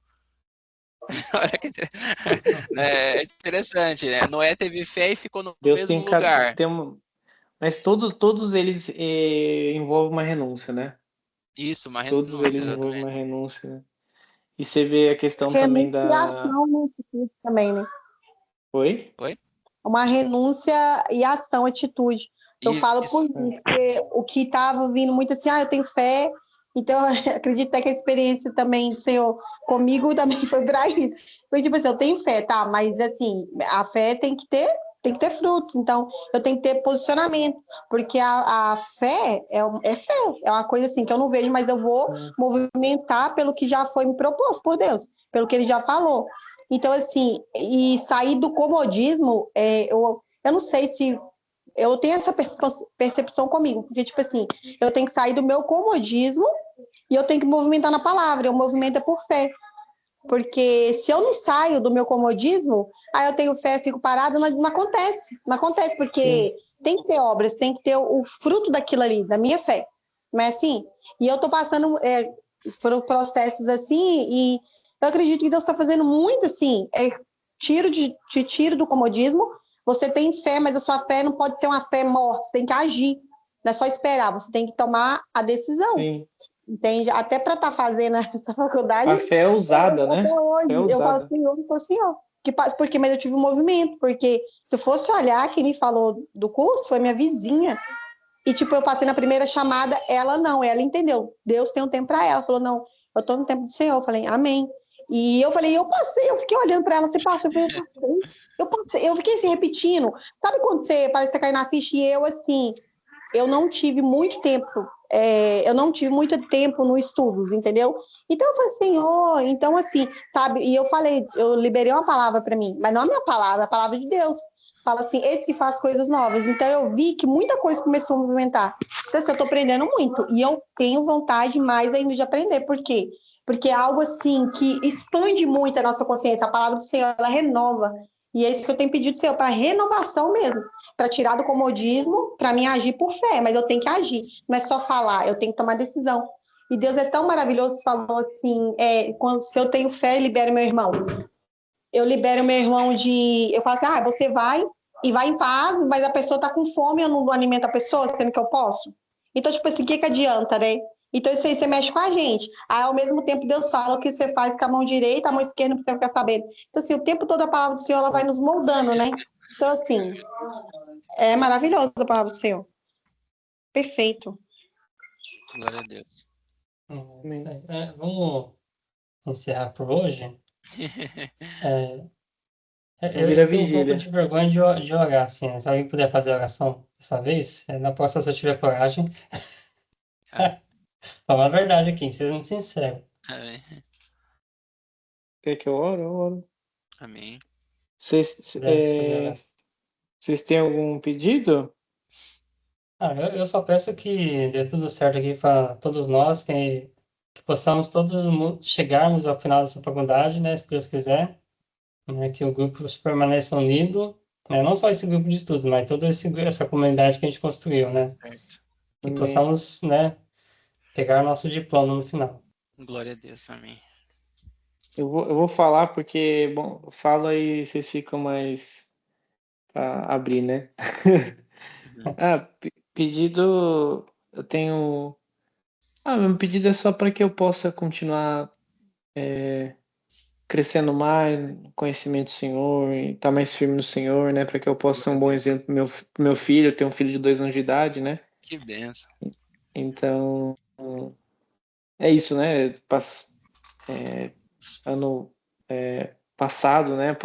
Olha que é interessante, né? Noé teve fé e ficou no mesmo lugar. Mas todos eles envolvem uma renúncia, né? Isso, uma renúncia. Todos eles envolvem uma renúncia, né? E você vê a questão também da... também, né? Oi? Uma renúncia e ação, atitude. Eu falo por mim, porque o que estava vindo muito assim, eu tenho fé, então eu acredito até que a experiência também do Senhor comigo também foi para isso. Foi tipo assim, eu tenho fé, tá? Mas assim, a fé tem que ter frutos, então eu tenho que ter posicionamento, porque a fé é fé, é uma coisa assim que eu não vejo, mas eu vou movimentar pelo que já foi me proposto por Deus, pelo que ele já falou. Então, assim, e sair do comodismo, eu não sei se eu tenho essa percepção comigo, porque, tipo assim, eu tenho que sair do meu comodismo e eu tenho que movimentar na palavra, eu movimento é por fé. Porque se eu não saio do meu comodismo, aí eu tenho fé, fico parado, não acontece. Não acontece, porque tem que ter obras, tem que ter o fruto daquilo ali, da minha fé. Não é assim? E eu tô passando por processos assim, e eu acredito que Deus está fazendo muito assim, te tiro do comodismo. Você tem fé, mas a sua fé não pode ser uma fé morta, você tem que agir. Não é só esperar, você tem que tomar a decisão. Sim. Entende? Até para estar fazendo essa faculdade. A fé é usada, né? Até hoje, Fé é eu falo usada. Senhor, porque, mas eu tive um movimento, porque se eu fosse olhar, quem me falou do curso foi minha vizinha. E, tipo, eu passei na primeira chamada, ela entendeu. Deus tem um tempo para ela. Falou, não, eu tô no tempo do Senhor. Eu falei, amém. E eu falei, eu fiquei olhando para ela, você passou, eu passei, eu fiquei assim, repetindo. Sabe quando você parece que tá caindo na ficha e eu, assim, eu não tive muito tempo, no estudos, entendeu? Então eu falei, Senhor, então assim, sabe? E eu falei, eu liberei uma palavra para mim, mas não a minha palavra, a palavra de Deus. Fala assim, esse que faz coisas novas. Então eu vi que muita coisa começou a movimentar. Então assim, eu tô aprendendo muito e eu tenho vontade mais ainda de aprender. Por quê? Porque é algo assim que expande muito a nossa consciência. A palavra do Senhor, ela renova. E é isso que eu tenho pedido, Senhor, para renovação mesmo, para tirar do comodismo, para mim agir por fé, mas eu tenho que agir, não é só falar, eu tenho que tomar decisão. E Deus é tão maravilhoso, falou assim, se eu tenho fé, libero meu irmão. Eu libero meu irmão eu falo assim, você vai e vai em paz, mas a pessoa está com fome, eu não alimento a pessoa, sendo que eu posso. Então, tipo assim, o que adianta, né? Então, isso aí você mexe com a gente. Aí, ao mesmo tempo, Deus fala o que você faz com a mão direita, a mão esquerda, não precisa ficar sabendo. Então, assim, o tempo todo a palavra do Senhor, ela vai nos moldando, né? Então, assim, é maravilhoso a palavra do Senhor. Perfeito. Glória a Deus. Vamos encerrar por hoje. Vira Eu tenho um pouco vigília. de vergonha de orar, assim, né? Se alguém puder fazer a oração dessa vez, na próxima, se eu tiver coragem. Falar a verdade aqui, sendo sincero. Amém. Quer que eu oro? Eu oro. Amém. Puder fazer a oração. Vocês têm algum pedido? Eu só peço que dê tudo certo aqui para todos nós, que possamos todos chegarmos ao final dessa faculdade, né, se Deus quiser, né, que o grupo permaneça unido, né, não só esse grupo de estudo, mas toda essa comunidade que a gente construiu, né, Certo. que Amém. possamos, né, pegar nosso diploma no final. Glória a Deus, amém. Eu vou falar porque, bom, falo aí vocês ficam mais para abrir, né? Pedido, eu tenho. Meu pedido é só para que eu possa continuar crescendo mais no conhecimento do Senhor e estar mais firme no Senhor, né? Para que eu possa ser um bom exemplo pro meu filho. Eu tenho um filho de 2 anos de idade, né? Que benção. Então, é isso, né? Ano passado, né?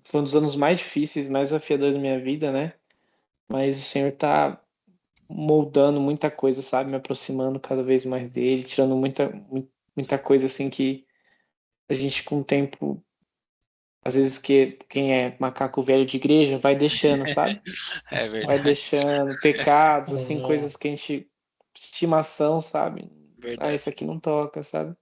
Foi um dos anos mais difíceis, mais desafiadores da minha vida, né? Mas o Senhor tá moldando muita coisa, sabe? Me aproximando cada vez mais dele, tirando muita coisa assim que a gente com o tempo, às vezes quem é macaco velho de igreja vai deixando, sabe? É verdade. Vai deixando pecados, assim, coisas que a gente estimação, sabe? Verdade. Isso aqui não toca, sabe?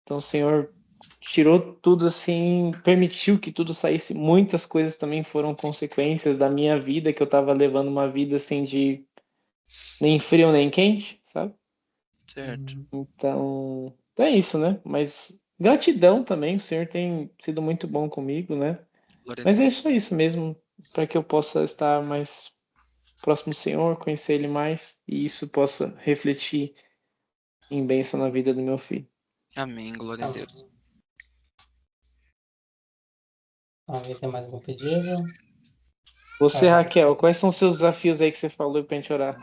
Então o Senhor tirou tudo assim, permitiu que tudo saísse. Muitas coisas também foram consequências da minha vida, que eu tava levando uma vida assim de nem frio nem quente, sabe? Certo. Então é isso, né? Mas gratidão também, o Senhor tem sido muito bom comigo, né? Glória a Mas é Deus. só isso mesmo, para que eu possa estar mais próximo do Senhor, conhecer Ele mais e isso possa refletir em bênção na vida do meu filho. Amém, glória a Deus. Alguém tem mais algum pedido? Você, Raquel, quais são os seus desafios aí que você falou pra gente orar?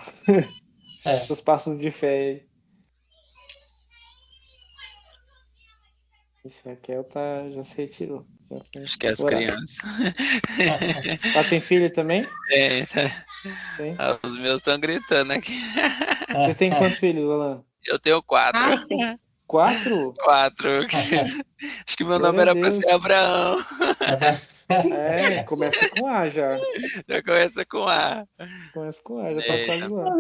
Os passos de fé aí. Esse Raquel já se retirou. Acho que é as crianças. Ela tem filho também? Tem. Os meus estão gritando aqui. Você tem quantos filhos, Alan? Eu tenho 4. 4? 4. Acho que meu nome Glória a era pra Deus. ser Abraão. Começa com A já. Já começa com A. Começa com A, já tá quase lá.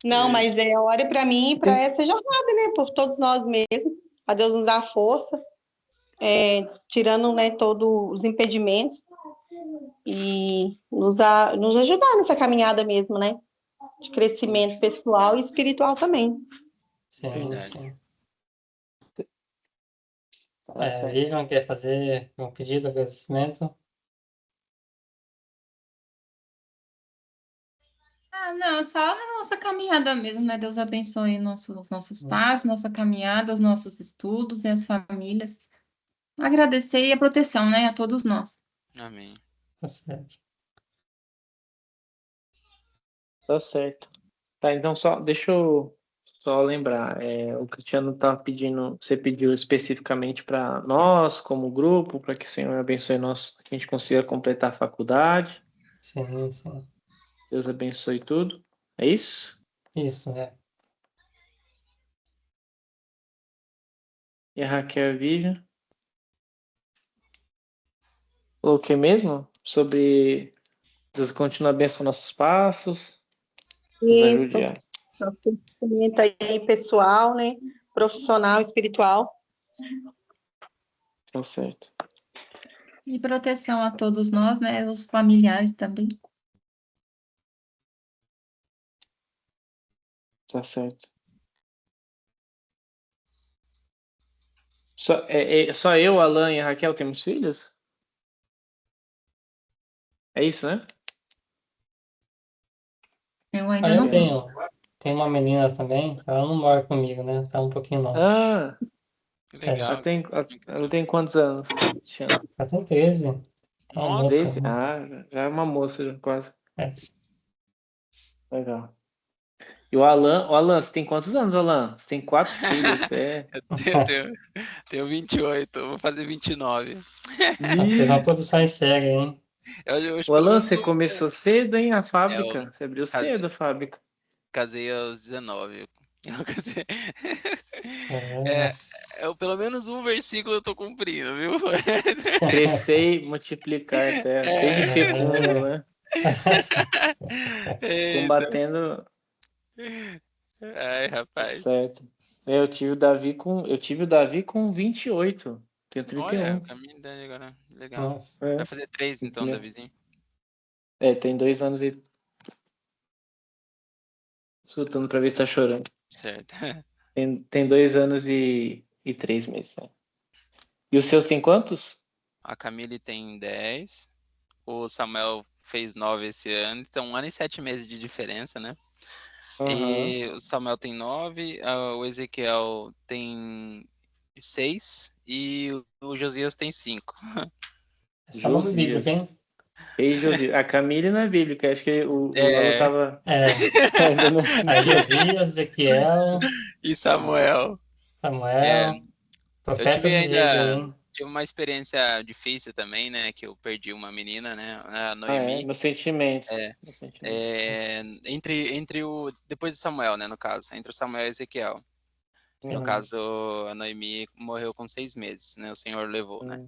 Não, mas ore para mim e para essa jornada, né? Por todos nós mesmos. A Deus nos dá força, tirando, né, todos os impedimentos e nos ajudar nessa caminhada mesmo, né? De crescimento pessoal e espiritual também. Sim, sim. Tá certo. Vivian, quer fazer um pedido de agradecimento? Não, só na nossa caminhada mesmo, né? Deus abençoe os nossos passos, nossa caminhada, os nossos estudos e as famílias. Agradecer e a proteção, né, a todos nós. Amém. Tá certo. Tá certo. Tá, então deixa eu só lembrar. O Cristiano tá pedindo, você pediu especificamente para nós, como grupo, para que o Senhor abençoe nós, que a gente consiga completar a faculdade. Sim, sim. Deus abençoe tudo. É isso? Isso, E a Raquel Vivian? Falou o que mesmo? Sobre Deus continuar abençoando nossos passos. Nos ajude a... Nosso crescimento aí pessoal, né? Profissional, espiritual. Tá certo. E proteção a todos nós, né? Os familiares também. Tá certo. Só eu, Alan e a Raquel temos filhos? É isso, né? Eu ainda não tenho. Tenho uma menina também, ela não mora comigo, né? Tá um pouquinho longe. Que legal. Ela tem quantos anos? Ela tem 13. É uma moça. 13? Já é uma moça, já, quase. Legal. E o Alan, você tem quantos anos, Alan? Você tem 4 filhos, Eu tenho 28, vou fazer 29. Fez uma produção em série, hein? O Alan, você começou cedo, hein, a fábrica? Você abriu cedo a fábrica. Casei aos 19. Eu casei... pelo menos um versículo eu tô cumprindo, viu? Crescer e multiplicar a terra. Seja fecundo, né? Combatendo. Ai, rapaz. Certo. Eu tive o Davi com 28. Tenho 31. Olha, a minha idade agora. Legal. Nossa. Vai fazer 3 então, Davizinho. Tem 2 anos e... Escutando pra ver se tá chorando. Certo. Tem 2 anos e 3 meses. Né? E os seus tem quantos? A Camille tem 10. O Samuel fez 9 esse ano. Então, 1 ano e 7 meses de diferença, né? E o Samuel tem 9. O Ezequiel tem 6. E o Josias tem 5. Essa nome bíblico, hein? A Camille não é bíblica, acho que o Lalo tava... Aí Josias, Ezequiel... E Samuel. Profetas e reis, hein? Tive uma experiência difícil também, né? Que eu perdi uma menina, né? A Noemi. Meus sentimentos. Depois de Samuel, né? No caso, entre o Samuel e Ezequiel. No caso, a Noemi morreu com 6 meses, né? O Senhor levou, né?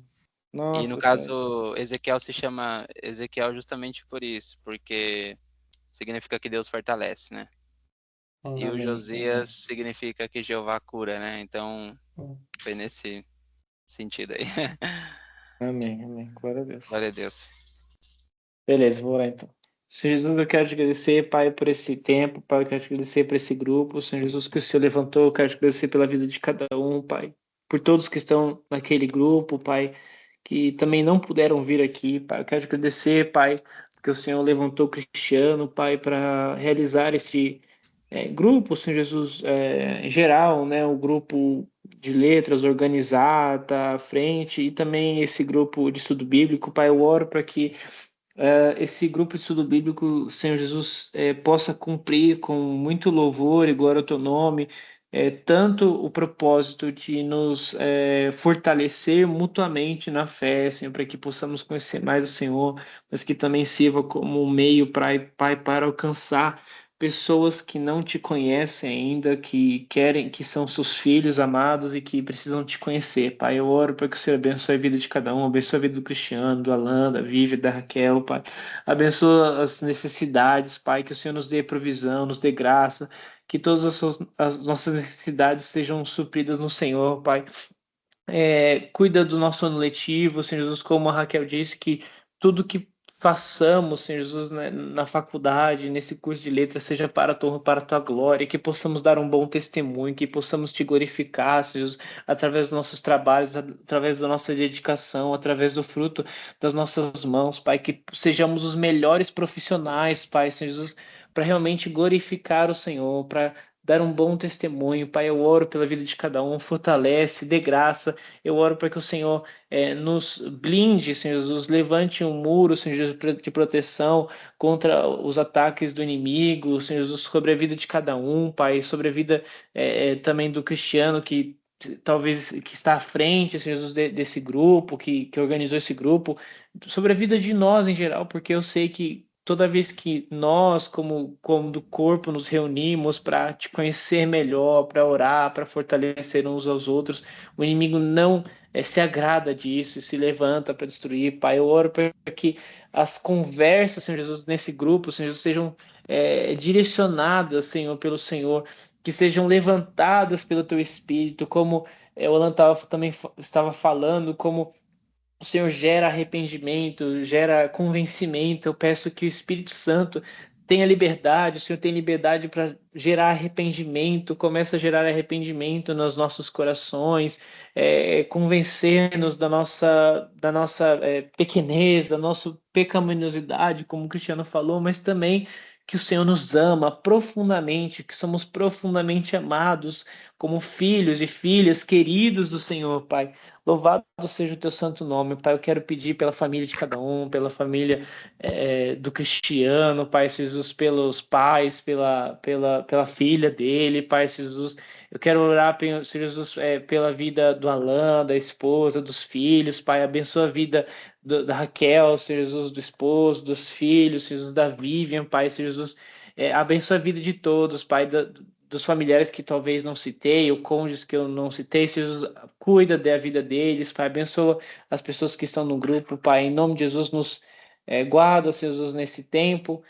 Nossa, e no caso, Ezequiel se chama Ezequiel justamente por isso, porque significa que Deus fortalece, né? E o Josias significa que Jeová cura, né? Então, foi nesse sentido aí. Amém. Glória a Deus. Glória a Deus. Beleza, vou lá então. Senhor Jesus, eu quero te agradecer, Pai, por esse tempo, Pai, eu quero te agradecer por esse grupo, Senhor Jesus, que o Senhor levantou, eu quero te agradecer pela vida de cada um, Pai, por todos que estão naquele grupo, Pai, que também não puderam vir aqui, Pai, eu quero te agradecer, Pai, porque o Senhor levantou o Cristiano, Pai, para realizar este grupo, Senhor Jesus, em geral, né, o grupo de letras organizar, tá à frente, e também esse grupo de estudo bíblico, Pai, eu oro para que esse grupo de estudo bíblico, Senhor Jesus, possa cumprir com muito louvor e glória ao teu nome, tanto o propósito de nos fortalecer mutuamente na fé, Senhor, para que possamos conhecer mais o Senhor, mas que também sirva como um meio, Pai, para alcançar pessoas que não te conhecem ainda, que querem, que são seus filhos amados e que precisam te conhecer, Pai. Eu oro para que o Senhor abençoe a vida de cada um, abençoe a vida do Cristiano, do Alan, da Vivi, da Raquel, Pai. Abençoa as necessidades, Pai, que o Senhor nos dê provisão, nos dê graça, que todas as nossas necessidades sejam supridas no Senhor, Pai. Cuida do nosso ano letivo, Senhor Jesus, como a Raquel disse, que tudo que façamos, Senhor Jesus, né, na faculdade, nesse curso de letras, seja para a tua glória, que possamos dar um bom testemunho, que possamos te glorificar, Senhor Jesus, através dos nossos trabalhos, através da nossa dedicação, através do fruto das nossas mãos, Pai, que sejamos os melhores profissionais, Pai, Senhor Jesus, para realmente glorificar o Senhor, para dar um bom testemunho, Pai. Eu oro pela vida de cada um, fortalece, dê graça. Eu oro para que o Senhor nos blinde, Senhor Jesus, levante um muro, Senhor Jesus, de proteção contra os ataques do inimigo, Senhor Jesus, sobre a vida de cada um, Pai, sobre a vida também do Cristiano, que talvez que está à frente, Senhor Jesus, desse grupo, que organizou esse grupo, sobre a vida de nós em geral, porque eu sei que toda vez que nós, como do corpo, nos reunimos para te conhecer melhor, para orar, para fortalecer uns aos outros, o inimigo não se agrada disso e se levanta para destruir. Pai, eu oro para que as conversas, Senhor Jesus, nesse grupo, Senhor Jesus, sejam direcionadas, Senhor, pelo Senhor, que sejam levantadas pelo Teu Espírito, como o Alan também estava falando, como o Senhor gera arrependimento, gera convencimento. Eu peço que o Espírito Santo tenha liberdade, o Senhor tem liberdade para gerar arrependimento, começa a gerar arrependimento nos nossos corações, convencer-nos da nossa pequenez, da nossa pecaminosidade, como o Cristiano falou, mas também que o Senhor nos ama profundamente, que somos profundamente amados como filhos e filhas queridos do Senhor, Pai. Louvado seja o teu santo nome, Pai. Eu quero pedir pela família de cada um, pela família do Cristiano, Pai Jesus, pelos pais, pela filha dele, Pai Jesus. Eu quero orar, Senhor Jesus, pela vida do Alan, da esposa, dos filhos, Pai. Abençoa a vida da Raquel, Senhor Jesus, do esposo, dos filhos, Senhor Jesus, da Vivian, Pai, Senhor Jesus. Abençoa a vida de todos, Pai, dos familiares que talvez não citei, ou cônjuges que eu não citei, Senhor, cuida da vida deles, Pai, abençoa as pessoas que estão no grupo, Pai, em nome de Jesus, nos guarda, Senhor Jesus, nesse tempo,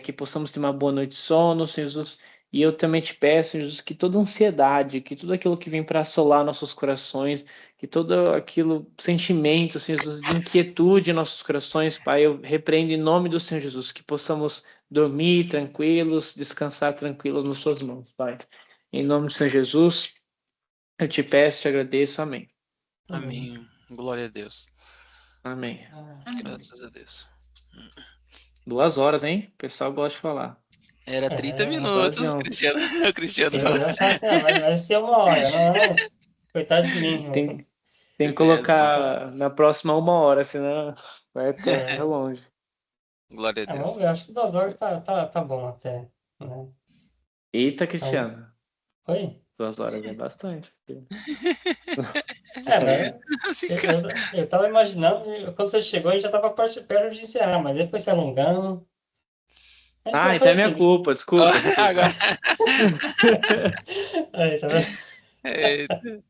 que possamos ter uma boa noite de sono, Senhor Jesus, e eu também te peço, Senhor Jesus, que toda ansiedade, que tudo aquilo que vem para assolar nossos corações, que todo aquilo, sentimento, Senhor Jesus, de inquietude em nossos corações, Pai, eu repreendo em nome do Senhor Jesus, que possamos dormir tranquilos, descansar tranquilos nas suas mãos, Pai. Em nome do Senhor Jesus, eu te peço, te agradeço, amém. Amém. Glória a Deus. Amém. Graças a Deus. 2 horas, hein? O pessoal gosta de falar. Era 30 minutos, Cristiano. O Cristiano vai ser 1 hora, não. Coitado de mim. Tem que colocar na próxima 1 hora, senão vai até longe. Glória a Deus. Vamos ver, acho que 2 horas tá bom até. Né? Eita, Cristiano. Oi? 2 horas é bastante. Eu tava imaginando, quando você chegou, a gente já tava perto de encerrar, mas depois se alongando. Então é minha culpa, desculpa. Agora. Aí, tá vendo?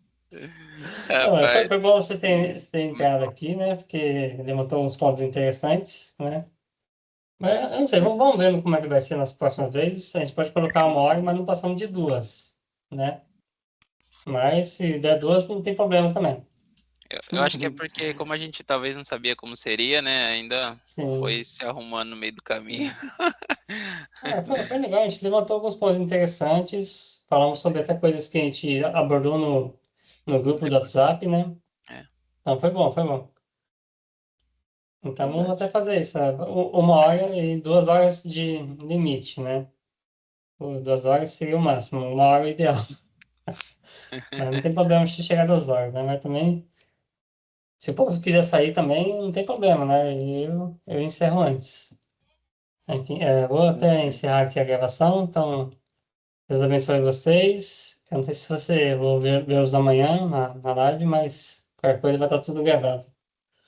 Foi bom você ter entrado aqui, né? Porque levantou uns pontos interessantes, né? Mas eu não sei, vamos ver como é que vai ser nas próximas vezes. A gente pode colocar 1 hora, mas não passamos de 2, né? Mas se der 2, não tem problema também. Eu acho que é porque, como a gente talvez não sabia como seria, né? Ainda foi se arrumando no meio do caminho. Foi legal, a gente levantou alguns pontos interessantes. Falamos sobre até coisas que a gente abordou no grupo do WhatsApp, né? Então foi bom. Então vamos até fazer isso. 1 hora e 2 horas de limite, né? 2 horas seria o máximo, 1 hora é ideal. Mas não tem problema se chegar a 2 horas, né? Mas também, se o povo quiser sair também, não tem problema, né? Eu encerro antes. Enfim, vou até encerrar aqui a gravação, então Deus abençoe vocês. Eu não sei se vou ver-os amanhã na live, mas qualquer coisa vai estar tudo gravado.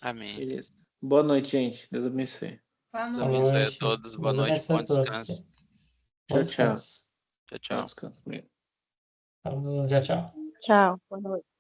Amém. Beleza. Boa noite, gente. Deus abençoe. Deus abençoe a todos. Boa noite, bom descanso. Tchau, tchau. descanso. Tchau, tchau. Descanso. Falou, tchau, tchau. Tchau. Boa noite.